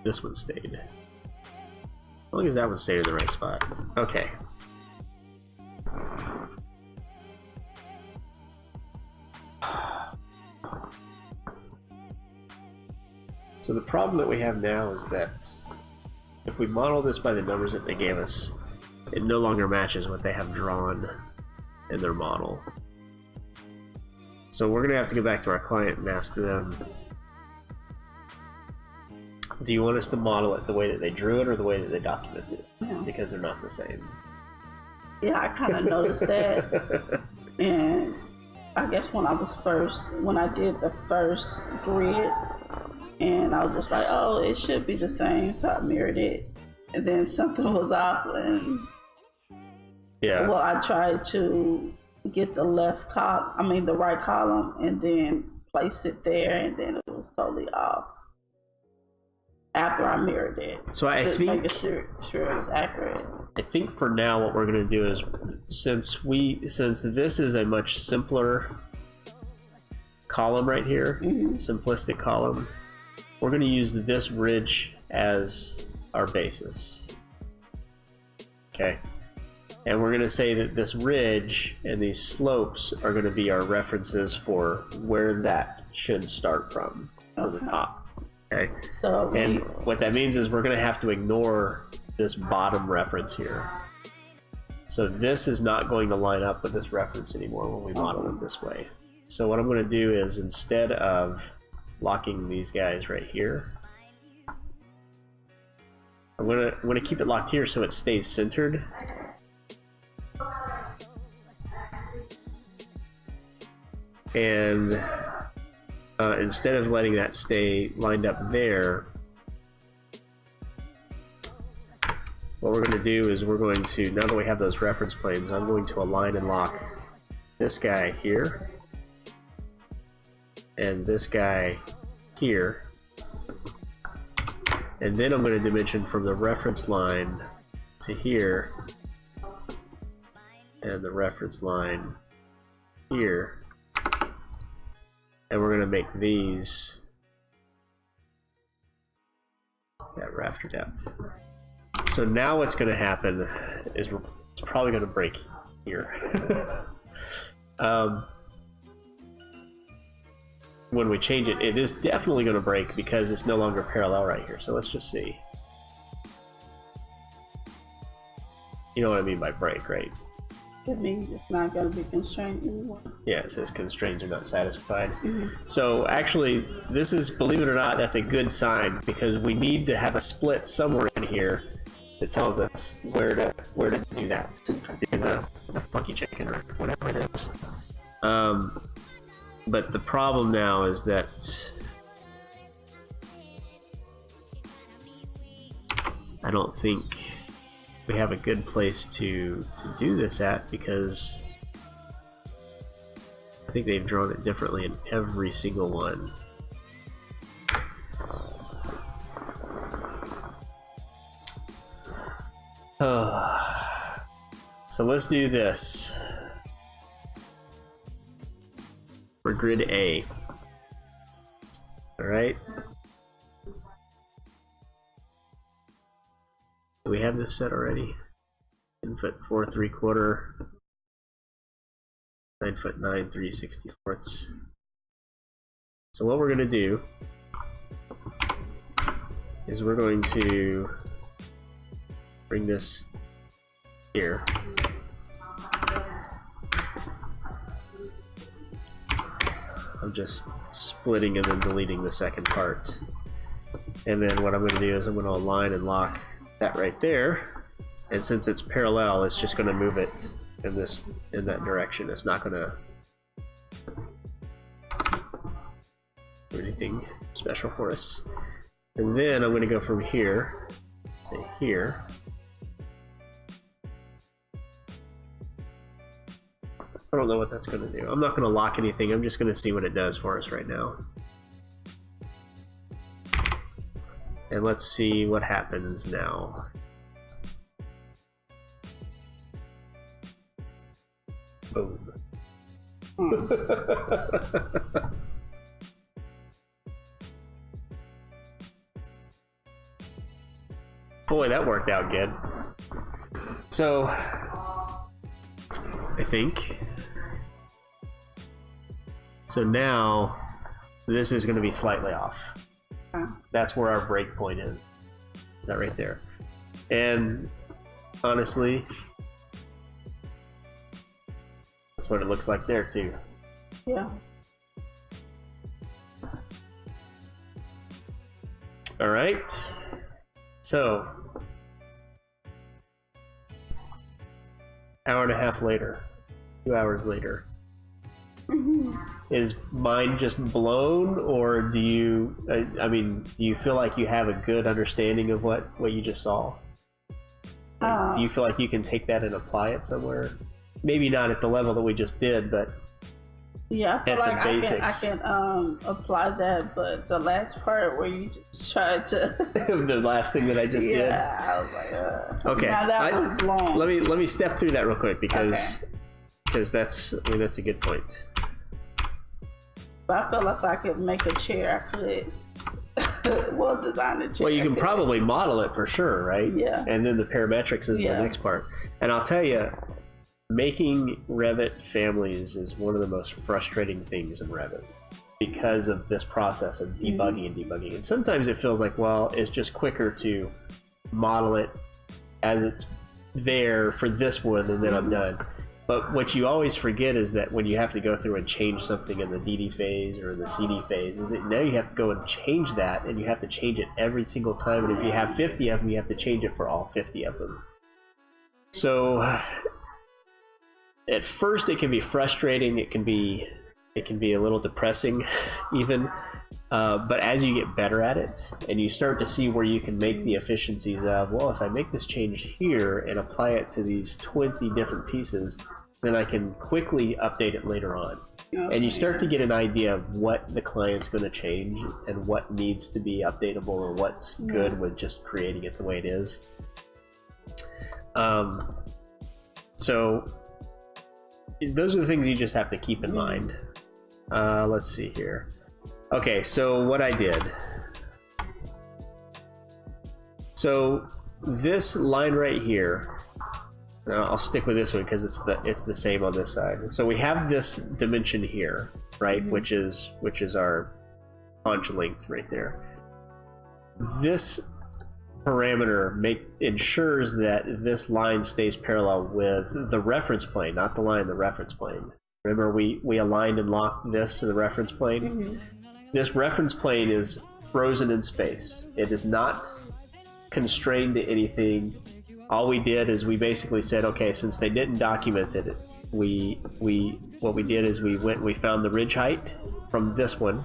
this one stayed. As long as that one stayed in the right spot. Okay. So the problem that we have now is that if we model this by the numbers that they gave us, it no longer matches what they have drawn in their model. So we're going to have to go back to our client and ask them, do you want us to model it the way that they drew it or the way that they documented it? Yeah. Because they're not the same. Yeah, I kind of noticed that. And I guess when I did the first grid, and I was just like, oh, it should be the same, so I mirrored it. And then something was off, and Yeah. well, I tried to get the the right column, and then place it there, and then it was totally off after I mirrored it. So I Just think making sure it was accurate. I think for now what we're going to do is, since this is a much simpler column right here, simplistic column, we're going to use this ridge as our basis. Okay. And we're going to say that this ridge and these slopes are going to be our references for where that should start from the top. Okay. So And what that means is we're going to have to ignore this bottom reference here. So this is not going to line up with this reference anymore when we model it this way. So what I'm going to do is, instead of locking these guys right here, I'm going to keep it locked here so it stays centered. And instead of letting that stay lined up there, what we're going to do is we're going to, now that we have those reference planes, I'm going to align and lock this guy here and this guy here, and then I'm going to dimension from the reference line to here and the reference line here, and we're going to make these at rafter depth. So now what's going to happen is it's probably going to break here. When we change it, it is definitely going to break because it's no longer parallel right here. So let's just see. You know what I mean by break, right? It means it's not going to be constrained anymore. Yeah, it says constraints are not satisfied. So actually, this is, believe it or not, that's a good sign, because we need to have a split somewhere in here that tells us where to do that. Do the funky chicken or whatever it is. But the problem now is that I don't think we have a good place to do this at, because I think they've drawn it differently in every single one. So let's do this for grid A. All right. Do we have this set already? 10 foot 4 3/4, 9 foot 9 3/64. So what we're going to do is we're going to bring this here. I'm just splitting and then deleting the second part. And then what I'm going to do is I'm going to align and lock that right there. And since it's parallel, it's just going to move it in that direction. It's not going to do anything special for us. And then I'm going to go from here to here. I don't know what that's going to do. I'm not going to lock anything. I'm just going to see what it does for us right now. And let's see what happens now. Boom. Boy, that worked out good. So, I think. So now, this is going to be slightly off. That's where our break point is. Is that right there? And honestly, that's what it looks like there too. Yeah. All right. So, hour and a half later, 2 hours later. Is mine just blown, or do you? I mean, do you feel like you have a good understanding of what you just saw? Do you feel like you can take that and apply it somewhere? Maybe not at the level that we just did, but yeah, I feel at like the basics. I can apply that, but the last part where you just tried to the last thing that I just did. Yeah, I was like, okay. now that was blown. Let me step through that real quick because that's a good point. But I feel like if I could make a chair, I could well design a chair. Well, you can probably model it for sure, right? Yeah. And then the parametrics is the next part. And I'll tell you, making Revit families is one of the most frustrating things in Revit because of this process of debugging and debugging. And sometimes it feels like, well, it's just quicker to model it as it's there for this one, and then I'm done. But what you always forget is that when you have to go through and change something in the DD phase or in the CD phase, is that now you have to go and change that, and you have to change it every single time. And if you have 50 of them, you have to change it for all 50 of them. So at first, it can be frustrating. It can be a little depressing, even. But as you get better at it, and you start to see where you can make the efficiencies of, well, if I make this change here and apply it to these 20 different pieces, then I can quickly update it later on. And you start to get an idea of what the client's going to change and what needs to be updatable or what's good with just creating it the way it is. So those are the things you just have to keep in mind. Let's see here. Okay, so what I did. So this line right here, I'll stick with this one because it's the same on this side. So we have this dimension here, right, which is our punch length right there. This parameter ensures that this line stays parallel with the reference plane, not the line, the reference plane. Remember, we aligned and locked this to the reference plane? This reference plane is frozen in space. It is not constrained to anything. All we did is we basically said, okay, since they didn't document it, what we did is we found the ridge height from this one,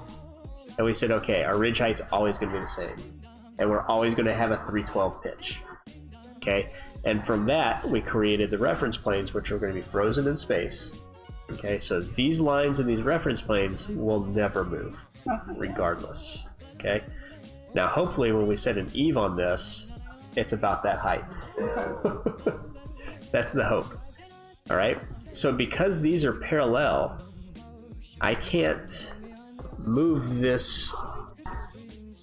and we said, okay, our ridge height's always going to be the same, and we're always going to have a 312 pitch. Okay, and from that we created the reference planes, which are going to be frozen in space. Okay, so these lines and these reference planes will never move, regardless. Okay, now hopefully when we set an eve on this, it's about that height. That's the hope. All right, so because these are parallel, I can't move this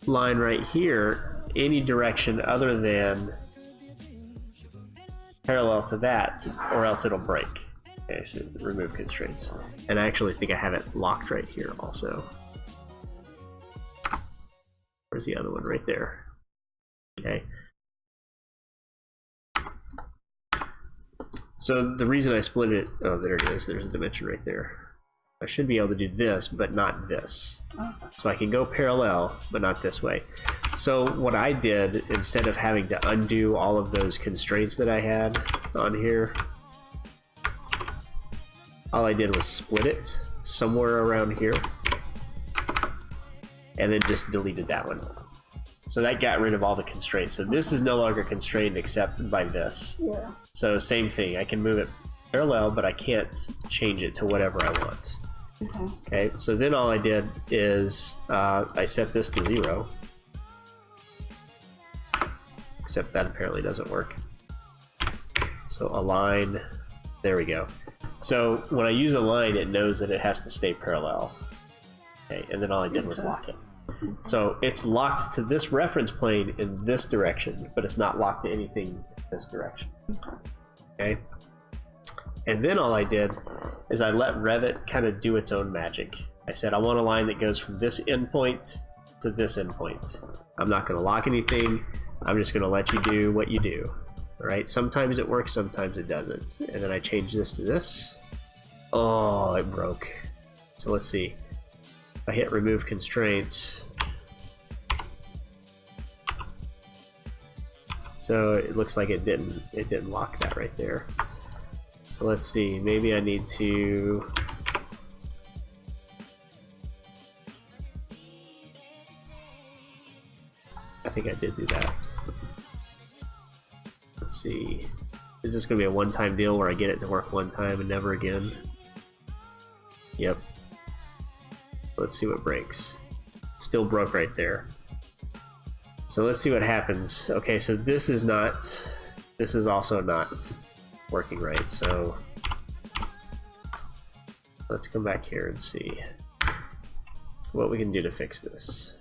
line right here any direction other than parallel to that, or else it'll break. Okay, so remove constraints. And I actually think I have it locked right here also. Where's the other one? Right there. Okay. So the reason I split it, oh, there it is. There's a dimension right there. I should be able to do this, but not this. So I can go parallel, but not this way. So what I did, instead of having to undo all of those constraints that I had on here, all I did was split it somewhere around here, and then just deleted that one. So that got rid of all the constraints. So this is no longer constrained except by this. Yeah. So same thing, I can move it parallel, but I can't change it to whatever I want. Okay, so then all I did is I set this to 0. Except that apparently doesn't work. So align, there we go. So when I use a line, it knows that it has to stay parallel. Okay, and then all I did was lock it. So it's locked to this reference plane in this direction, but it's not locked to anything in this direction. Okay? And then all I did is I let Revit kind of do its own magic. I said, I want a line that goes from this endpoint to this endpoint. I'm not going to lock anything. I'm just going to let you do what you do. Alright, sometimes it works, sometimes it doesn't. And then I change this to this. Oh, it broke. So let's see. If I hit remove constraints. So it looks like it didn't lock that right there. So let's see, maybe I need to I think I did do that. Let's see. Is this going to be a one-time deal where I get it to work one time and never again? Yep. Let's see what breaks. Still broke right there. So let's see what happens. Okay, so this is also not working right, so let's come back here and see what we can do to fix this.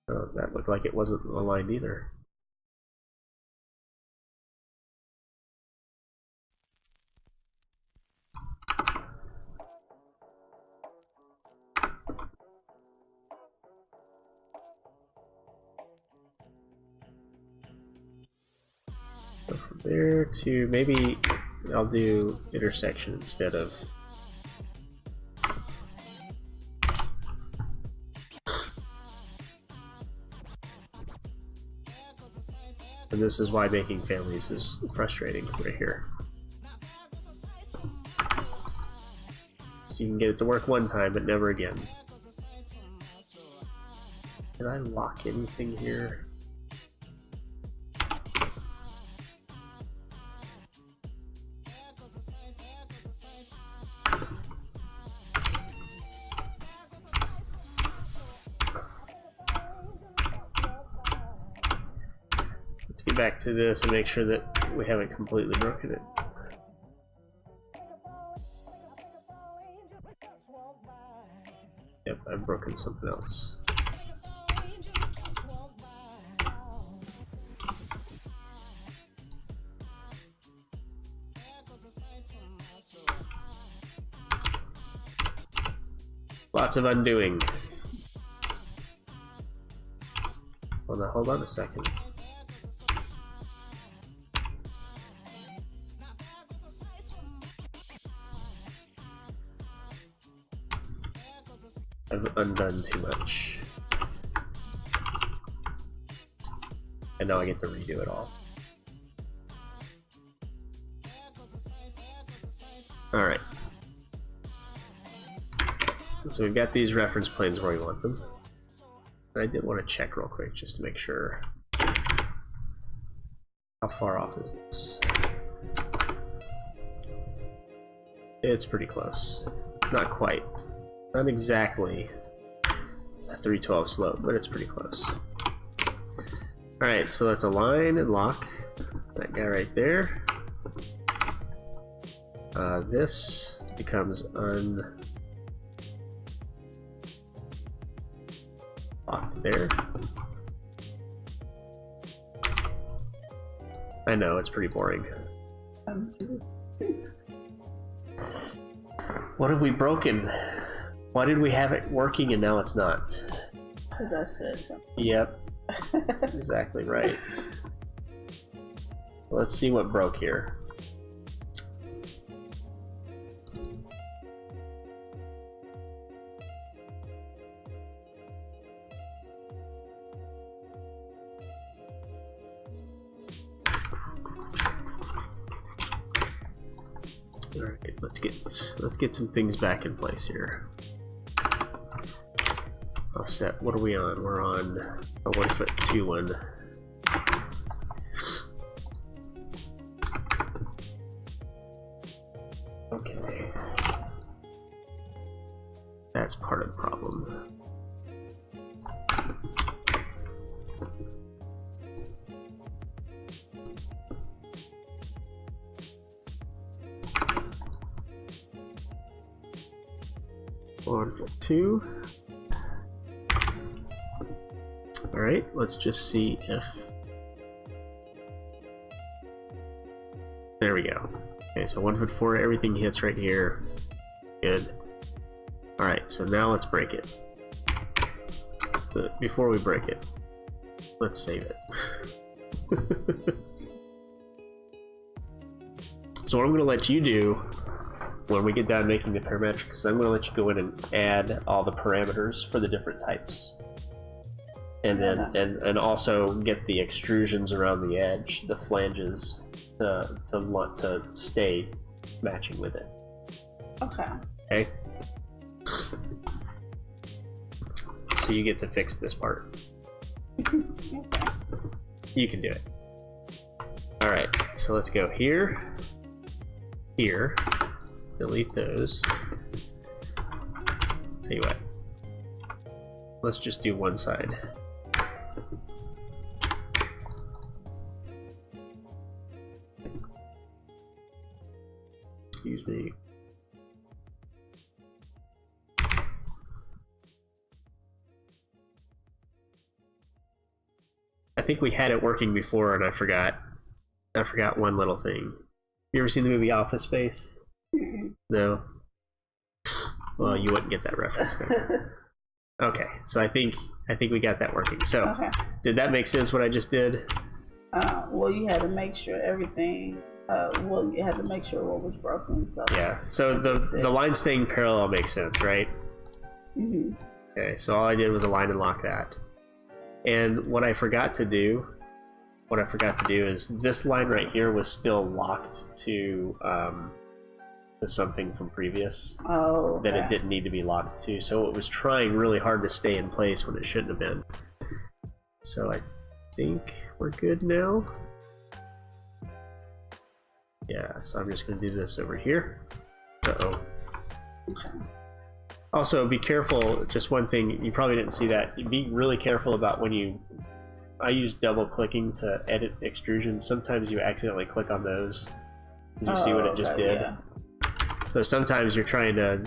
Oh, that looked like it wasn't aligned either. there to maybe I'll do intersection instead of. And this is why making families is frustrating right here. So you can get it to work one time, but never again. Did I lock anything here? Let's get back to this and make sure that we haven't completely broken it. Yep, I've broken something else. Lots of undoing. Well, now hold on a second. I've undone too much. And now I get to redo it all. Alright. So we've got these reference planes where we want them. And I did want to check real quick just to make sure. How far off is this? It's pretty close. Not quite. Not exactly a 312 slope, but it's pretty close. Alright, so let's align and lock that guy right there. This becomes unlocked there. I know, it's pretty boring. What have we broken? Why did we have it working and now it's not? Because I said something. Yep. That's exactly right. Let's see what broke here. Alright, let's get some things back in place here. Offset, what are we on? We're on a 1'2" one. Okay. That's part of the problem. Two. Alright, let's just see if... There we go. Okay, so 1'4", everything hits right here. Good. Alright, so now let's break it. But before we break it, let's save it. So what I'm going to let you do when we get done making the parametrics is I'm going to let you go in and add all the parameters for the different types. And then and also get the extrusions around the edge, the flanges, to stay matching with it. Okay. Okay. So you get to fix this part. Okay. You can do it. All right. So let's go here. Here. Delete those. Tell you what. Let's just do one side. Excuse me. I think we had it working before and I forgot one little thing. You ever seen the movie Office Space? No? Well, you wouldn't get that reference then. Okay, so I think we got that working. So, Okay. Did that make sense what I just did? Well, you had to make sure everything. Well, you had to make sure what was broken. So Yeah. So the line staying parallel makes sense, right? Mm-hmm. Okay. So all I did was align and lock that. And what I forgot to do is this line right here was still locked to something from previous that it didn't need to be locked to. So it was trying really hard to stay in place when it shouldn't have been. So I think we're good now. Yeah, so I'm just going to do this over here. Uh-oh. Okay. Also, be careful, just one thing, you probably didn't see that. Be really careful about when I use double clicking to edit extrusion. Sometimes you accidentally click on those. Did you see what it just did? Yeah. So sometimes you're trying to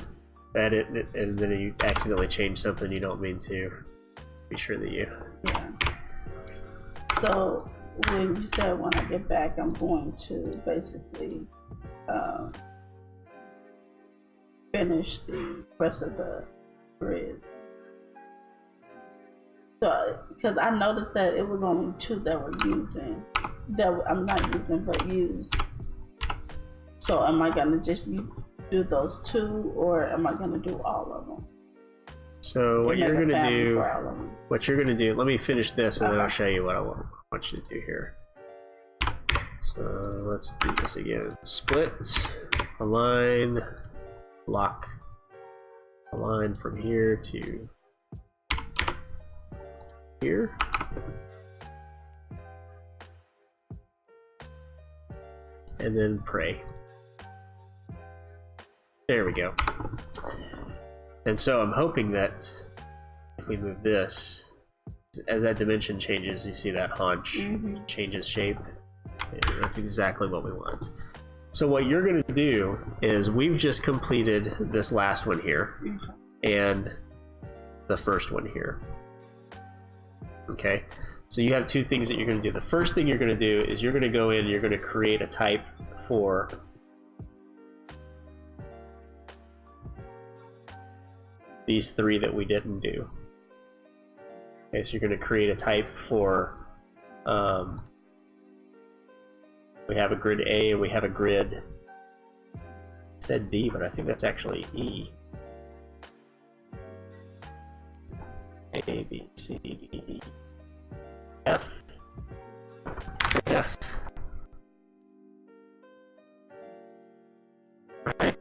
edit and then you accidentally change something you don't mean to. Be sure that you... Yeah. So when you said when I get back, I'm going to basically finish the rest of the grid. So, because I noticed that it was only 2 that were using, that I'm not using but used. So am I gonna just do those 2, or am I gonna do all of them? So what you're gonna do, let me finish this and then I'll show you what I want you to do here. So let's do this again. Split, align, lock, align from here to here. And then pray. There we go. And so I'm hoping that if we move this, as that dimension changes, you see that haunch changes shape. And that's exactly what we want. So what you're going to do is we've just completed this last one here and the first one here. Okay, so you have 2 things that you're going to do. The first thing you're going to do is you're going to go in and you're going to create a type for these 3 that we didn't do. Okay, so you're going to create a type for we have a grid A and we have a grid, I said D, but I think that's actually E. A, B, C, D, E, F, F. Right.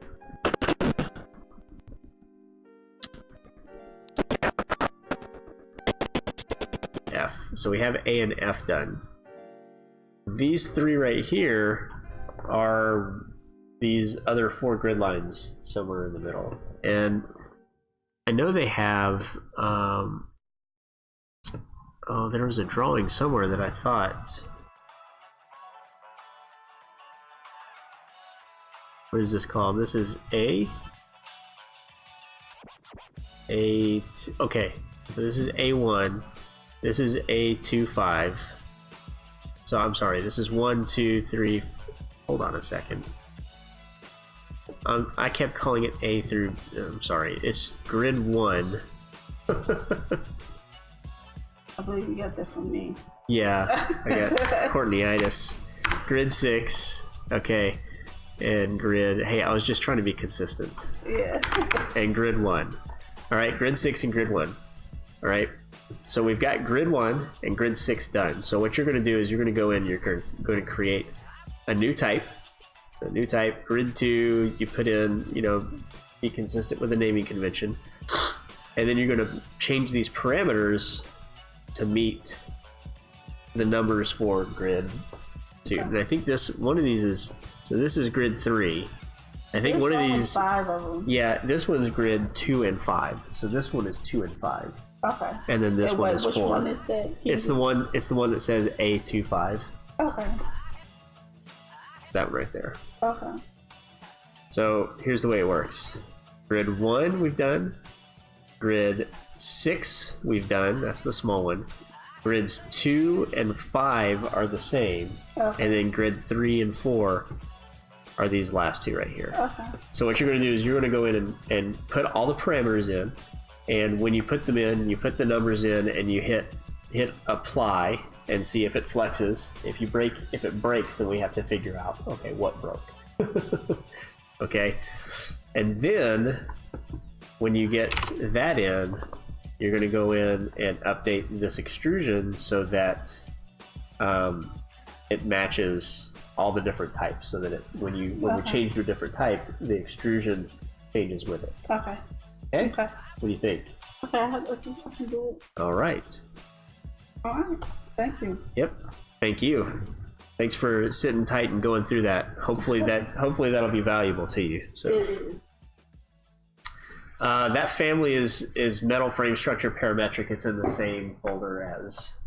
F. So we have A and F done. These 3 right here are these other 4 grid lines somewhere in the middle. And I know they have, oh, there was a drawing somewhere that I thought, what is this called? This is A2, okay, so this is A1, this is A25, so I'm sorry, this is 1, 2, 3, hold on a second. I kept calling it A through, I'm sorry, it's grid 1. I believe you got that from me. Yeah, I got Courtneyitis. Grid 6, okay, and grid, hey, I was just trying to be consistent. Yeah. And grid 1. Alright, grid 6 and grid 1. Alright, so we've got grid 1 and grid 6 done. So what you're going to do is you're going to go in, you're going to create a new type. So new type, grid 2, you put in, you know, be consistent with the naming convention. And then you're going to change these parameters to meet the numbers for grid 2. And I think this, one of these is, so this is grid 3. I think one of these, 5 of them. Yeah, this one's grid 2 and 5. So this one is 2 and 5. Okay. And then this one is 4. Which one is that? It's the one that says A25. Okay. That one right there. Okay. So here's the way it works. Grid 1 we've done. Grid 6 we've done. That's the small one. Grids 2 and 5 are the same. Okay. And then grid 3 and 4 are these last 2 right here. Okay. So what you're going to do is you're going to go in and put all the parameters in. And when you put them in, you put the numbers in and you hit apply. and see if it flexes. If it breaks, then we have to figure out, okay, what broke. Okay, and then when you get that in, you're going to go in and update this extrusion so that it matches all the different types, so that when we change to a different type, the extrusion changes with it. Okay. Okay? Okay. What do you think? Okay, I can do it. All right. All right. Thank you. Yep. Thank you. Thanks for sitting tight and going through that. Hopefully that'll be valuable to you. So It is. that family is metal frame structure parametric. It's in the same folder as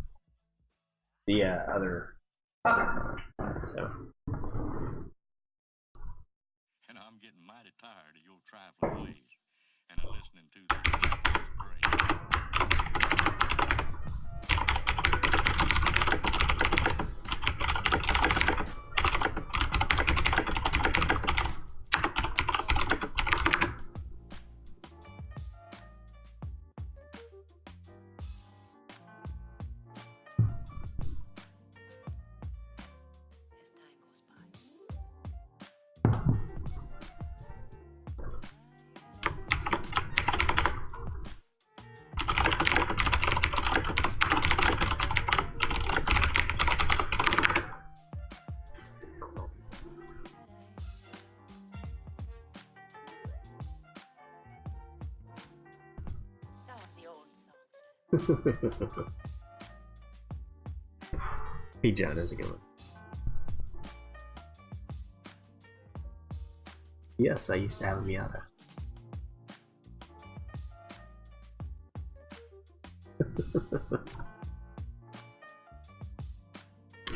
the other. So. And I'm getting mighty tired of your trifling ways and of listening to the great. Hey John, how's it going? Yes, I used to have a Miata.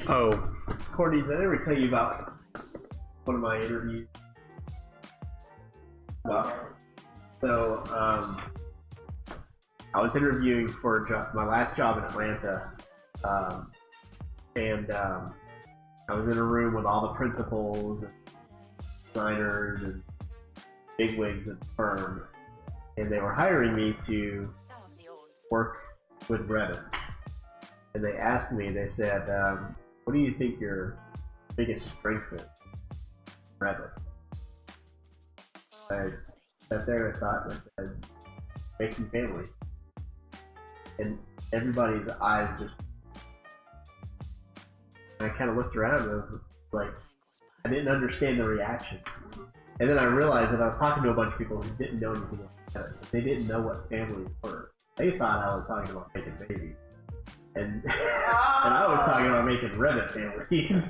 Oh, Courtney, did I ever tell you about one of my interviews? Well, so I was interviewing for my last job in Atlanta, and I was in a room with all the principals and designers and bigwigs at the firm, and they were hiring me to work with Revit. And they asked me, they said, what do you think your biggest strength is, Revit? I sat there and thought, and I said, making families. And everybody's eyes just, and I kind of looked around and I was like, I didn't understand the reaction. And then I realized that I was talking to a bunch of people who didn't know anything about it. So they didn't know what families were. They thought I was talking about making babies. And and I was talking about making Revit families.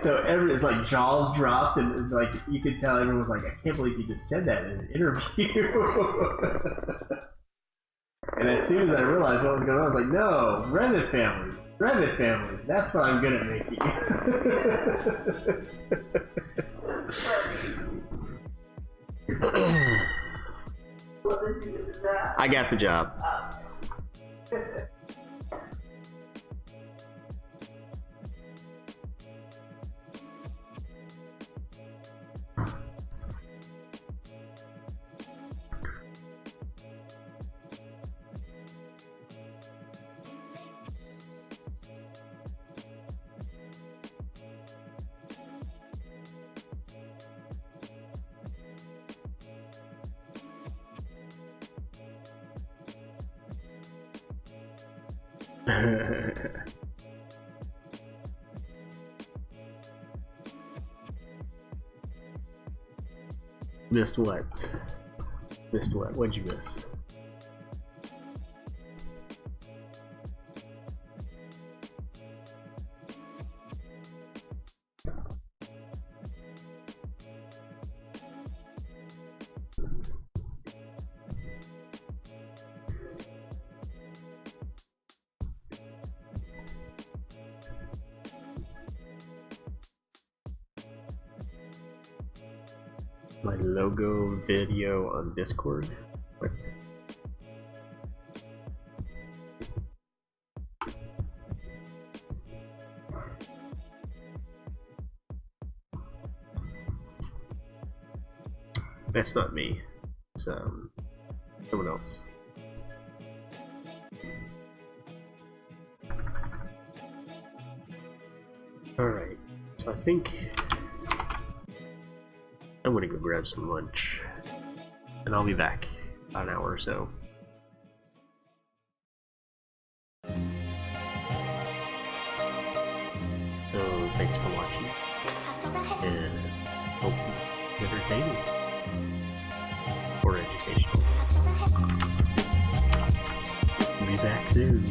So it's like jaws dropped, and like you could tell everyone was like, I can't believe you just said that in an interview. And as soon as I realized what was going on, I was like, no, Revit families, that's what I'm good at making. I got the job. Missed what? Missed what? What'd you miss? My logo video on Discord? What? That's not me. It's someone else. So I think I'm gonna go grab some lunch, and I'll be back about an hour or so. So thanks for watching, and hope it's entertaining or educational. Be back soon.